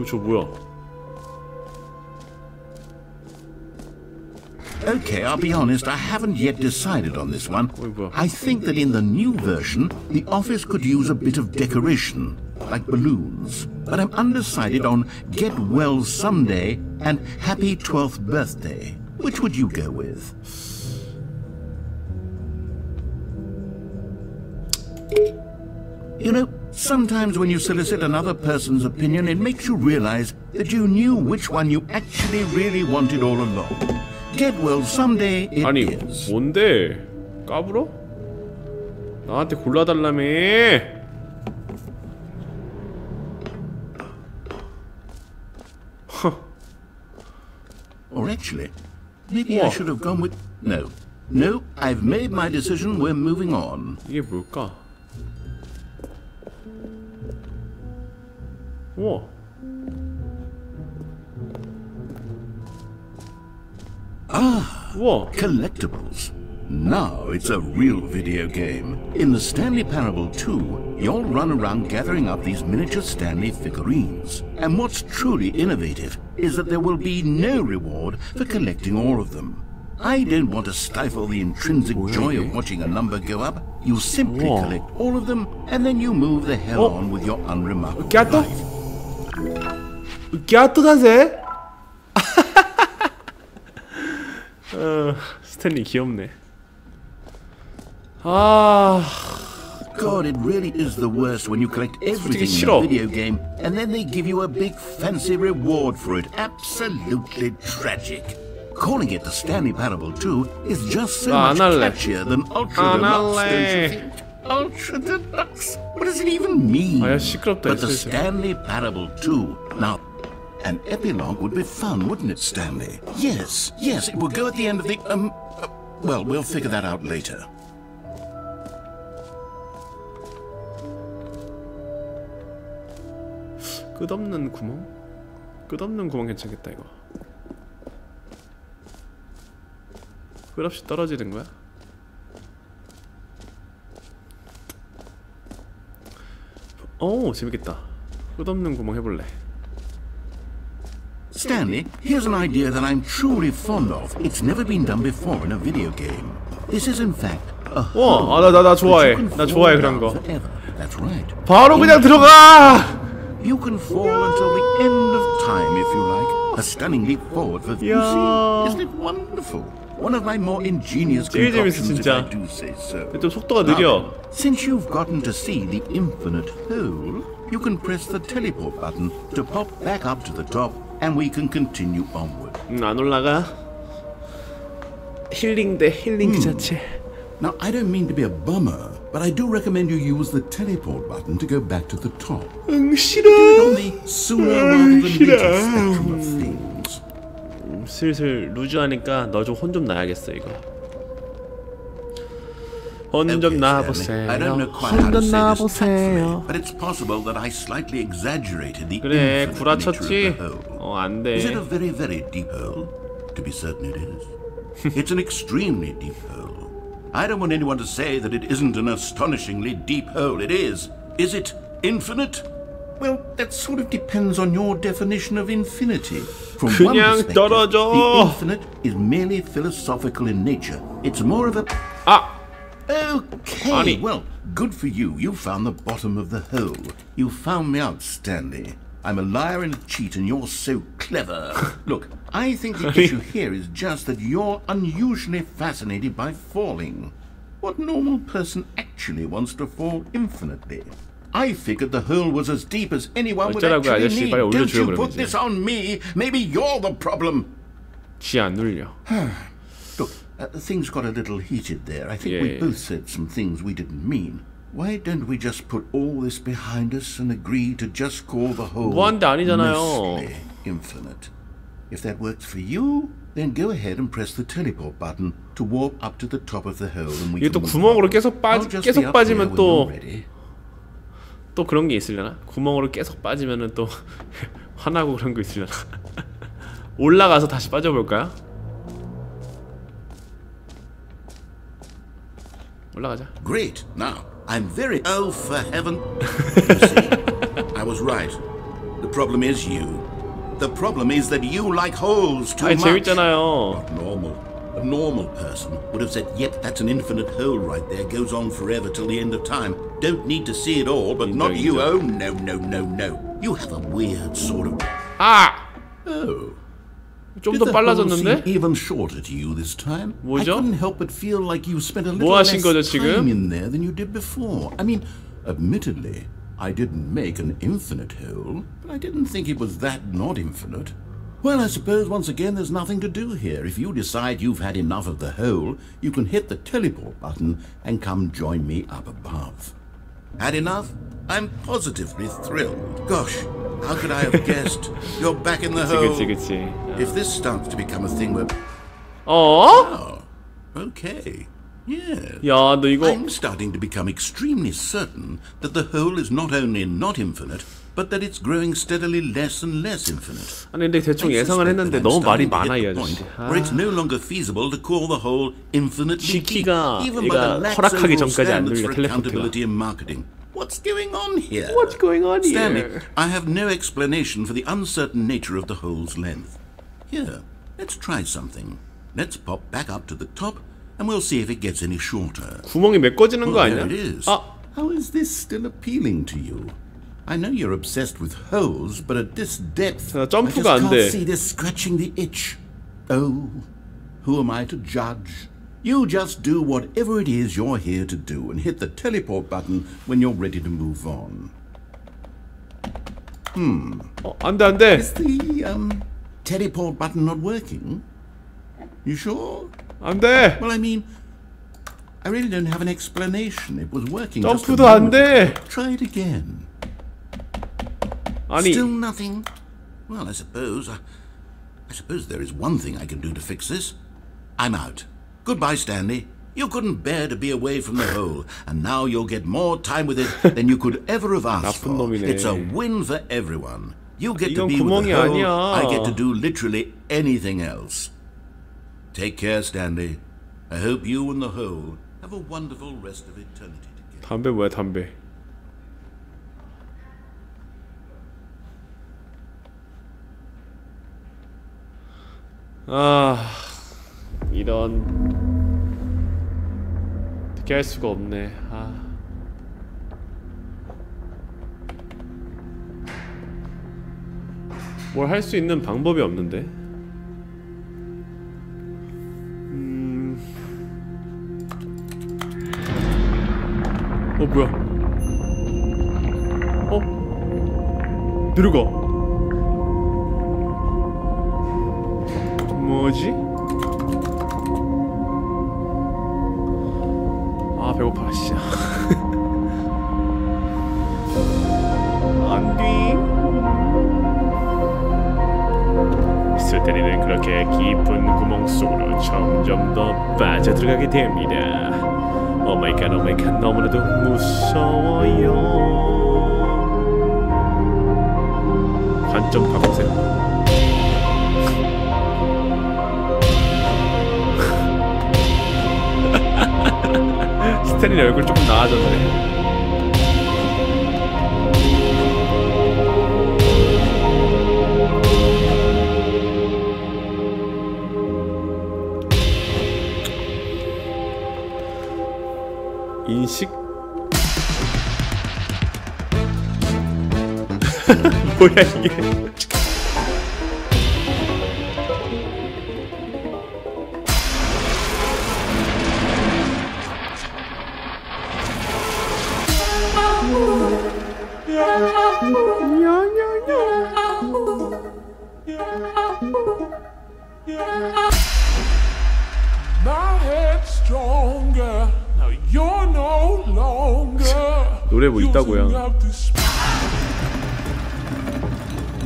[SPEAKER 1] 저 뭐야?
[SPEAKER 2] Okay, I'll be honest, I haven't yet decided on this one. I think that in the new version, the office could use a bit of decoration, like balloons. But I'm undecided on Get Well Someday and Happy 12th Birthday. Which would you go with? You know, sometimes when you solicit another person's opinion, it makes you realize that you knew which one you actually really wanted all along. Get well someday it
[SPEAKER 1] 아니,
[SPEAKER 2] is.
[SPEAKER 1] 뭔데? 까불어? 나한테 골라달라며.
[SPEAKER 2] Or actually, maybe I should have gone with... No. No, I've made my decision. We're moving on.
[SPEAKER 1] 이게 뭘까? 우와. 우와.
[SPEAKER 2] Collectibles. Now it's a real video game. In the Stanley Parable 2, you'll run around gathering up these miniature Stanley figurines. And what's truly innovative is that there will be no reward for collecting all of them. I don't want to stifle the intrinsic joy of watching a number go up. You simply collect all of them, and then you move the hell on with your unremarkable life.
[SPEAKER 1] 갸또 다세? 스탠리 귀엽네.
[SPEAKER 2] God, it really is the worst when you collect everything in a video game and then they give you a big fancy reward for it. Absolutely tragic. Calling it the Stanley Parable 2 is just so much catchier than Ultra Deluxe, don't you think? Ultra Deluxe? What does it even mean? But the Stanley Parable 2. Now, an epilogue would be fun, wouldn't it, Stanley? Yes, yes, it will go at the end of the, well, we'll figure that out later.
[SPEAKER 1] 끝없는 구멍? 끝없는 구멍 괜찮겠다 이거. 끝없이 떨어지는 거야? 오, 재밌겠다. 끝없는 구멍 해볼래.
[SPEAKER 2] Stanley, here's an idea that I'm truly fond of. It's never been done before in a video game. This is in fact a hole
[SPEAKER 1] 나 좋아해. 나 좋아해 그런 거.
[SPEAKER 2] That's right.
[SPEAKER 1] 바로 그냥 들어가.
[SPEAKER 2] You can fall until the end of time if you like. A stunning leap forward for you see, isn't it wonderful? One of my more ingenious concoctions, if I do say so.
[SPEAKER 1] 좀 속도가 느려.
[SPEAKER 2] Now, since you've gotten to see the infinite hole, you can press the teleport button to pop back up to the top, and we can continue onward.
[SPEAKER 1] 안 올라가. 힐링 대 힐링 그 자체.
[SPEAKER 2] Now, I don't mean to be a bummer, but I do recommend you use the teleport button to go back to the top.
[SPEAKER 1] 싫어.
[SPEAKER 2] Do it on the sooner rather than later spectrum of things.
[SPEAKER 1] 슬슬 루즈하니까 너 좀 혼 좀 나야겠어 이거. 혼 좀 나보세요. 혼 좀 나보세요.
[SPEAKER 2] But it's possible that I slightly exaggerated the
[SPEAKER 1] 그래
[SPEAKER 2] infinite
[SPEAKER 1] 구라쳤지?
[SPEAKER 2] nature of the hole.
[SPEAKER 1] 안 돼.
[SPEAKER 2] Is it a very, very deep hole? To be certain it is. It's an extremely deep hole. I don't want anyone to say that it isn't an astonishingly deep hole. It is. Is it infinite? Well, that sort of depends on your definition of infinity. From one perspective, the infinite is merely philosophical in nature. It's more of a... Okay, well, good for you. You found the bottom of the hole. You found me out, Stanley. I'm a liar and a cheat, and you're so clever. Look, I think the issue here is just that you're unusually fascinated by falling. What normal person actually wants to fall infinitely? I figured the hole was as deep as anyone would actually need. Don't you put this on me. Maybe you're the problem.
[SPEAKER 1] 쥐 안 눌려.
[SPEAKER 2] Look, things got a little heated there. I think we both said some things we didn't mean. Why don't we just put all this behind us and agree to just call the whole mostly infinite? If that works for you, then go ahead and press the teleport button to warp up to the top of the hole and we
[SPEAKER 1] 이게 또
[SPEAKER 2] can
[SPEAKER 1] 구멍으로 계속 빠지면 또 그런 게 있으려나? 구멍으로 계속 빠지면은 또 화나고 그런 거 있으려나? 올라가서 다시 빠져볼까요?
[SPEAKER 2] Great. Now, I'm very... Oh, for heaven... You see, I was right. The problem is you. The problem is that you like holes too much.
[SPEAKER 1] 재밌잖아요.
[SPEAKER 2] Not normal. A normal person would have said, yep, that's an infinite hole right there. Goes on forever till the end of time. Don't need to see it all, but not you. Oh, no, no, no, no. You have a weird sort of...
[SPEAKER 1] 아!
[SPEAKER 2] Oh.
[SPEAKER 1] 좀 더 빨라졌는데?
[SPEAKER 2] Even shorter to you this time.
[SPEAKER 1] 뭐죠?
[SPEAKER 2] I couldn't help but feel like you spent a little
[SPEAKER 1] 뭐 하신
[SPEAKER 2] less
[SPEAKER 1] 거죠,
[SPEAKER 2] time
[SPEAKER 1] 지금?
[SPEAKER 2] in there than you did before. I mean, admittedly, I didn't make an infinite hole, but I didn't think it was that not infinite. Well, I suppose once again there's nothing to do here. If you decide you've had enough of the hole, you can hit the teleport button and come join me up above. Had enough? I'm positively thrilled. Gosh, how could I have guessed? You're back in the hole.
[SPEAKER 1] 그치.
[SPEAKER 2] If this starts to become a thing where...
[SPEAKER 1] 어?
[SPEAKER 2] Oh, okay. Yes.
[SPEAKER 1] 야, 너 이거...
[SPEAKER 2] I'm starting to become extremely certain that the hole is not only not infinite, but that it's growing steadily less and less infinite.
[SPEAKER 1] 아니 근데 대충 예상을 했는데 너무 말이 많아 이 아저씨.
[SPEAKER 2] Where it's no longer feasible to call the hole infinitely deep,
[SPEAKER 1] 시키가
[SPEAKER 2] even by the lax
[SPEAKER 1] 허락하기
[SPEAKER 2] overall
[SPEAKER 1] 전까지 안
[SPEAKER 2] standards
[SPEAKER 1] 눌려
[SPEAKER 2] for
[SPEAKER 1] 텔레포트가.
[SPEAKER 2] accountability in marketing. What's going on here?
[SPEAKER 1] What's going on here?
[SPEAKER 2] Stanley, I have no explanation for the uncertain nature of the hole's length. Here, let's try something. Let's pop back up to the top, and we'll see if it gets any shorter.
[SPEAKER 1] 구멍이 메꿔지는 거
[SPEAKER 2] There
[SPEAKER 1] 아니야?
[SPEAKER 2] it is.
[SPEAKER 1] 아,
[SPEAKER 2] How is this still appealing to you? I know you're obsessed with holes, but at this depth, I just
[SPEAKER 1] 점프가 안 돼.
[SPEAKER 2] can't see this scratching the itch. Oh, who am I to judge? You just do whatever it is you're here to do and hit the teleport button when you're ready to move on.
[SPEAKER 1] 안 돼, 안 돼.
[SPEAKER 2] Is the teleport button not working? You sure?
[SPEAKER 1] 안 돼.
[SPEAKER 2] Well, I mean, I really don't have an explanation. It was working just a
[SPEAKER 1] 점프도 안
[SPEAKER 2] moment ago.
[SPEAKER 1] 돼.
[SPEAKER 2] Try it again.
[SPEAKER 1] 아니,
[SPEAKER 2] Still nothing? Well, I suppose there is one thing I can do to fix this. I'm out. Goodbye, Stanley. You couldn't bear to be away from the hole, and now you'll get more time with it than you could ever have asked for.
[SPEAKER 1] 나쁜 놈이네.
[SPEAKER 2] It's a win for everyone. You get to
[SPEAKER 1] 이건
[SPEAKER 2] be with
[SPEAKER 1] 구멍이
[SPEAKER 2] the hole.
[SPEAKER 1] 아니야.
[SPEAKER 2] I get to do literally anything else. Take care, Stanley. I hope you and the hole have a wonderful rest of eternity together.
[SPEAKER 1] 담배 뭐야, 담배. 아, 이런 어떻게 할 수가 없네. 아. 뭘 할 수 있는 방법이 없는데. 뭐야? 내려가. 뭐지? 아, 배고파, 진짜. 안 돼. 스테리는 그렇게 깊은 구멍 속으로 점점 더 빠져들어가게 됩니다. 오마이갓, 오마이갓, 너무나도 무서워요. 관점 바꾸세요. 스탠리 얼굴 조금 나아졌네. 인식? 뭐야 이게? 노래 뭐 있다고요?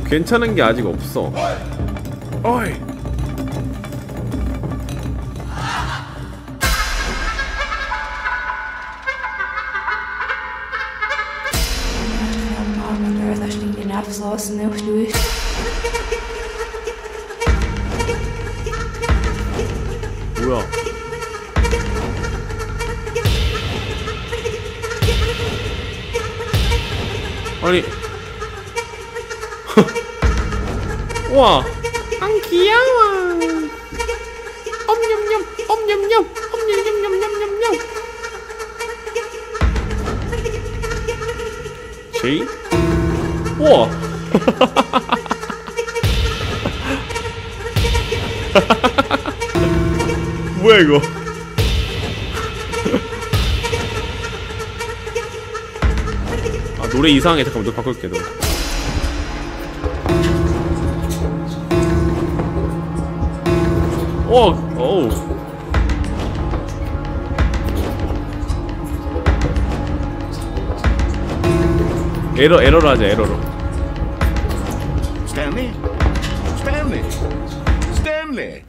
[SPEAKER 1] 괜찮은 게 아직 없어. 어이. 뭐야? 아니. 와. 안 귀여워. 엄냠냠, 엄냠냠, 엄냠냠냠냠냠냠. 제이? 우와. 뭐야 이거? 아 노래 이상해. 잠깐만 너 바꿀게 너. 어우. 에러로 하자 에러로.
[SPEAKER 2] Stanley? Stanley? Stanley!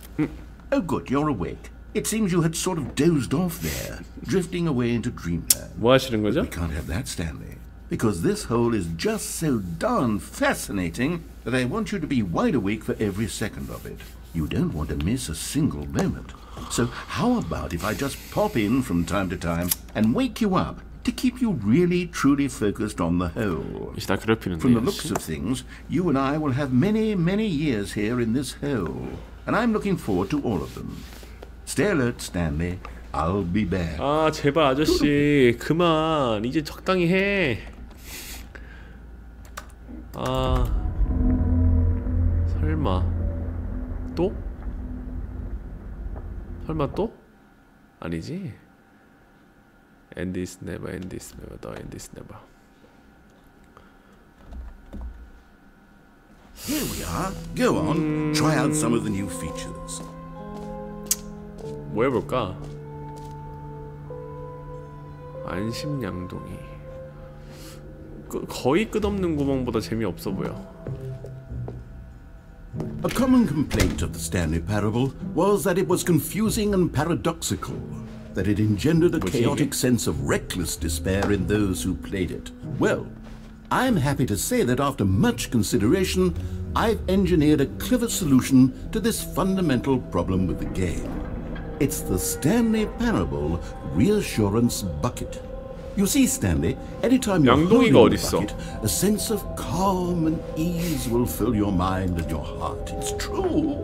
[SPEAKER 2] Oh good, you're awake. It seems you had sort of dozed off there, drifting away into dreamland.
[SPEAKER 1] 뭐 하시는 거죠?
[SPEAKER 2] We can't have that, Stanley. Because this hole is just so darn fascinating that I want you to be wide awake for every second of it. You don't want to miss a single moment. So how about if I just pop in from time to time and wake you up to keep you really truly focused on the hole? From the looks of things, you and I will have many, many years here in this hole. And I'm looking forward to all of them. Stay alert, Stanley. I'll be back.
[SPEAKER 1] 아 제발 아저씨 그만 이제 적당히 해. 아 설마 또? 설마 또? 아니지? End is never, end is never, the end is never.
[SPEAKER 2] Here we are. Go on. Try out some of the new features.
[SPEAKER 1] 뭐 해볼까? 안심양동이 거의 끝없는 구멍보다 재미없어 보여.
[SPEAKER 2] A common complaint of the Stanley Parable was that it was confusing and paradoxical, that it engendered a chaotic sense of reckless despair in those who played it. Well, I'm happy to say that after much consideration, I've engineered a clever solution to this fundamental problem with the game. It's the Stanley Parable Reassurance Bucket. You see, Stanley, anytime you're holding the bucket, a sense of calm and ease will fill your mind and your heart. It's true.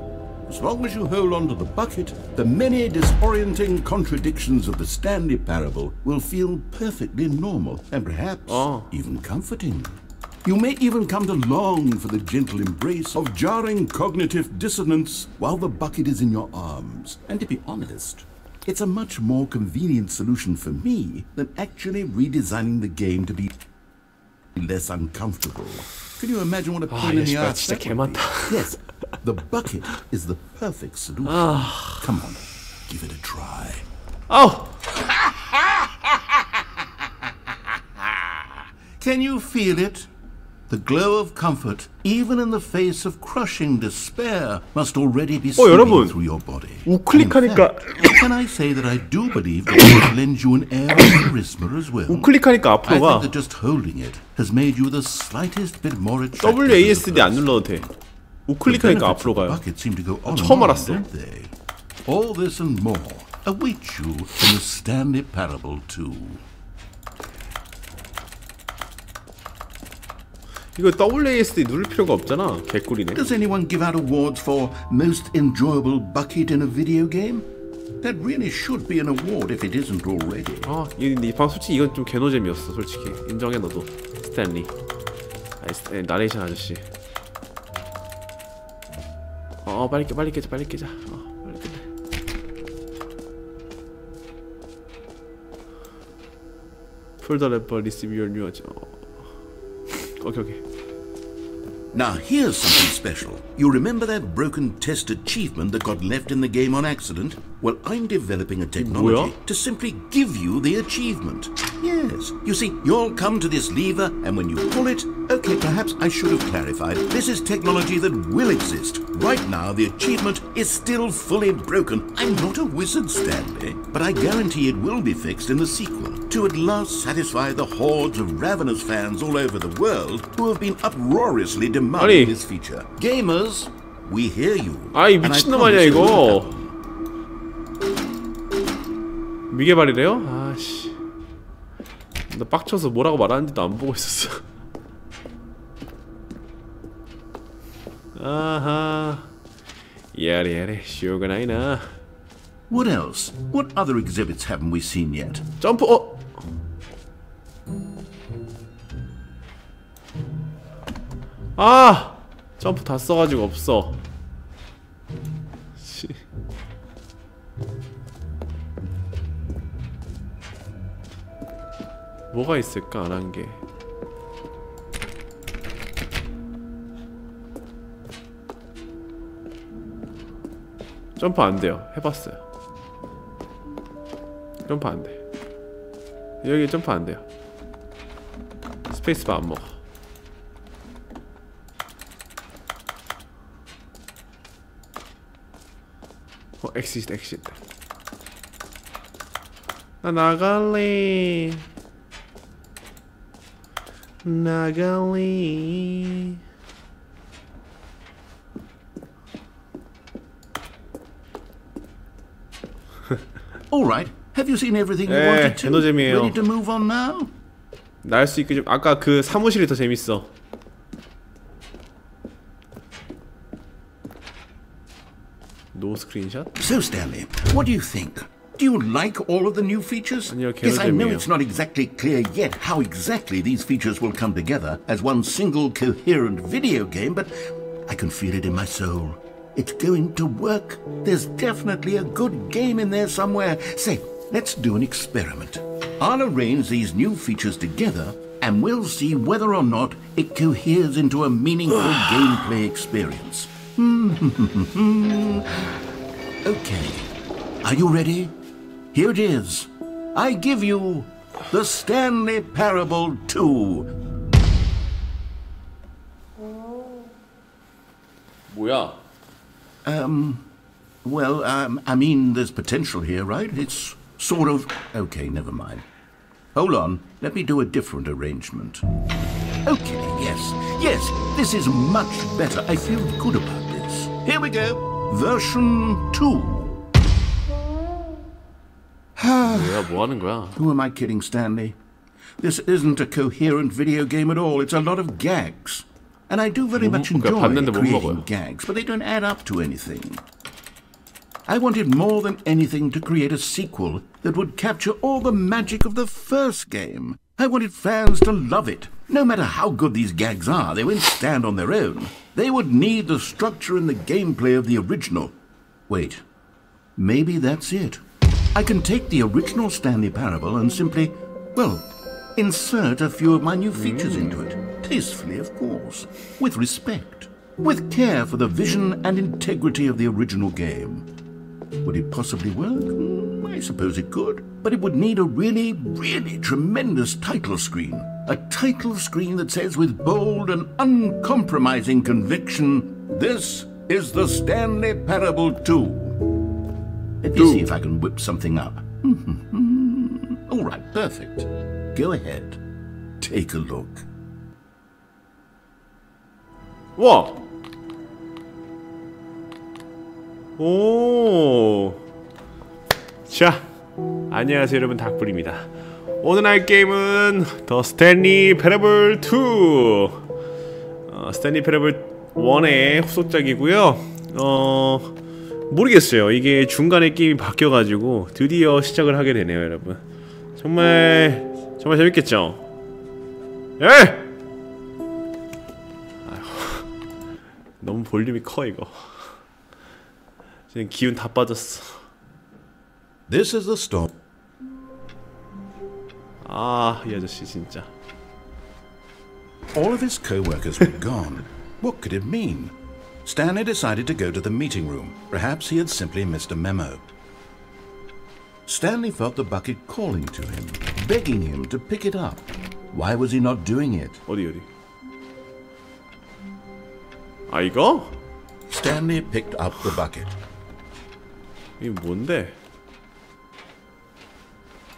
[SPEAKER 2] As long as you hold on to the bucket, the many disorienting contradictions of the Stanley Parable will feel perfectly normal and perhaps even comforting. You may even come to long for the gentle embrace of jarring cognitive dissonance while the bucket is in your arms. And to be honest, it's a much more convenient solution for me than actually redesigning the game to be less uncomfortable. Can you imagine what a pain in the ass that would be? Yes, the bucket is the perfect solution. Come on, give it a try.
[SPEAKER 1] Oh!
[SPEAKER 2] Can you feel it? The glow of comfort, even in the face of crushing despair, must already be spreading through your body.
[SPEAKER 1] 우클릭하니까
[SPEAKER 2] can I say that I do believe that it lends you an air of charisma as well.
[SPEAKER 1] 우클릭하니까 앞으로 가.
[SPEAKER 2] I think that just holding it has made you the slightest bit more attractive.
[SPEAKER 1] WASD 안 눌러도 돼. 우클릭하니까 앞으로 가요. 처음 알았어.
[SPEAKER 2] All this and more await you in the Stanley Parable 2.
[SPEAKER 1] 이거 WASD 누를 필요가 없잖아. 개꿀이네.
[SPEAKER 2] Does anyone give out awards for most enjoyable bucket in a video game? That really should be an award if it isn't already.
[SPEAKER 1] 아, 이 방 솔직히 이건 좀 개노잼이었어. 솔직히 인정해 너도. 스탠리. 나레이션 아저씨. 빨리 깨자. 빨리 깨자. 빨리 깨자. Pull the lever, receive your new. Okay.
[SPEAKER 2] Now here's something special. You remember that broken test achievement that got left in the game on accident? Well, I'm developing a technology to simply give you the achievement. Yes. You see, you'll come to this lever, and when you pull it... Okay, perhaps I should have clarified. This is technology that will exist. Right now, the achievement is still fully broken. I'm not a wizard, Stanley, but I guarantee it will be fixed in the sequel to at last satisfy the hordes of ravenous fans all over the world who have been uproariously demanding this feature. Gamers, we hear you.
[SPEAKER 1] 아이 미친놈 아니야 이거. 미개발이래요? 아씨, 나 빡쳐서 뭐라고 말하는지도 안 보고 있었어. 아하. 야래 쇼가 나이나.
[SPEAKER 2] What else? What other exhibits haven't we seen yet?
[SPEAKER 1] 점프. 아! 점프 다 써가지고 없어. 씨. 뭐가 있을까 안 한 게. 점프 안 돼요. 해봤어요. 점프 안 돼. 여기 점프 안 돼요. 스페이스바 안 먹어. 엑시트. 나 나갈래.
[SPEAKER 2] All right. Have you seen everything you wanted to?
[SPEAKER 1] 개노잼이에요.
[SPEAKER 2] Ready to move on now?
[SPEAKER 1] 날 수 있게 좀. 아까 그 사무실이 더 재밌어. 노 스크린샷?
[SPEAKER 2] So Stanley, what do you think? Do you like all of the new features?
[SPEAKER 1] 아니요,
[SPEAKER 2] Yes, I know
[SPEAKER 1] 개노잼이에요.
[SPEAKER 2] it's not exactly clear yet how exactly these features will come together as one single coherent video game, but I can feel it in my soul. It's going to work. There's definitely a good game in there somewhere. Say, let's do an experiment. I'll arrange these new features together and we'll see whether or not it coheres into a meaningful gameplay experience. Okay. Are you ready? Here it is. I give you the Stanley Parable 2.
[SPEAKER 1] 뭐야?
[SPEAKER 2] Well, I mean, there's potential here, right? It's sort of... Okay, never mind. Hold on. Let me do a different arrangement. Okay, yes, this is much better. I feel good about this. Here we go. Version 2.
[SPEAKER 1] 뭐야, 뭐 하는 거야?
[SPEAKER 2] Who am I kidding, Stanley? This isn't a coherent video game at all. It's a lot of gags. And I do very much enjoy creating gags, but they don't add up to anything. I wanted more than anything to create a sequel that would capture all the magic of the first game. I wanted fans to love it. No matter how good these gags are, they won't stand on their own. They would need the structure and the gameplay of the original. Wait, maybe that's it. I can take the original Stanley Parable and simply, well, insert a few of my new features into it. Tastefully, of course. With respect. With care for the vision and integrity of the original game. Would it possibly work? I suppose it could. But it would need a really, really tremendous title screen. A title screen that says with bold and uncompromising conviction, "This is the Stanley Parable 2. Let me see if I can whip something up. All right, perfect. Go ahead. Take a look.
[SPEAKER 1] 와! 오! 자, 안녕하세요 여러분, 닥불입니다. 오늘 할 게임은 더 스탠리 패러블 2! 스탠리 패러블 1의 후속작이고요. 모르겠어요. 이게 중간에 게임이 바뀌어가지고 드디어 시작을 하게 되네요 여러분. 정말 재밌겠죠? 예! 아휴, 너무 볼륨이 커 이거. 지금 기운 다 빠졌어.
[SPEAKER 2] This is the stop.
[SPEAKER 1] 아, 이 아저씨 진짜.
[SPEAKER 2] All of his co-workers were gone. What could it mean? Stanley decided to go to the meeting room. Perhaps he had simply missed a memo. Stanley felt the bucket calling to him, begging him to pick it up. Why was he not doing it?
[SPEAKER 1] 어디? 아, 이거?
[SPEAKER 2] Stanley picked up the bucket.
[SPEAKER 1] 이게 뭔데?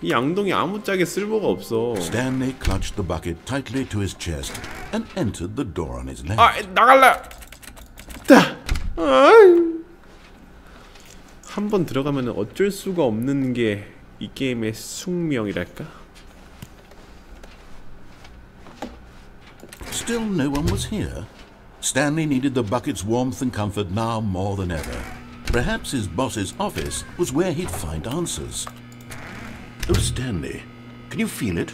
[SPEAKER 1] 이 양동이 아무짝에 쓸모가 없어.
[SPEAKER 2] Stanley clutched the bucket tightly to his chest and entered the door on his left.
[SPEAKER 1] 아, 나갈래! 한 번 들어가면 어쩔 수가 없는 게 이 게임의 숙명이랄까?
[SPEAKER 2] Still no one was here. Stanley needed the bucket's warmth and comfort now more than ever. Perhaps his boss's office was where he'd find answers. Oh, Stanley, can you feel it?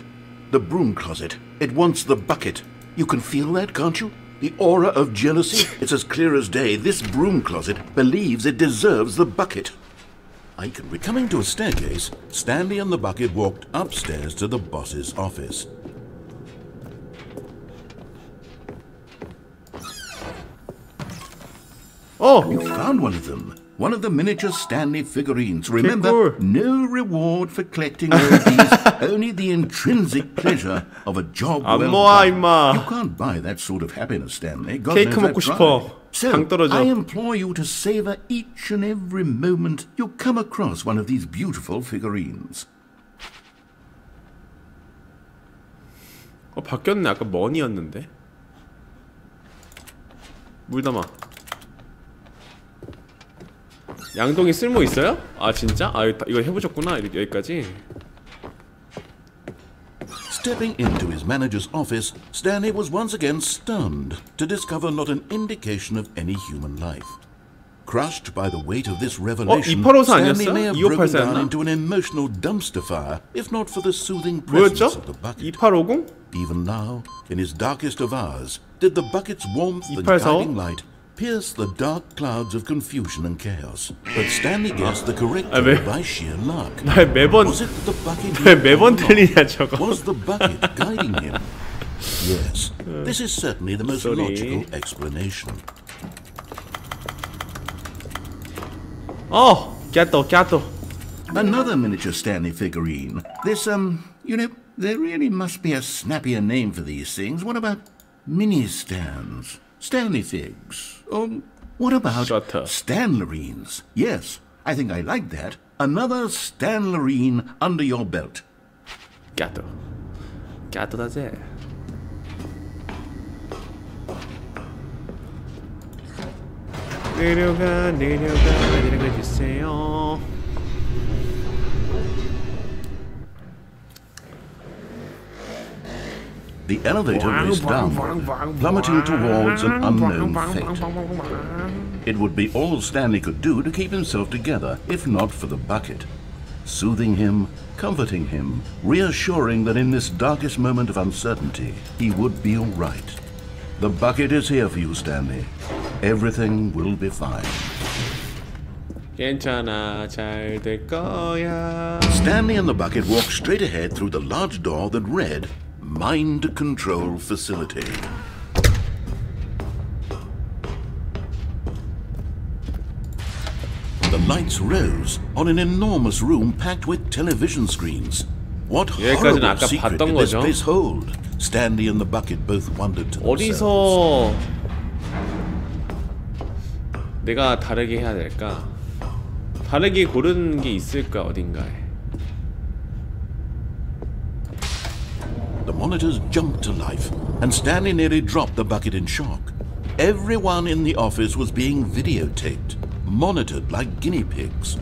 [SPEAKER 2] The broom closet. It wants the bucket. You can feel that, can't you? The aura of jealousy. It's as clear as day. This broom closet believes it deserves the bucket. Coming to a staircase, Stanley and the bucket walked upstairs to the boss's office. Oh! You found one of them. One of the miniature Stanley figurines. Remember, no reward for collecting all these, only the intrinsic pleasure of a job well done. You can't buy that sort of happiness, Stanley. God knows I've tried. So, I implore you to savor each and every moment you come across one of these beautiful figurines.
[SPEAKER 1] 바뀌었네. 아까 머니였는데. 물 담아. 양동이 쓸모 있어요? 아 진짜? 아 이거 해보셨구나. 여기까지.
[SPEAKER 2] Stepping into his manager's office, Stanley was once again stunned to discover not an indication of any human life. Crushed by the weight of this revelation, Stanley may have broken down into an emotional dumpster fire, if not for the soothing presence of the bucket.
[SPEAKER 1] 2850?
[SPEAKER 2] Even now, in his darkest of hours, did the bucket's warmth and guiding light pierce the dark clouds of confusion and chaos. But Stanley guessed the correct code by sheer luck. Was it the bucket? Was the bucket guiding him? Yes, this is certainly the most logical explanation.
[SPEAKER 1] Oh, gato.
[SPEAKER 2] Another miniature Stanley figurine. This, you know, there really must be a snappier name for these things. What about mini-stands? Stanley figs. Or what about Stanlerines? Yes, I think I like that. Another Stanlerine under your belt.
[SPEAKER 1] Gato 다제. 내려가 주세요.
[SPEAKER 2] The elevator raced downward, plummeting towards an unknown fate. It would be all Stanley could do to keep himself together, if not for the bucket. Soothing him, comforting him, reassuring that in this darkest moment of uncertainty, he would be all right. The bucket is here for you, Stanley. Everything will be fine.
[SPEAKER 1] 괜찮아, 잘 될 거야.
[SPEAKER 2] Stanley and the bucket walked straight ahead through the large door that read, Mind Control Facility. The lights rose on an enormous room packed with television screens. What horrible secret did this place hold? Stanley and the bucket both wondered to themselves.
[SPEAKER 1] 어디서 내가 다르게 해야 될까? 다르게 고르는 게 있을까 어딘가에?
[SPEAKER 2] The monitors jumped to life, and Stanley nearly dropped the bucket in shock. Everyone in the office was being videotaped, monitored like guinea pigs.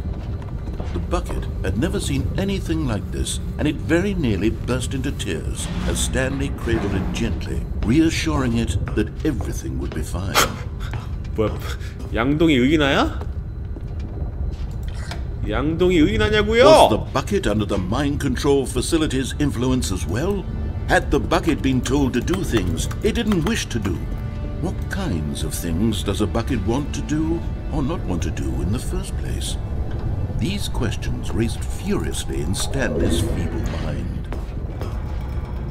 [SPEAKER 2] The bucket had never seen anything like this, and it very nearly burst into tears as Stanley cradled it gently, reassuring it that everything would be fine.
[SPEAKER 1] 뭐야, 양동이 의인아야? 양동이 의인하냐고요?
[SPEAKER 2] Was the bucket under the mind control facility's influence as well? Had the bucket been told to do things it didn't wish to do? What kinds of things does a bucket want to do or not want to do in the first place? These questions raced furiously in Stanley's feeble mind.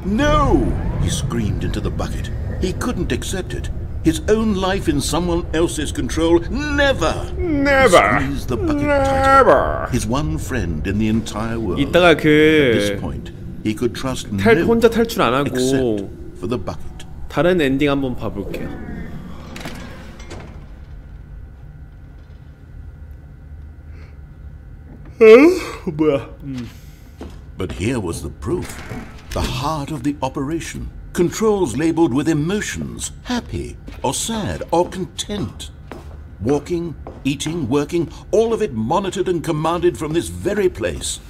[SPEAKER 2] No! He screamed into the bucket. He couldn't accept it. His own life in someone else's control. Never!
[SPEAKER 1] Never!
[SPEAKER 2] He squeezed the bucket tighter. His one friend in the entire world. At this point, he could trust no
[SPEAKER 1] 혼자 탈출 안 하고
[SPEAKER 2] except for the bucket.
[SPEAKER 1] 다른 엔딩 한번 봐볼게요. 뭐야?
[SPEAKER 2] But here was the proof. The heart of the operation. Controls labeled with emotions, happy or sad or content. Walking, eating, working, all of it monitored and commanded from this very place.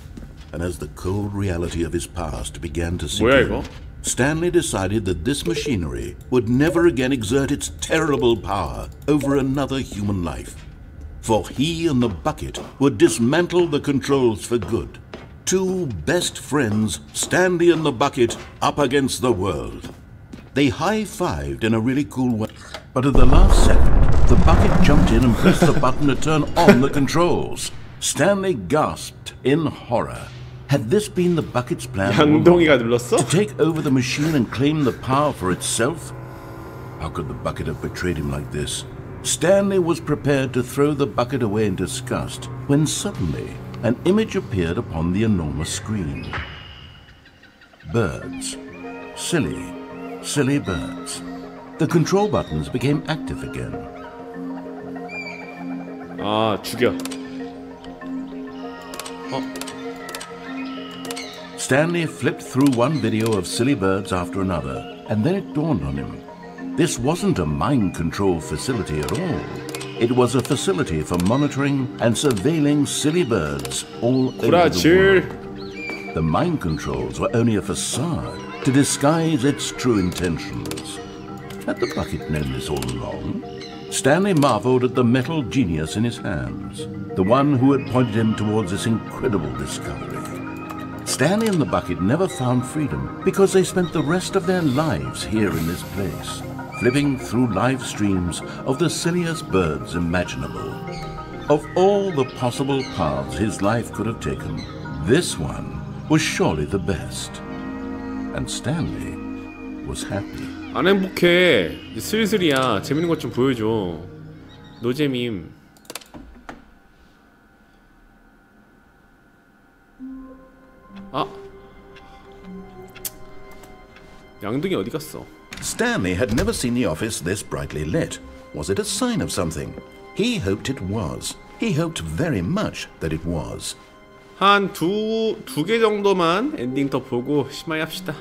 [SPEAKER 2] And as the cold reality of his past began to sink in, Stanley decided that this machinery would never again exert its terrible power over another human life. For he and the bucket would dismantle the controls for good. Two best friends, Stanley and the bucket, up against the world. They high-fived in a really cool way. But at the last second, the bucket jumped in and pressed the button to turn on the controls. Stanley gasped in horror. Had this been the bucket's plan
[SPEAKER 1] 양동이가 눌렀어?
[SPEAKER 2] to take over the machine and claim the power for itself? How could the bucket have betrayed him like this? Stanley was prepared to throw the bucket away in disgust when suddenly an image appeared upon the enormous screen. Birds. Silly, silly birds. The control buttons became active again.
[SPEAKER 1] 아, 죽여.
[SPEAKER 2] Stanley flipped through one video of silly birds after another, and then it dawned on him. This wasn't a mind control facility at all. It was a facility for monitoring and surveilling silly birds all over the world. The mind controls were only a facade to disguise its true intentions. Had the bucket known this all along? Stanley marveled at the metal genius in his hands, the one who had pointed him towards this incredible discovery. Stanley and the bucket never found freedom because they spent the rest of their lives here in this place, flipping through live streams of the silliest birds imaginable. Of all the possible paths his life could have taken, this one was surely the best. And Stanley was happy.
[SPEAKER 1] 안 행복해. 이제 슬슬이야. 재밌는 것 좀 보여줘. 노잼임. 아, 양동이 어디 갔어?
[SPEAKER 2] Stanley had never seen the office this brightly lit. Was it a sign of something? He hoped it was. He hoped very much that it was.
[SPEAKER 1] 한 두 개 정도만 엔딩 더 보고 심하게 합시다.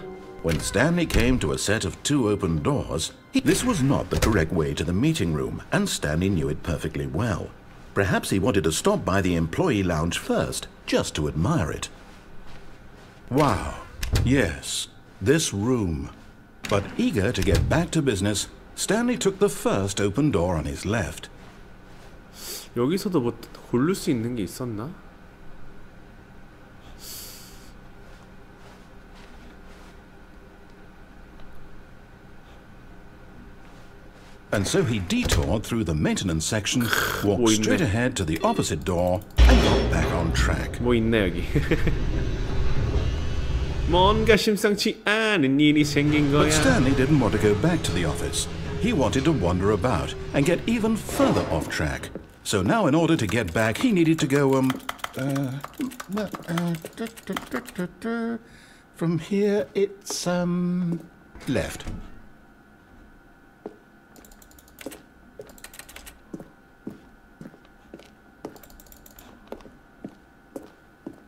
[SPEAKER 2] When Stanley came to a set of two open doors, this was not the correct way to the meeting room, and Stanley knew it perfectly well. Perhaps he wanted to stop by the employee lounge first, just to admire it. Wow, yes, this room. But eager to get back to business, Stanley took the first open door on his left.
[SPEAKER 1] 여기서도 뭐 고를 수 있는 게 있었나?
[SPEAKER 2] And so he detoured through the maintenance section, walked straight ahead to the opposite door, and got back on track.
[SPEAKER 1] 뭐 있네 여기. 뭔가 심상치 않은 일이 생긴 거야.
[SPEAKER 2] But Stanley didn't want to go back to the office. He wanted to wander about and get even further off track. So now in order to get back, he needed to go, from here it's, left.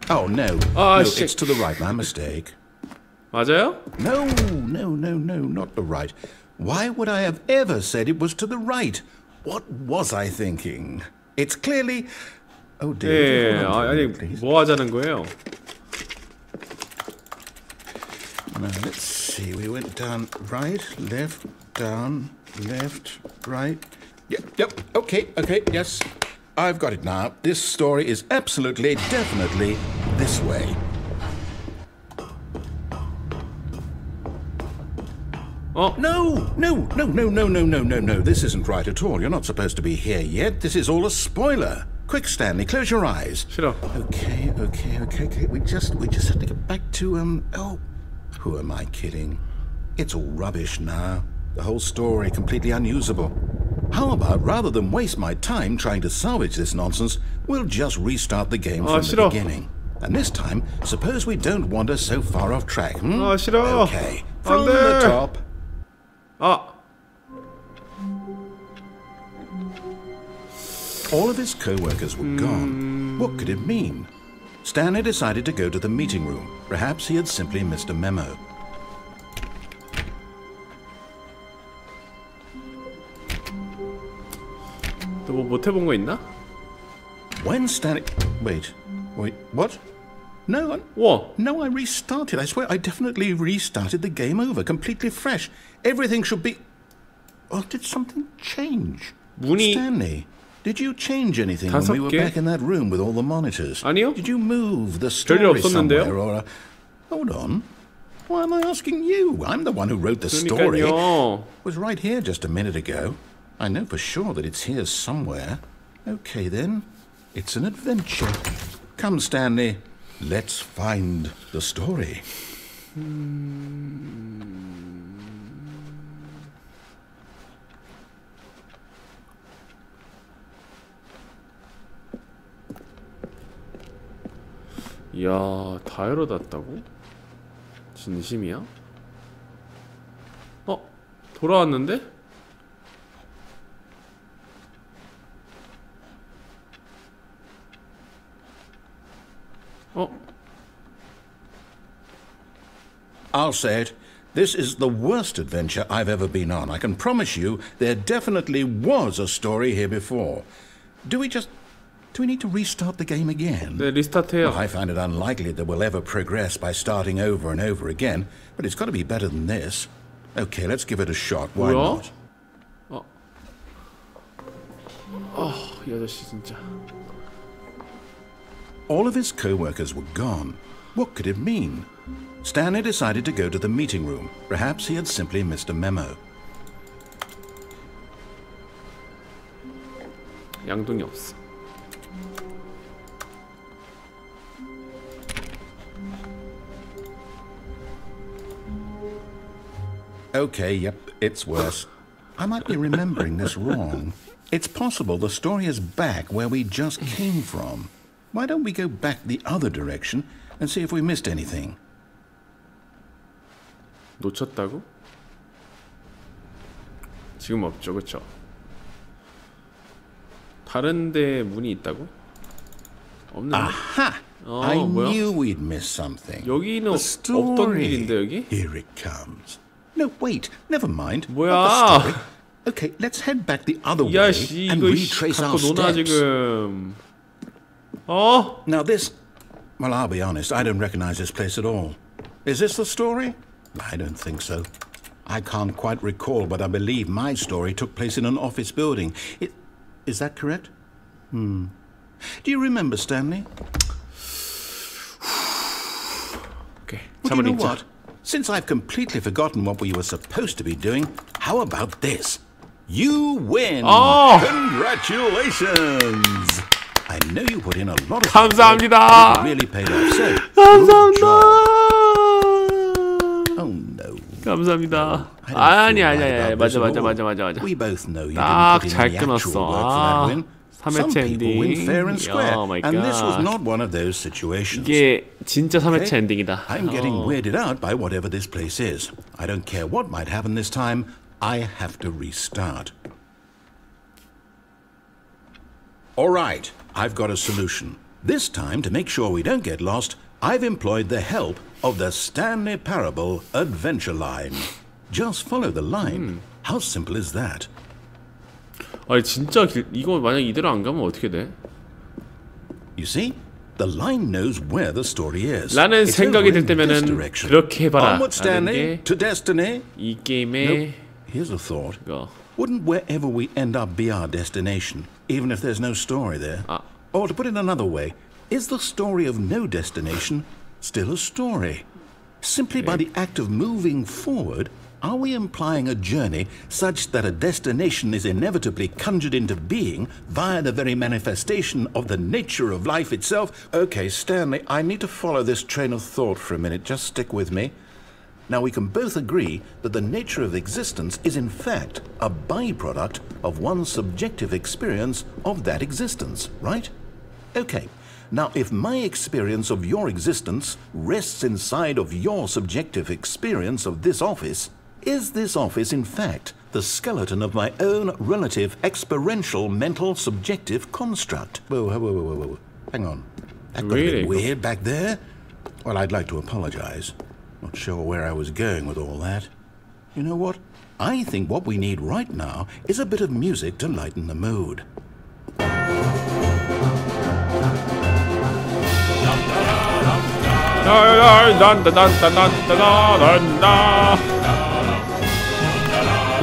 [SPEAKER 2] Oh, no. No, it's to the right. My mistake.
[SPEAKER 1] 맞아요?
[SPEAKER 2] No, not the right. Why would I have ever said it was to the right? What was I thinking? It's clearly... Oh, dear.
[SPEAKER 1] 예, 아니, 뭐 하자는 거예요?
[SPEAKER 2] Now, let's see. We went down right, left, down, left, right. Yep, okay, yes. I've got it now. This story is absolutely, definitely this way.
[SPEAKER 1] Oh.
[SPEAKER 2] No. This isn't right at all. You're not supposed to be here yet. This is all a spoiler. Quick, Stanley, close your eyes.
[SPEAKER 1] 싫어.
[SPEAKER 2] Okay. We just have to get back to, oh, who am I kidding? It's all rubbish now. The whole story completely unusable. How about, rather than waste my time trying to salvage this nonsense, we'll just restart the game from the beginning. And this time, suppose we don't wander so far off track,
[SPEAKER 1] 싫어.
[SPEAKER 2] Okay, from the top. All of his co-workers were gone. What could it mean? Stanley decided to go to the meeting room. Perhaps he had simply missed a memo.
[SPEAKER 1] 또 뭐 못 해본 거 있나?
[SPEAKER 2] When Stanley... Wait, what? No, I restarted. I swear, I definitely restarted the game over, completely fresh. Everything should be... Oh, did something change? Stanley, did you change anything when we were back in that room with all the monitors?
[SPEAKER 1] 아니요.
[SPEAKER 2] Did you move the story somewhere or... Hold on. Why am I asking you? I'm the one who wrote the story. It was right here just a minute ago. I know for sure that it's here somewhere. Okay, then. It's an adventure. Come, Stanley. Let's find the story.
[SPEAKER 1] 이야, 다 열어놨다고? 진심이야? 돌아왔는데?
[SPEAKER 2] I'll say it. This is the worst adventure I've ever been on. I can promise you there definitely was a story here before. Do we need to restart the game again?
[SPEAKER 1] 네, 리스타트해요.
[SPEAKER 2] Well, I find it unlikely that we'll ever progress by starting over and over again, but it's got to be better than this. Okay, let's give it a shot. Why not?
[SPEAKER 1] 이 아저씨 진짜.
[SPEAKER 2] All of his co-workers were gone. What could it mean? Stanley decided to go to the meeting room. Perhaps he had simply missed a memo.
[SPEAKER 1] 양동이 없어.
[SPEAKER 2] Okay, yep, it's worse. I might be remembering this wrong. It's possible the story is back where we just came from. Why don't we go back the other direction and see if we missed anything?
[SPEAKER 1] 놓쳤다고? 지금 없죠, 그쵸? 다른 데 문이 있다고? 없는데?
[SPEAKER 2] Aha! I knew we'd missed something.
[SPEAKER 1] 여기는 없던 길인데, 여기?
[SPEAKER 2] Here it comes. No, wait, never mind.
[SPEAKER 1] 뭐야?
[SPEAKER 2] Okay, let's head back the other way
[SPEAKER 1] 야씨,
[SPEAKER 2] and retrace our steps.
[SPEAKER 1] 지금.
[SPEAKER 2] Now this... Well, I'll be honest, I don't recognize this place at all. Is this the story? I don't think so. I can't quite recall, but I believe my story took place in an office building. Is that correct? Do you remember, Stanley?
[SPEAKER 1] Okay,
[SPEAKER 2] well, you know what? Since I've completely forgotten what we were supposed to be doing, how about this? You win! Congratulations! I know you put in a lot of
[SPEAKER 1] 감사합니다.
[SPEAKER 2] work. It really paid off. So,
[SPEAKER 1] 감사합니다.
[SPEAKER 2] Oh no.
[SPEAKER 1] 감사합니다. 아니야. 맞아.
[SPEAKER 2] We both know you
[SPEAKER 1] 딱
[SPEAKER 2] didn't put in
[SPEAKER 1] 잘
[SPEAKER 2] the actual
[SPEAKER 1] 끊었어.
[SPEAKER 2] work for that win.
[SPEAKER 1] Some
[SPEAKER 2] 3회차 ending. Win fair and square.
[SPEAKER 1] Oh my
[SPEAKER 2] and
[SPEAKER 1] God.
[SPEAKER 2] this was not one of those situations.
[SPEAKER 1] 이게 진짜 3회차 엔딩이다.
[SPEAKER 2] I'm getting weirded out by whatever this place is. I don't care what might happen this time. I have to restart. All right, I've got a solution. This time, to make sure we don't get lost, I've employed the help of the Stanley Parable Adventure Line. Just follow the line. How simple is that?
[SPEAKER 1] 아니 진짜 이거 만약 이대로 안 가면 어떻게 돼?
[SPEAKER 2] You see, the line knows where the story is.
[SPEAKER 1] 라는 생각이 들 때면은 그렇게 해봐라.
[SPEAKER 2] Onward, Stanley, to destiny.
[SPEAKER 1] 이 게임의
[SPEAKER 2] Here's a thought. Wouldn't wherever we end up be our destination, even if there's no story there? Or to put it another way, is the story of no destination still a story? Simply by the act of moving forward, are we implying a journey such that a destination is inevitably conjured into being via the very manifestation of the nature of life itself? Okay, Stanley, I need to follow this train of thought for a minute. Just stick with me. Now, we can both agree that the nature of existence is in fact a byproduct of one's subjective experience of that existence, right? Okay. Now, if my experience of your existence rests inside of your subjective experience of this office, is this office, in fact, the skeleton of my own relative experiential mental subjective construct? Whoa. Hang on. That got a bit weird back there. Well, I'd like to apologize. Not sure where I was going with all that. You know what? I think what we need right now is a bit of music to lighten the mood.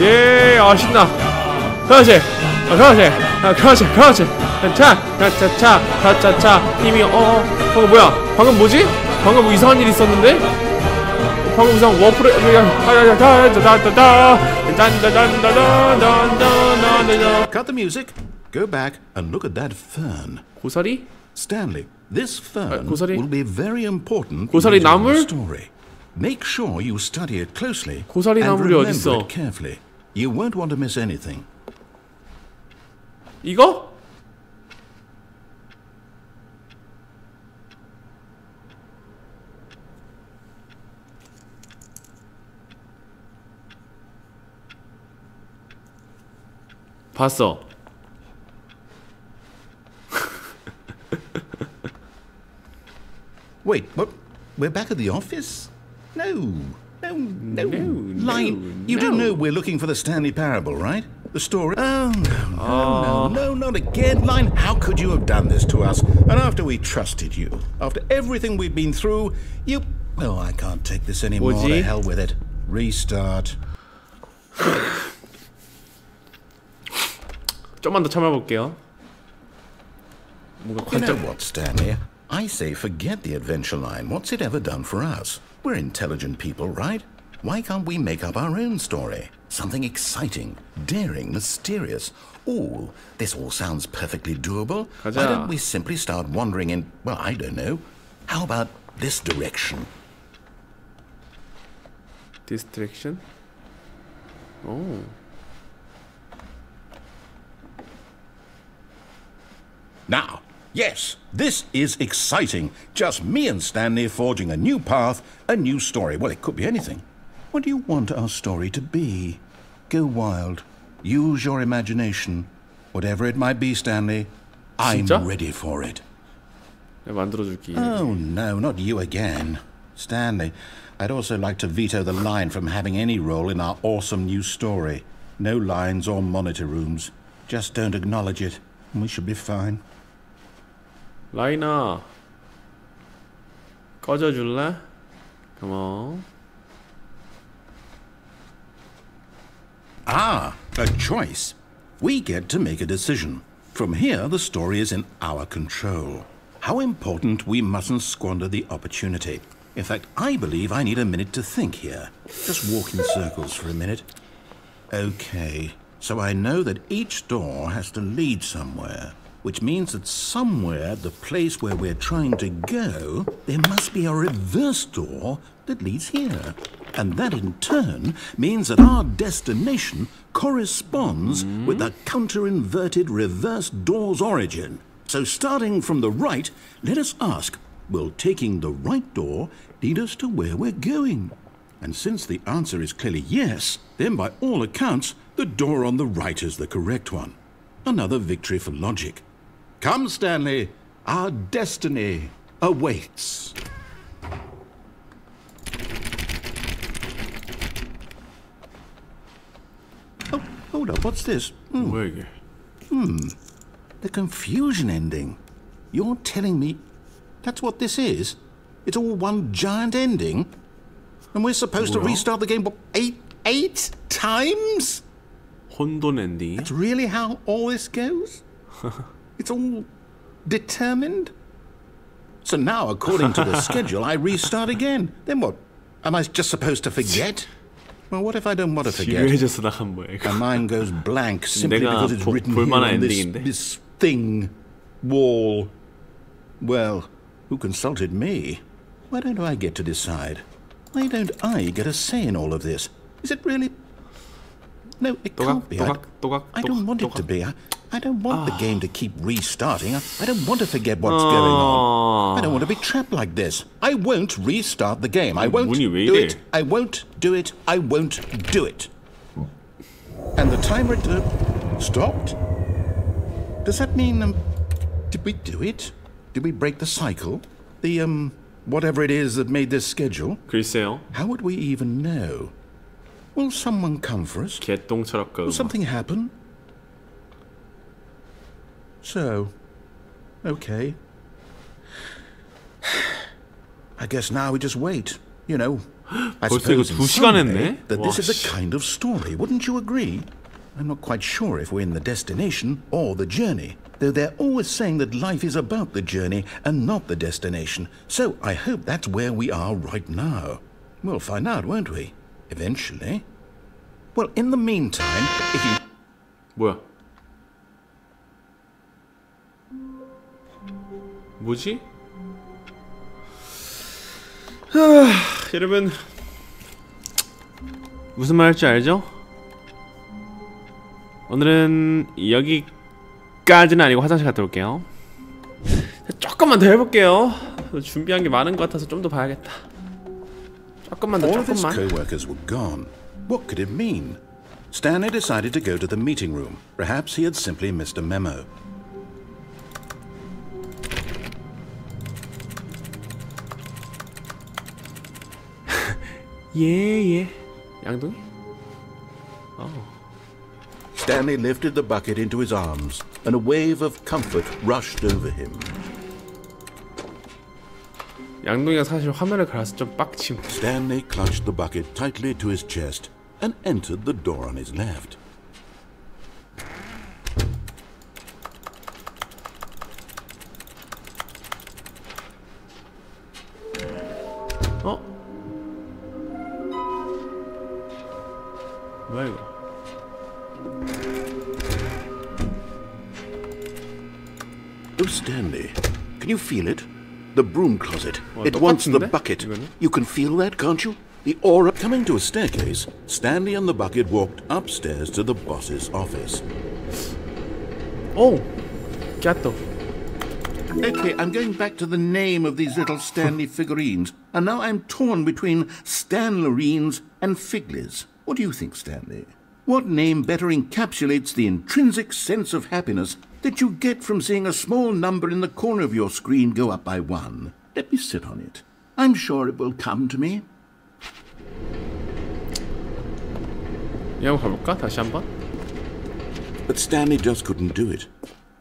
[SPEAKER 1] 예, 신나. 그렇지. 차차차 힘이 방금 뭐야? 방금 뭐지? 방금 뭐 이상한 일 있었는데? 방금 이상 워프를
[SPEAKER 2] Cut the music. Go back and look at that fern.
[SPEAKER 1] 고사리?
[SPEAKER 2] Stanley, this fern
[SPEAKER 1] 고사리?
[SPEAKER 2] will be very important
[SPEAKER 1] 고사리
[SPEAKER 2] in the
[SPEAKER 1] 나물?
[SPEAKER 2] story. Make sure you study it closely
[SPEAKER 1] 고사리
[SPEAKER 2] and
[SPEAKER 1] 나물이
[SPEAKER 2] remember
[SPEAKER 1] 어딨어?
[SPEAKER 2] it carefully. You won't want to miss anything.
[SPEAKER 1] 이거? 봤어.
[SPEAKER 2] Wait, what? We're back at the office? No. Line, you do know we're looking for the Stanley Parable, right? The story. Oh, no, not again. Line, how could you have done this to us? And after we trusted you, after everything we've been through, you... Oh, I can't take this anymore.
[SPEAKER 1] 뭐지?
[SPEAKER 2] To hell with it. Restart.
[SPEAKER 1] 좀만 더 참아볼게요. 뭔가
[SPEAKER 2] You know
[SPEAKER 1] 관점.
[SPEAKER 2] what, Stanley? I say forget the adventure line. What's it ever done for us? We're intelligent people, right? Why can't we make up our own story? Something exciting, daring, mysterious. Oh, this all sounds perfectly doable.
[SPEAKER 1] 가자.
[SPEAKER 2] Why don't we simply start wandering in, well, I don't know. How about this direction?
[SPEAKER 1] Distraction? 오.
[SPEAKER 2] Now, yes, this is exciting. Just me and Stanley forging a new path, a new story. Well, it could be anything. What do you want our story to be? Go wild. Use your imagination. Whatever it might be, Stanley, I'm
[SPEAKER 1] 진짜?
[SPEAKER 2] ready for it.
[SPEAKER 1] 만들어줄게.
[SPEAKER 2] Oh, no, not you again. Stanley, I'd also like to veto the line from having any role in our awesome new story. No lines or monitor rooms. Just don't acknowledge it, and we should be fine.
[SPEAKER 1] 라이나 꺼져줄래? Come on.
[SPEAKER 2] Ah, a choice. We get to make a decision. From here, the story is in our control. How important we mustn't squander the opportunity. In fact, I believe I need a minute to think here. Just walk in circles for a minute. Okay, so I know that each door has to lead somewhere, which means that somewhere, the place where we're trying to go, there must be a reverse door that leads here. And that in turn means that our destination corresponds with the counter-inverted reverse door's origin. So starting from the right, let us ask, will taking the right door lead us to where we're going? And since the answer is clearly yes, then by all accounts, the door on the right is the correct one. Another victory for logic. Come, Stanley, our destiny awaits. Oh, hold up, what's this?
[SPEAKER 1] 뭐야 이게?
[SPEAKER 2] The confusion ending. You're telling me that's what this is? It's all one giant ending? And we're supposed to
[SPEAKER 1] 뭐야?
[SPEAKER 2] restart the game, what, eight times?
[SPEAKER 1] 혼돈 엔딩.
[SPEAKER 2] That's really how all this goes? It's all determined? So now, according to the schedule, I restart again. Then what? Am I just supposed to forget? Well, what if I don't want to forget?
[SPEAKER 1] 지루해져서 나간 뭐야 이거?
[SPEAKER 2] My mind goes blank simply
[SPEAKER 1] 내가
[SPEAKER 2] because it's written here
[SPEAKER 1] 볼만한
[SPEAKER 2] on
[SPEAKER 1] 엔딩인데?
[SPEAKER 2] this thing, wall. Well, who consulted me? Why don't I get to decide? Why don't I get a say in all of this? Is it really? No, it can't be. I don't want it to be. I don't want the game to keep restarting. I don't want to forget what's going on. I don't want to be trapped like this. I won't restart the game. I won't
[SPEAKER 1] 문이 왜
[SPEAKER 2] do
[SPEAKER 1] 이래?
[SPEAKER 2] it. I won't do it. I won't do it. And the timer stopped? Does that mean, did we do it? Did we break the cycle? The, whatever it is that made this schedule?
[SPEAKER 1] 글쎄요.
[SPEAKER 2] How would we even know? Will someone come for us?
[SPEAKER 1] 개똥 철학가.
[SPEAKER 2] Will something happen? So, okay. I guess now we just wait. You know, I
[SPEAKER 1] 벌써 이거
[SPEAKER 2] suppose in
[SPEAKER 1] 2시간
[SPEAKER 2] some way
[SPEAKER 1] 했네?
[SPEAKER 2] that this is
[SPEAKER 1] 와,
[SPEAKER 2] a kind of story, wouldn't you agree? I'm not quite sure if we're in the destination or the journey, though they're always saying that life is about the journey and not the destination, so I hope that's where we are right now. We'll find out, won't we? Eventually. Well, in the meantime, if you...
[SPEAKER 1] 뭐야? 뭐지? 여러분 무슨 말 할지 알죠? 오늘은 여기까지는 아니고 화장실 갔다 올게요. 조금만 더 해볼게요. 준비한 게 많은 것 같아서 좀 더 봐야겠다. 조금만 더,
[SPEAKER 2] all of his
[SPEAKER 1] 조금만.
[SPEAKER 2] co-workers were gone. What could it mean? Stanley decided to go to the meeting room. Perhaps he had simply missed a memo.
[SPEAKER 1] 예. 양동이?
[SPEAKER 2] Stanley lifted the bucket into his arms, and a wave of comfort rushed over him.
[SPEAKER 1] 양동이가 사실 화면을 갈아서 좀 빡침.
[SPEAKER 2] Stanley clutched the bucket tightly to his chest and entered the door on his left.
[SPEAKER 1] 뭐야 이거?
[SPEAKER 2] Oh, Stanley, can you feel it? The broom closet.
[SPEAKER 1] 와,
[SPEAKER 2] It wants the
[SPEAKER 1] 똑같은데?
[SPEAKER 2] bucket.
[SPEAKER 1] 이거는?
[SPEAKER 2] You can feel that, can't you? The aura. Coming to a staircase, Stanley and the bucket walked upstairs to the boss's office.
[SPEAKER 1] 오! 갓도.
[SPEAKER 2] Okay, I'm going back to the name of these little Stanley figurines, and now I'm torn between Stanlerines and Figlies. What do you think, Stanley? What name better encapsulates the intrinsic sense of happiness that you get from seeing a small number in the corner of your screen go up by 1? Let me sit on it. I'm sure it will come to me.
[SPEAKER 1] 이거 가볼까? 다시 한번.
[SPEAKER 2] But Stanley just couldn't do it.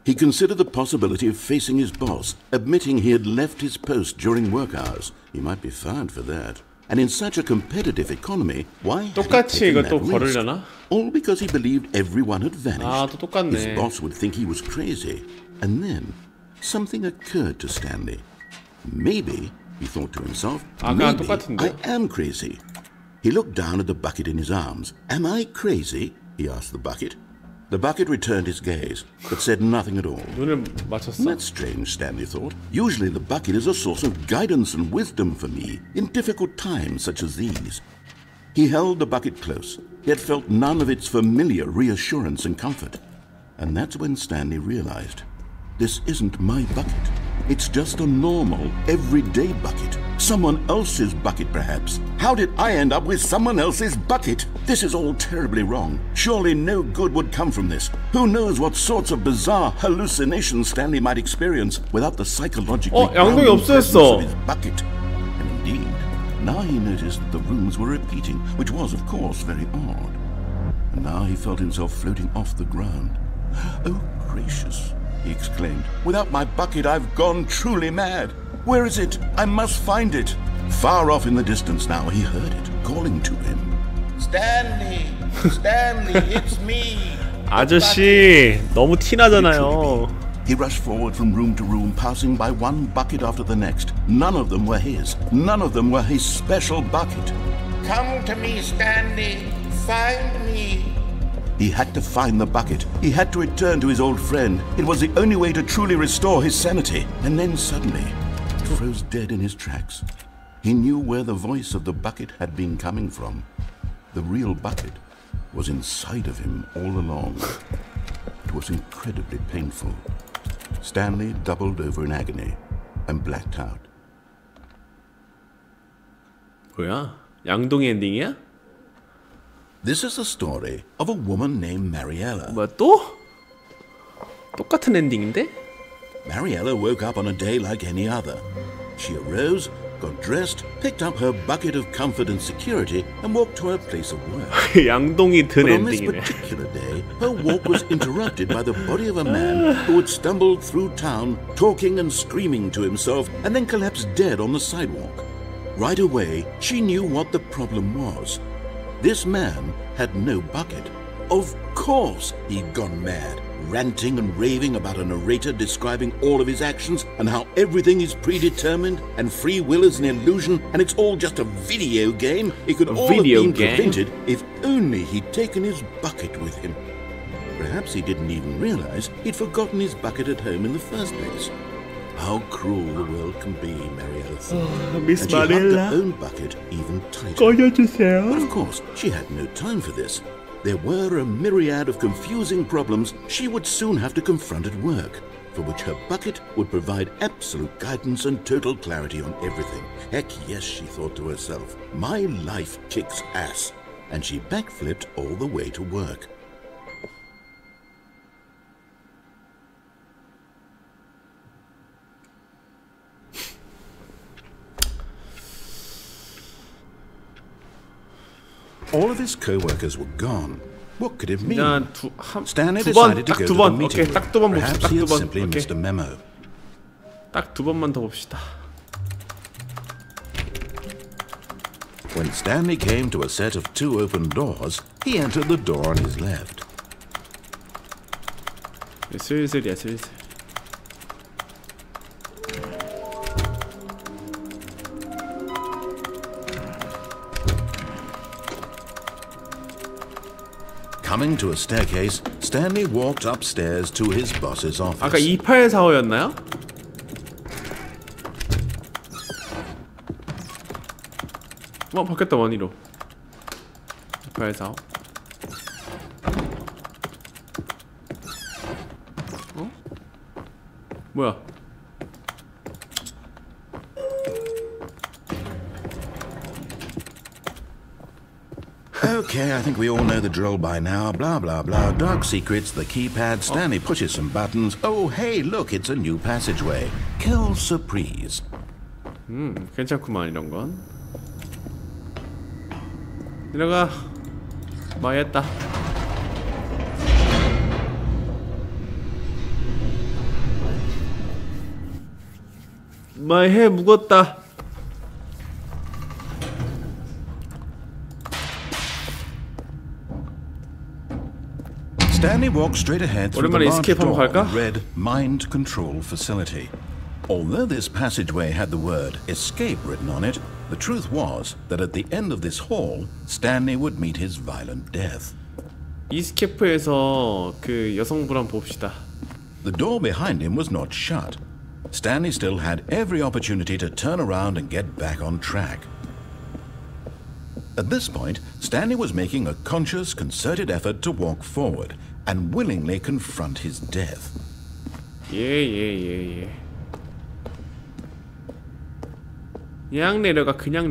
[SPEAKER 2] He considered the possibility of facing his boss, admitting he had left his post during work hours. He might be fired for that. And in such a competitive economy, why had he
[SPEAKER 1] 똑같이
[SPEAKER 2] taken
[SPEAKER 1] 이거 또
[SPEAKER 2] that risk?
[SPEAKER 1] 걸으려나?
[SPEAKER 2] All because he believed everyone had vanished.
[SPEAKER 1] 아, 또 똑같네.
[SPEAKER 2] His boss would think he was crazy. And then something occurred to Stanley. Maybe, he thought to himself,
[SPEAKER 1] 아까랑
[SPEAKER 2] maybe
[SPEAKER 1] 똑같은데?
[SPEAKER 2] I am crazy. He looked down at the bucket in his arms. Am I crazy? He asked the bucket. The bucket returned his gaze, but said nothing at all.
[SPEAKER 1] 눈을 맞췄어?
[SPEAKER 2] That's strange, Stanley thought. Usually the bucket is a source of guidance and wisdom for me in difficult times such as these. He held the bucket close, yet felt none of its familiar reassurance and comfort. And that's when Stanley realized, this isn't my bucket. It's just a normal, everyday bucket. Someone else's bucket, perhaps. How did I end up with someone else's bucket? This is all terribly wrong. Surely no good would come from this. Who knows what sorts of bizarre hallucinations Stanley might experience without the psychological
[SPEAKER 1] 양동이
[SPEAKER 2] presence
[SPEAKER 1] 없어졌어.
[SPEAKER 2] of his bucket. And indeed, now he noticed that the rooms were repeating, which was, of course, very odd. And now he felt himself floating off the ground. Oh, gracious, he exclaimed. Without my bucket, I've gone truly mad. Where is it? I must find it. Far off in the distance now, he heard it, calling to him. Stanley! Stanley, it's me!
[SPEAKER 1] 아저씨, 너무 티나잖아요.
[SPEAKER 2] He rushed forward from room to room, passing by one bucket after the next. None of them were his. None of them were his special bucket. Come to me, Stanley. Find me. He had to find the bucket. He had to return to his old friend. It was the only way to truly restore his sanity. And then suddenly, he froze dead in his tracks. He knew where the voice of the bucket had been coming from. The real bucket was inside of him all along. It was incredibly painful. Stanley doubled over in agony and blacked out.
[SPEAKER 1] 뭐야? 양동이 엔딩이야?
[SPEAKER 2] This is the story of a woman named Mariella.
[SPEAKER 1] 뭐야 또? 똑같은 엔딩인데?
[SPEAKER 2] Mariella woke up on a day like any other. She arose, got dressed, picked up her bucket of comfort and security, and walked to her place of work.
[SPEAKER 1] 양동이 든
[SPEAKER 2] But on this
[SPEAKER 1] 엔딩이네.
[SPEAKER 2] particular day, her walk was interrupted by the body of a man who had stumbled through town, talking and screaming to himself, and then collapsed dead on the sidewalk. Right away, she knew what the problem was. This man had no bucket. Of course he'd gone mad, ranting and raving about a narrator describing all of his actions and how everything is predetermined and free will is an illusion and it's all just a video game. It could all have been prevented if only he'd taken his bucket with him. Perhaps he didn't even realize he'd forgotten his bucket at home in the first place. How cruel the world can be, Marietta thought.
[SPEAKER 1] Miss
[SPEAKER 2] and she hugged her own bucket even tighter. But of course, she had no time for this. There were a myriad of confusing problems she would soon have to confront at work, for which her bucket would provide absolute guidance and total clarity on everything. Heck yes, she thought to herself, my life kicks ass. And she backflipped all the way to work. All of his co-workers were gone. What could it mean? Stanley decided to go to the meeting room. Perhaps he had simply missed a memo.
[SPEAKER 1] 딱 두 번만 더 봅시다.
[SPEAKER 2] When Stanley came to a set of 2 open doors, he entered the door on his left.
[SPEAKER 1] 슬슬이야, 슬슬.
[SPEAKER 2] Coming to a staircase, Stanley walked upstairs to his boss's office.
[SPEAKER 1] 아까 2845였나요? 바뀌었다 원이로. 2845. 뭐야?
[SPEAKER 2] Okay, I think we all know the drill by now. Blah, blah, blah. Dark secrets, the keypad. Stanley pushes some buttons. Oh, hey, look, it's a new passageway. Kill surprise.
[SPEAKER 1] 괜찮구만 이런 건. 들어가. 망했다. 마해 묵었다.
[SPEAKER 2] Stanley walked straight ahead through the large door and read Mind Control Facility. Although this passageway had the word escape written on it, the truth was that at the end of this hall, Stanley would meet his violent death.
[SPEAKER 1] 이스케프에서 그 여성분을 봅시다.
[SPEAKER 2] The door behind him was not shut. Stanley still had every opportunity to turn around and get back on track. At this point, Stanley was making a conscious, concerted effort to walk forward and willingly confront his death.
[SPEAKER 1] 예. 그냥 내려가, 그냥.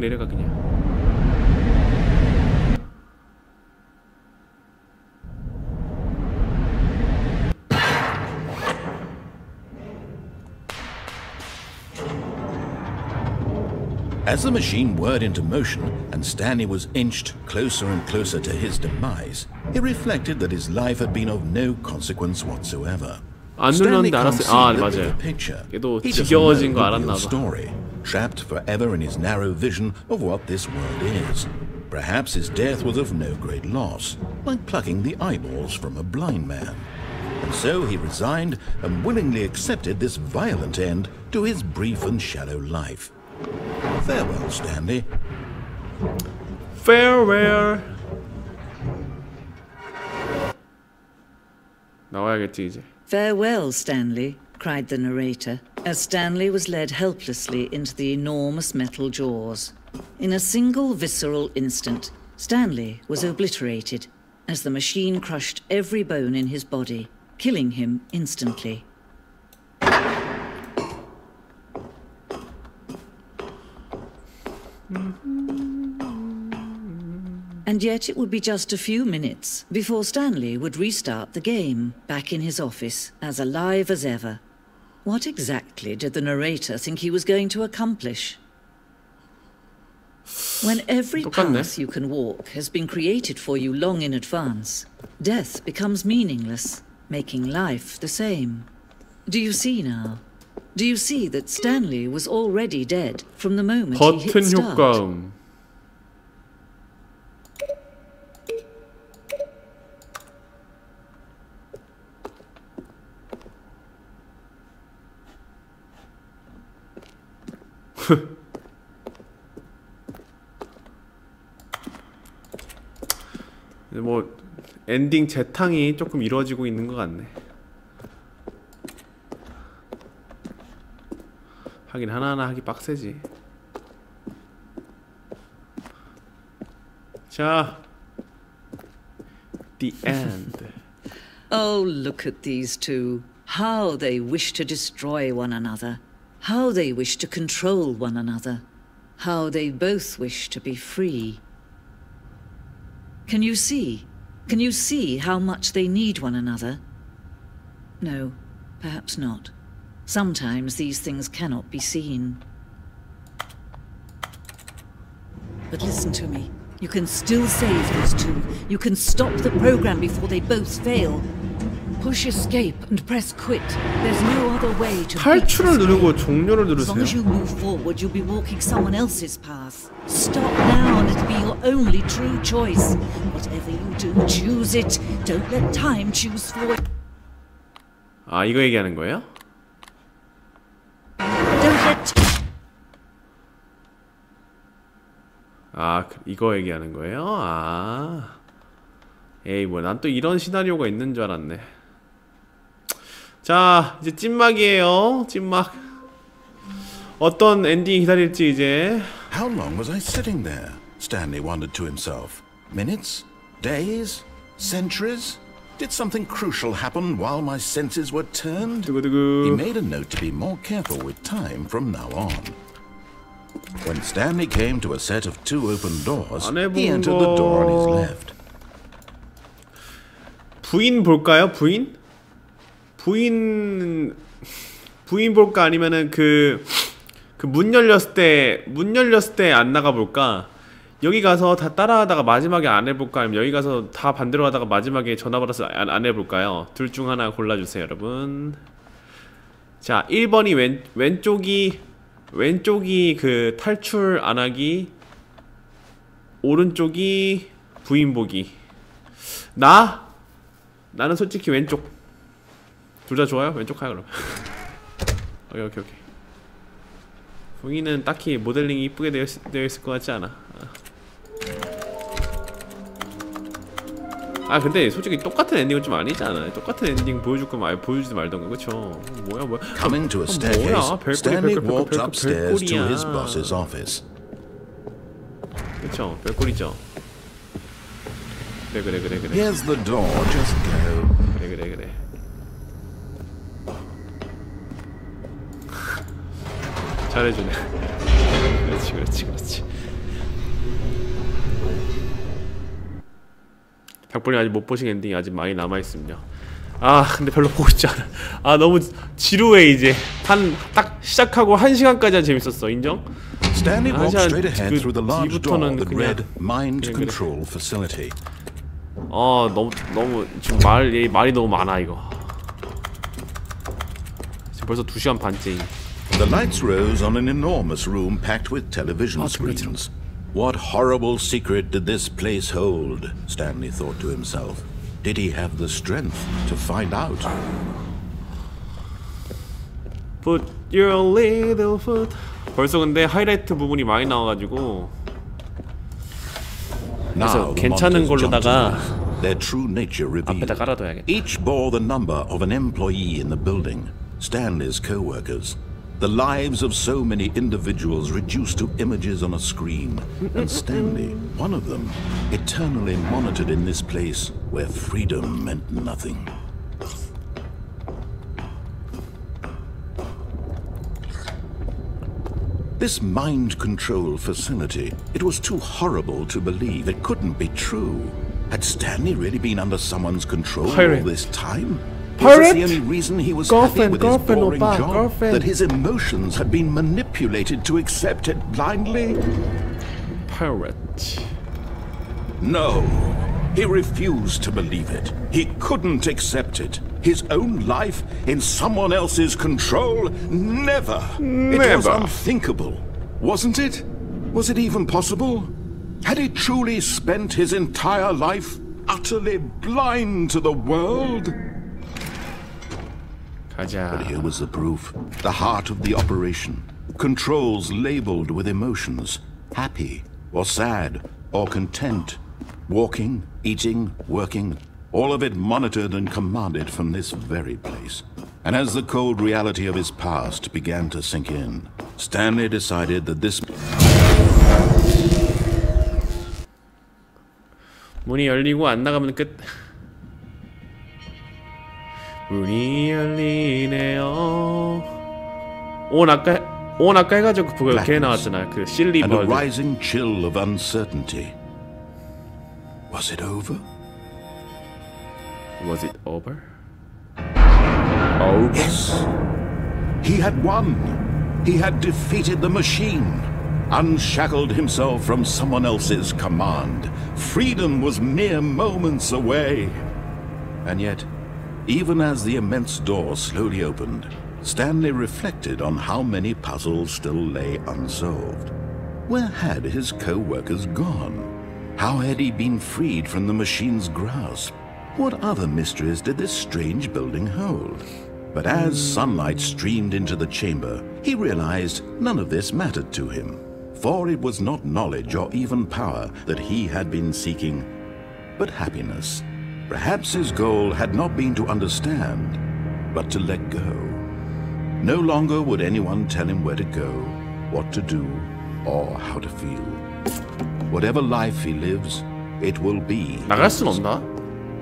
[SPEAKER 2] As the machine whirred into motion and Stanley was inched closer and closer to his demise, he reflected that his life had been of no consequence whatsoever. Stanley can't see the bigger picture. He doesn't know the real story, trapped forever in his narrow vision of what this world is. Perhaps his death was of no great loss, like plucking the eyeballs from a blind man. And so he resigned and willingly accepted this violent end to his brief and shallow life. Farewell, Stanley.
[SPEAKER 1] Farewell. 나와야겠지 이제.
[SPEAKER 4] Farewell, Stanley, cried the narrator, as Stanley was led helplessly into the enormous metal jaws. In a single visceral instant, Stanley was obliterated as the machine crushed every bone in his body, killing him instantly. And yet it would be just a few minutes before Stanley would restart the game, back in his office, as alive as ever. What exactly did the narrator think he was going to accomplish? When every path you can walk has been created for you long in advance, death becomes meaningless, making life the same. Do you see now? Do you see that Stanley was already dead from the moment he hit
[SPEAKER 1] 버튼
[SPEAKER 4] start?
[SPEAKER 1] 효과음. 뭐 엔딩 재탕이 조금 이루어지고 있는 것 같네. 하긴 하나하나 하기 빡세지. 자, the end.
[SPEAKER 4] Oh, look at these two. How they wish to destroy one another. How they wish to control one another. How they both wish to be free. Can you see? Can you see how much they need one another? No, perhaps not. Sometimes these things cannot be seen. But listen to me. You can still save these two. You can stop the program before they both fail. Push escape and press quit. There's no other way to
[SPEAKER 1] 탈출을 누르고 종료를
[SPEAKER 4] As long as
[SPEAKER 1] 누르세요.
[SPEAKER 4] you move forward, you'll be walking someone else's path. Stop now and it'll be your only true choice. Whatever you do, choose it. Don't let time choose for you.
[SPEAKER 1] 아, 이거 얘기하는 거예요?
[SPEAKER 4] Don't let
[SPEAKER 1] 아, 이거 얘기하는 거예요? 아, 에이, 뭐 난 또 이런 시나리오가 있는 줄 알았네. 자, 이제 찐막이에요. 찐막. 어떤 엔딩이 기다릴지 이제.
[SPEAKER 2] How long was I sitting there? Stanley wondered to himself. Minutes? Days? Centuries? Did something crucial happen while my senses were turned? He made a note to be more careful with time from now on. When Stanley came to a set of two open doors, he entered the door on his left.
[SPEAKER 1] 부인 볼까요? 부인? 부인 볼까? 아니면은 그 문 열렸을 때 안 나가 볼까? 여기 가서 다 따라하다가 마지막에 안 해볼까? 아니면 여기 가서 다 반대로 하다가 마지막에 전화 받아서 안 해볼까요? 둘 중 하나 골라주세요, 여러분. 자, 1번이 왼쪽이 그 탈출 안 하기, 오른쪽이 부인 보기. 나는 솔직히 왼쪽. 둘 다 좋아요? 왼쪽 가요, 그럼. 오케이. 부인은 딱히 모델링이 이쁘게 되어 있을 것 같지 않아. 아, 근데 솔직히 똑같은 엔딩은 좀 아니지 않아요? 똑같은 엔딩 보여줄 거면 아예 보여주지 말던가, 그쵸? 뭐야.
[SPEAKER 2] Coming to a staircase, Stanley walked upstairs to his boss's office.
[SPEAKER 1] 그쵸? 별꼴이죠? 그래.
[SPEAKER 2] Here's the door, just go.
[SPEAKER 1] 그래. 잘해주네. 그렇지. 닭볼이 아직 못 보신 엔딩이 아직 많이 남아있습니다. 아, 근데 별로 보고 싶지 않아. 아, 너무 지루해. 이제 딱 시작하고 1시간까지는 재밌었어. 인정?
[SPEAKER 2] Stanley walked straight ahead through the large door that read Mind Control Facility.
[SPEAKER 1] 너무 지금 말이 너무 많아 이거. 지금 벌써 2시간 반째인.
[SPEAKER 2] The lights rose on an enormous room packed with television screens. What horrible secret did this place hold? Stanley thought to himself. Did he have the strength to find out?
[SPEAKER 1] Put your little foot. 벌써 근데 하이라이트 부분이 많이 나와가지고. 그래서 괜찮은 걸로다가
[SPEAKER 2] their true nature revealed.
[SPEAKER 1] 앞에다 깔아둬야겠다.
[SPEAKER 2] Each bore the number of an employee in the building. Stanley's co-workers. The lives of so many individuals reduced to images on a screen. And Stanley, one of them, eternally monitored in this place where freedom meant nothing. This mind control facility, it was too horrible to believe. It couldn't be true. Had Stanley really been under someone's control all this time? Was this the only reason he was happy with his boring job? That his emotions had been manipulated to accept it blindly?
[SPEAKER 1] Pirate.
[SPEAKER 2] No. He refused to believe it. He couldn't accept it. His own life in someone else's control? Never. It was unthinkable, wasn't it? Was it even possible? Had he truly spent his entire life utterly blind to the world?
[SPEAKER 1] 가자.
[SPEAKER 2] But here was the proof. The heart of the operation. Controls labeled with emotions. Happy, or sad, or content. Walking, eating, working. All of it monitored and commanded from this very place. And as the cold reality of his past began to sink in, Stanley decided that this...
[SPEAKER 1] 문이 열리고 안 나가면 끝. 문이 열리네요. 온 아까 해가지고 그거 걔 나왔잖아. 그 실리 버드.
[SPEAKER 2] And a rising chill of uncertainty. Was it over?
[SPEAKER 1] Was it over? Over?
[SPEAKER 2] Yes. He had won. He had defeated the machine. Unshackled himself from someone else's command. Freedom was mere moments away. And yet, even as the immense door slowly opened, Stanley reflected on how many puzzles still lay unsolved. Where had his co-workers gone? How had he been freed from the machine's grasp? What other mysteries did this strange building hold? But as sunlight streamed into the chamber, he realized none of this mattered to him. For it was not knowledge or even power that he had been seeking, but happiness. Perhaps his goal had not been to understand, but to let go. No longer would anyone tell him where to go, what to do, or how to feel. Whatever life he lives, it will be.
[SPEAKER 1] 나갈 순 없나?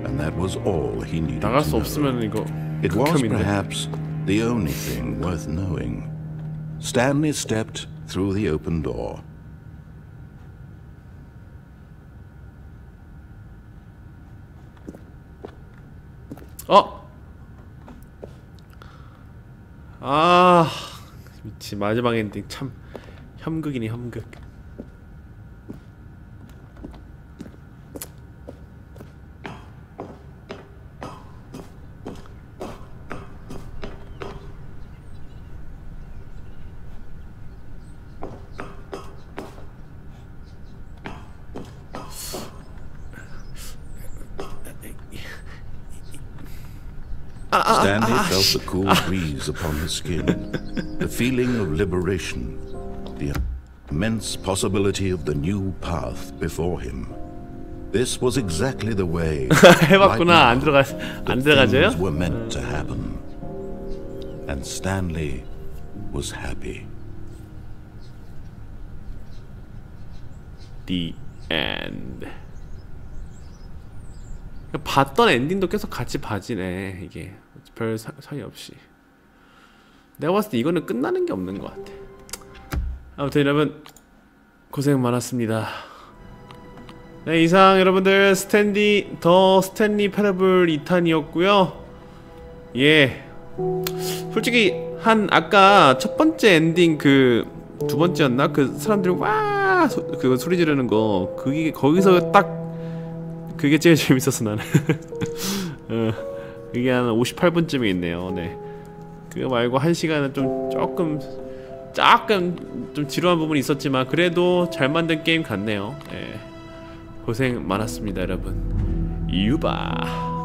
[SPEAKER 2] And that was all he needed
[SPEAKER 1] 나갈 수
[SPEAKER 2] to know.
[SPEAKER 1] 없으면 이거
[SPEAKER 2] It was
[SPEAKER 1] 극혐인데.
[SPEAKER 2] perhaps the only thing worth knowing. Stanley stepped through the open door.
[SPEAKER 1] 아, 미치. 마지막 엔딩 참 혐극이네, 혐극.
[SPEAKER 2] Stanley felt the cool breeze upon his skin, the feeling of liberation, the immense possibility of the new path before him. This was exactly the way
[SPEAKER 1] 해봤구나. 안
[SPEAKER 2] things
[SPEAKER 1] 들어가져요?
[SPEAKER 2] were meant to happen. And Stanley was happy.
[SPEAKER 1] The end. 봤던 엔딩도 계속 같이 봐지네. 이게 별 사이 없이. 내가 봤을 때 이거는 끝나는 게 없는 것 같아. 아무튼 여러분 고생 많았습니다. 네, 이상 여러분들 더 스탠리 패러블 2탄이었고요. 예, 솔직히 아까 첫 번째 엔딩 그 두 번째였나? 그 사람들이 와 그거 소리 지르는 거 그게 거기서 딱 그게 제일 재밌었어 나는. 그게 한 58분쯤에 있네요. 네, 그거 말고 1시간은 좀 조금 좀 지루한 부분이 있었지만 그래도 잘 만든 게임 같네요. 네. 고생 많았습니다 여러분. 유바.